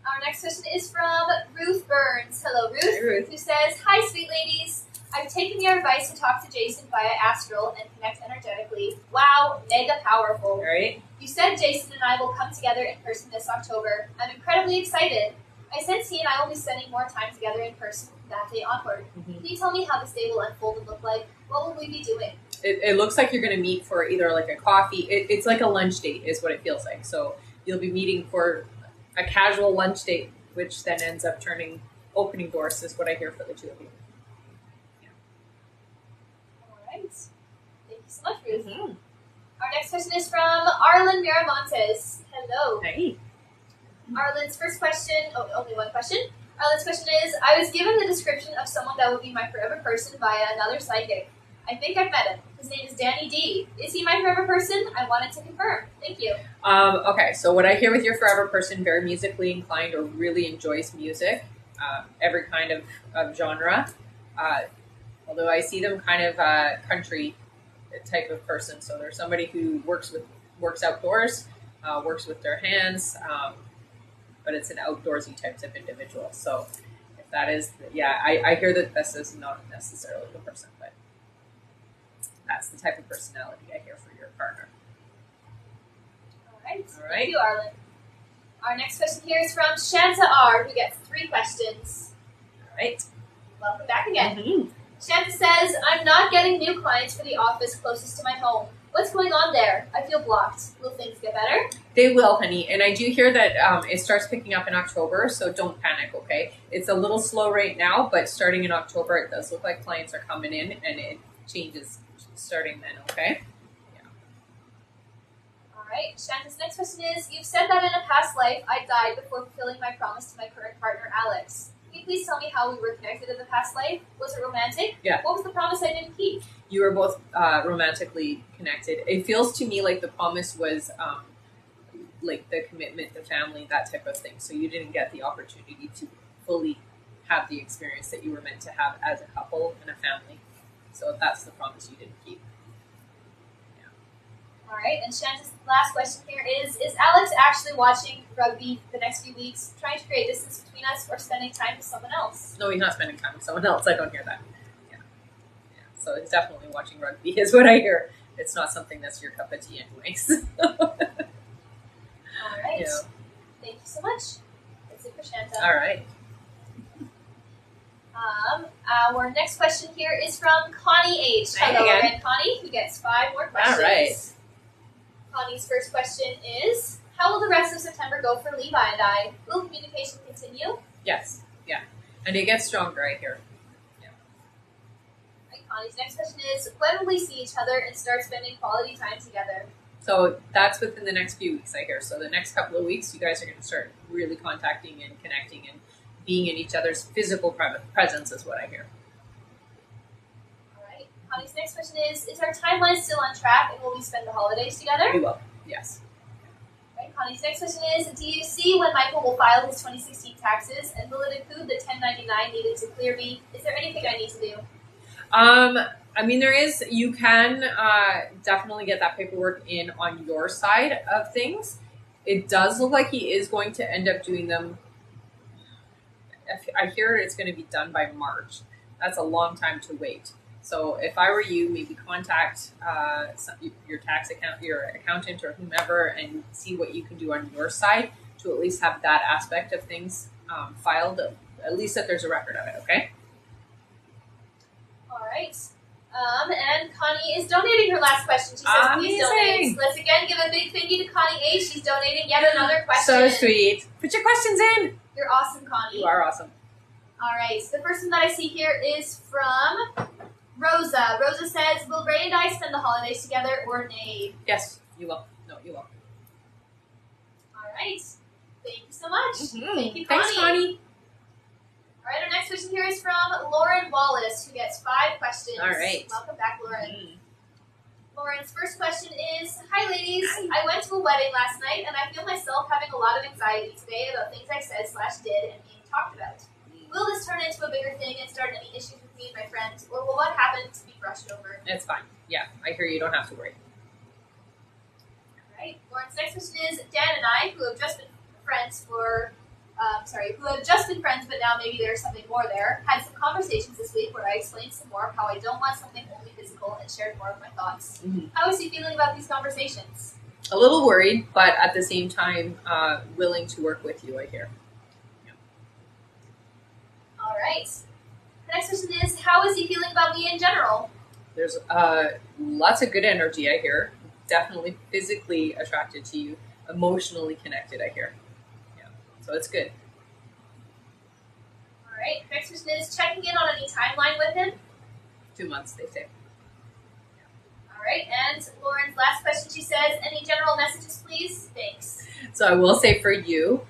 Our next question is from Ruth Burns. Hello, Ruth. Hi, Ruth. Who says, "Hi, sweet ladies. I've taken your advice to talk to Jason via astral and connect energetically. Wow, mega powerful. All right. You said Jason and I will come together in person this October. I'm incredibly excited. I sense he and I will be spending more time together in person from that day onward. Can you tell me how this day will unfold and look like? What will we be doing?" It looks like you're going to meet for either like a coffee. It's like a lunch date is what it feels like. So you'll be meeting for a casual lunch date, which then ends up opening doors is what I hear for the two of you. All right. Thank you so much, Ruth. Our next question is from Arlen Miramontes. Hello. Hey. Arlen's first question, only one question. Arlen's question is, I was given the description of someone that would be my forever person via another psychic. I think I've met him. His name is Danny D. Is he my forever person? I wanted to confirm. Thank you. Okay, so what I hear with your forever person, very musically inclined or really enjoys music, every kind of genre. Although I see them kind of country type of person. So there's somebody who works outdoors, works with their hands, but it's an outdoorsy type of individual. So if that is, I hear that this is not necessarily the person, but that's the type of personality I hear for your partner. All right. All right. Thank you, Arlen. Our next question here is from Shanta R, who gets 3 questions. All right. Welcome back again. Shanta says, I'm not getting new clients for the office closest to my home. What's going on there? I feel blocked. Will things get better? They will, honey. And I do hear that it starts picking up in October, so don't panic, okay? It's a little slow right now, but starting in October, it does look like clients are coming in, and it changes starting then, okay? Yeah. All right. Shanta's next question is, you've said that in a past life, I died before fulfilling my promise to my current partner, Alex. Can you please tell me how we were connected in the past life? Was it romantic? Yeah. What was the promise I didn't keep? You were both romantically connected. It feels to me like the promise was like the commitment, the family, that type of thing. So you didn't get the opportunity to fully have the experience that you were meant to have as a couple and a family. So that's the promise you didn't keep. Yeah. All right. And Shanta's last question here is Alex actually watching rugby the next few weeks, trying to create distance between us, or spending time with someone else? No, he's not spending time with someone else. I don't hear that. Yeah. So he's definitely watching rugby is what I hear. It's not something that's your cup of tea anyways. All right. Yeah. Thank you so much. That's it for Shanta. All right. Our next question here is from Connie H. Hi Hello again. again, Connie, who gets 5 more questions. All right. Connie's first question is, how will the rest of September go for Levi and I? Will communication continue? Yes. Yeah. And it gets stronger, I hear. Yeah. Right, Connie's next question is, when will we see each other and start spending quality time together? So that's within the next few weeks, I hear. So the next couple of weeks, you guys are going to start really contacting and connecting and being in each other's physical presence is what I hear. All right. Connie's next question is our timeline still on track and will we spend the holidays together? We will. Yes. Right. Connie's next question is, do you see when Michael will file his 2016 taxes and will it include the 1099 needed to clear me? Is there anything I need to do? I mean, you can definitely get that paperwork in on your side of things. It does look like he is going to end up doing them. I hear it's going to be done by March. That's a long time to wait. So if I were you, maybe contact your tax your accountant or whomever and see what you can do on your side to at least have that aspect of things filed, at least that there's a record of it, okay? All right. And Connie is donating her last question. She says, please donate. Let's again give a big thank you to Connie H. She's donating yet another question. So sweet. Put your questions in. You're awesome, Connie. You are awesome. All right. So the first one that I see here is from Rosa. Rosa says, will Ray and I spend the holidays together or nay? Yes, you will. No, you will. All right. Thank you so so much. Mm-hmm. Thank you, Connie. Thanks, Connie. All right, our next question here is from Lauren Wallace, who gets 5 questions. All right. Welcome back, Lauren. Mm. Lauren's first question is, hi ladies, I went to a wedding last night and I feel myself having a lot of anxiety today about things I said/did and being talked about. Will this turn into a bigger thing and start any issues with me and my friends, or will what happened to be brushed over? It's fine. Yeah, I hear you. Don't have to worry. Alright, Lauren's next question is, Dan and I, who have just been friends but now maybe there's something more there, had some conversations this week where I explained some more of how I don't want something only physical and shared more of my thoughts. Mm-hmm. How is he feeling about these conversations? A little worried, but at the same time, willing to work with you, I hear. Yeah. All right. The next question is, how is he feeling about me in general? There's lots of good energy, I hear. Definitely physically attracted to you, emotionally connected, I hear. Yeah, so it's good. All right. Next question is, checking in on any timeline with him? 2 months, they say. All right. And Lauren's last question, she says, any general messages, please? Thanks. So I will say for you,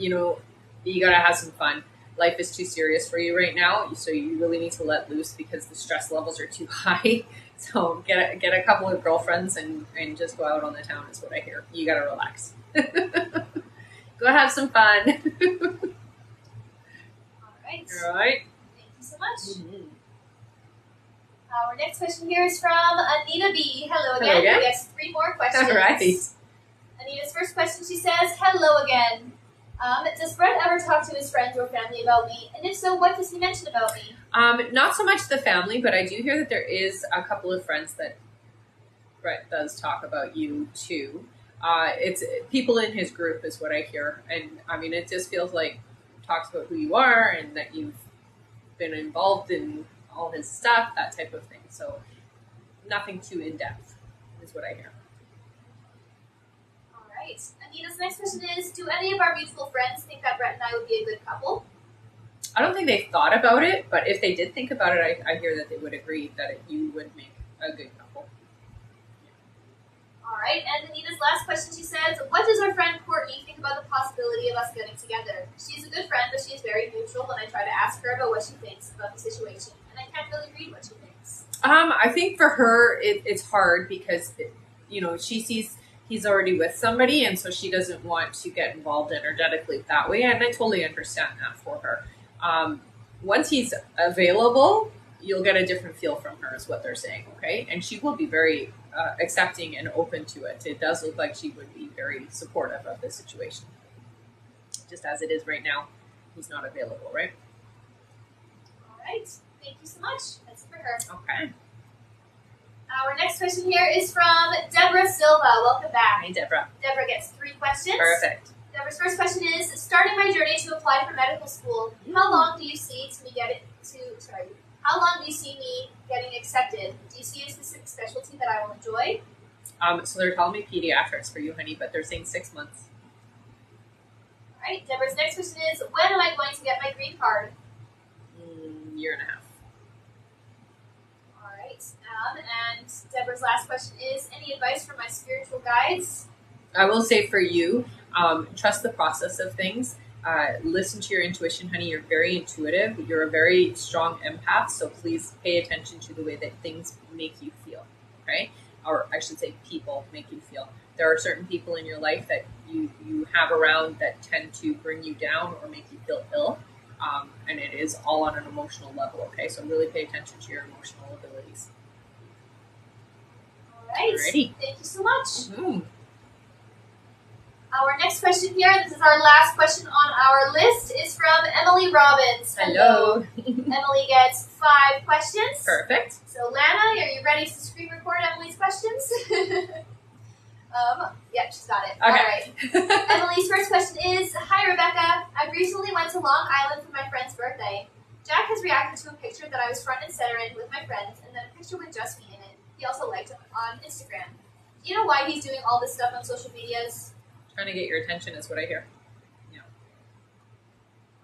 you gotta have some fun. Life is too serious for you right now, so you really need to let loose because the stress levels are too high. So get a couple of girlfriends and just go out on the town is what I hear. You gotta relax. Go have some fun. All right. All right. Thank you so much. Mm-hmm. Our next question here is from Anita B. Hello again. Hello again. Who gets 3 more questions. All right. Anita's first question, she says, hello again. Does Brett ever talk to his friends or family about me? And if so, what does he mention about me? Not so much the family, but I do hear that there is a couple of friends that Brett does talk about you too. It's people in his group is what I hear. And I mean, it just feels like talks about who you are and that you've been involved in all his stuff, that type of thing. So nothing too in-depth is what I hear. All right. Anita's next question is, do any of our mutual friends think that Brett and I would be a good couple? I don't think they thought about it, but if they did think about it, I hear that they would agree that you would make a good couple. All right. And Anita's last question, she says, what does our friend Courtney think about the possibility of us getting together? She's a good friend, but she is very neutral when I try to ask her about what she thinks about the situation. And I can't really read what she thinks. I think for her, it's hard because, she sees he's already with somebody, and so she doesn't want to get involved energetically that way, and I totally understand that for her. Once he's available, you'll get a different feel from her is what they're saying, okay? And she will be very accepting and open to it. It does look like she would be very supportive of this situation. Just as it is right now, he's not available, right? All right. Thank you so much. That's it for her. Okay. Our next question here is from Deborah Silva. Welcome back. Hi, Deborah. Deborah gets 3 questions. Perfect. Deborah's first question is, starting my journey to apply for medical school, how long do you see how long do you see me getting accepted? Do you see a specific specialty that I will enjoy? So they're telling me pediatrics for you, honey, but they're saying 6 months. All right. Deborah's next question is, when am I going to get my green card? Year and a half. All right. And Deborah's last question is, any advice from my spiritual guides? I will say for you, trust the process of things. Listen to your intuition, honey. You're very intuitive. You're a very strong empath, so please pay attention to the way that things make you feel, okay? Or I should say people make you feel. There are certain people in your life that you have around that tend to bring you down or make you feel ill, and it is all on an emotional level, okay? So really pay attention to your emotional abilities. All right. Alrighty. Thank you so much. Mm-hmm. Our next question here, this is our last question on our list, is from Emily Robbins. Hello. Emily gets 5 questions. Perfect. So Lana, are you ready to screen record Emily's questions? Yep, she's got it. Okay. All right. Emily's first question is, hi Rebecca, I recently went to Long Island for my friend's birthday. Jack has reacted to a picture that I was front and center in with my friends, and then a picture with just me in it. He also liked it on Instagram. Do you know why he's doing all this stuff on social medias? Trying to get your attention is what I hear. Yeah.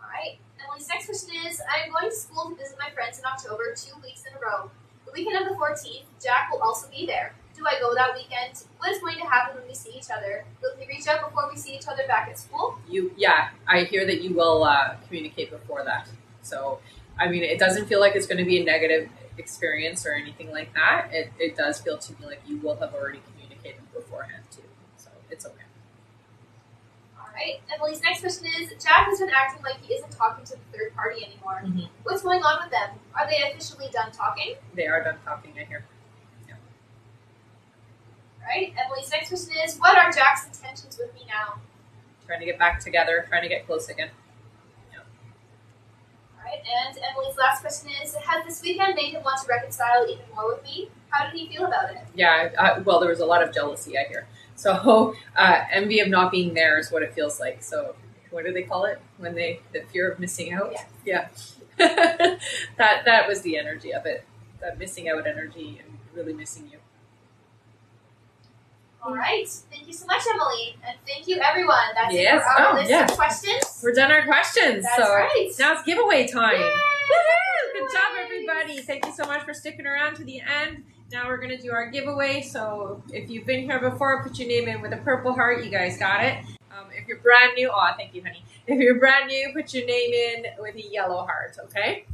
All right. Emily's next question is, I'm going to school to visit my friends in October 2 weeks in a row. The weekend of the 14th, Jack will also be there. do I go that weekend? What is going to happen when we see each other? Will we reach out before we see each other back at school? Yeah, I hear that you will communicate before that. So, I mean, it doesn't feel like it's going to be a negative experience or anything like that. It does feel to me like you will have already communicated beforehand too. So it's okay. All right. Emily's next question is, Jack has been acting like he isn't talking to the third party anymore. Mm-hmm. What's going on with them? Are they officially done talking? They are done talking, I hear. Yeah. All right. Emily's next question is, what are Jack's intentions with me now? Trying to get back together, trying to get close again. Right, and Emily's last question is, has this weekend made him want to reconcile even more with me? How did he feel about it? Yeah, well, there was a lot of jealousy, I hear. So envy of not being there is what it feels like. So what do they call it? When the fear of missing out? Yeah. that was the energy of it. That missing out energy and really missing you. All right. Thank you so much, Emily. And thank you, everyone. That's it Yes. for our list of questions. We're done our questions. That's so right. Now it's giveaway time. Yay! Woohoo! Good job, everybody. Thank you so much for sticking around to the end. Now we're going to do our giveaway. So if you've been here before, put your name in with a purple heart. You guys got it. If you're brand new, thank you, honey. If you're brand new, put your name in with a yellow heart, okay?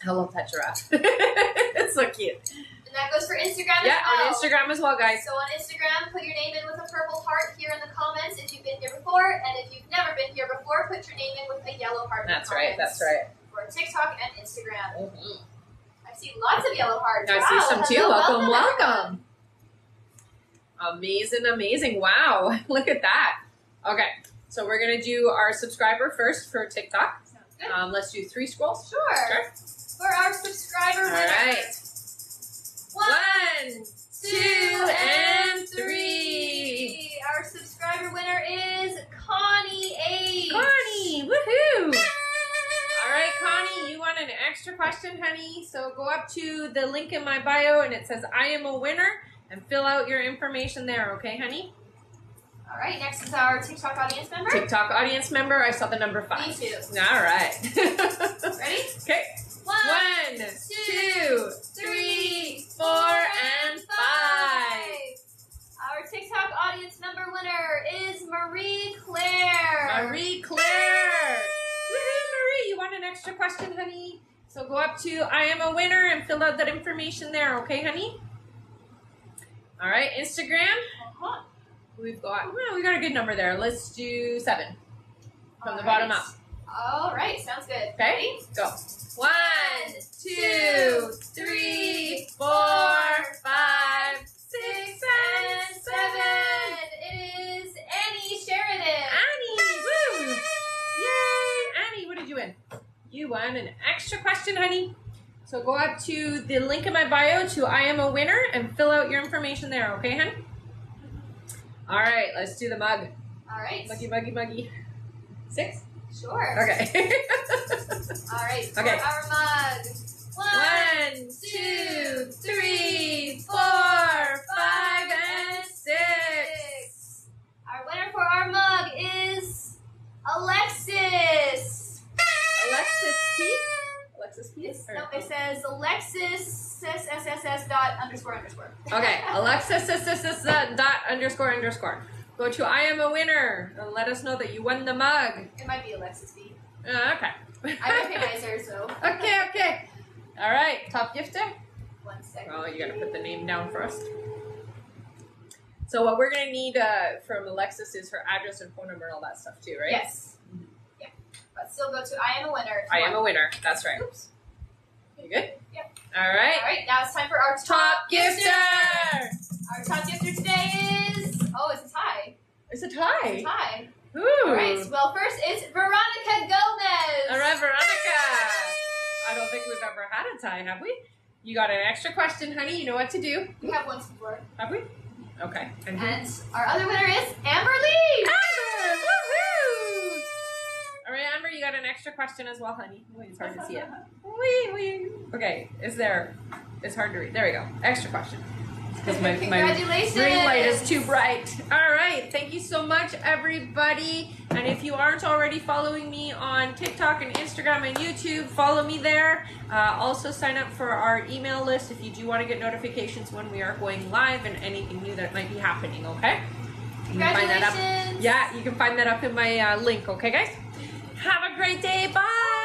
I love that giraffe. It's so cute. And that goes for Instagram Yeah, as well. on Instagram as well, guys. So on Instagram, put your name in with a purple heart here in the comments if you've been here before. And if you've never been here before, put your name in with a yellow heart in the comments. That's right. For TikTok and Instagram. Mm-hmm. I see lots of yellow hearts. I wow. see some too. Hello, Welcome. Amazing. Wow. Look at that. Okay. So we're going to do our subscriber first for TikTok. Sounds good. Let's do 3 scrolls. Sure. For our subscriber winner. All right. 1, 2, and 3. 3. Our subscriber winner is Connie A. Connie, woohoo! All right, Connie, you want an extra question, honey? So go up to the link in my bio and it says I am a winner and fill out your information there, okay, honey? All right, next is our TikTok audience member. TikTok audience member, I saw the number 5. Me too. All right. Ready? Okay. 1, 2, 3, 4, and 5. Our TikTok audience number winner is Marie Claire. Marie Claire. Woohoo, Marie, you want an extra question, honey? So go up to I am a winner and fill out that information there, okay, honey? All right, Instagram. Uh-huh. We got a good number there. Let's do 7 from the bottom up. All right, sounds good. Okay, Ready? go. 1, 2, 3, 4, 5, 6, and 7. It is Annie Sheridan. Annie, woo! Yay! Annie, what did you win? You won an extra question, honey. So go up to the link in my bio to I am a winner and fill out your information there, okay, honey? All right, let's do the mug. All right. Muggy. 6? Sure. Okay. All right. For Okay. our mug. 1, 2, 3, 4, 5, and 6. Our winner for our mug is Alexis. Alexis P? Alexis P? No, it says Alexis __. Okay, Alexis __. Go to I am a winner and let us know that you won the mug. It might be Alexis B. Okay. I recognize her, so. Okay. All right, top gifter. 1 second. Oh, you gotta put the name down first. So what we're gonna need from Alexis is her address and phone number and all that stuff too, right? Yes. Yeah. But still go to I am a winner. I am a winner. That's right. Oops. You good? Yep. All right. All right, now it's time for our Top gifter. Our top gifter today is, it's a tie. It's a tie. It's a tie. Ooh. All right, well, first it's Veronica Gomez. All right, Veronica. I don't think we've ever had a tie, have we? You got an extra question, honey. You know what to do. We have once before. Have we? Okay. And our other winner is Amber Lee. Amber! Woohoo! All right, Amber, you got an extra question as well, honey. Wait, it's hard to see it. Wee. Okay, it's there. It's hard to read. There we go. Extra question. because my Congratulations. ring light is too bright. All right, thank you so much, everybody. And if you aren't already following me on TikTok and Instagram and YouTube, follow me there. Also sign up for our email list if you do want to get notifications when we are going live and anything new that might be happening, okay? You can find that up. Congratulations. Yeah, you can find that up in my link, okay, guys? Have a great day. Bye.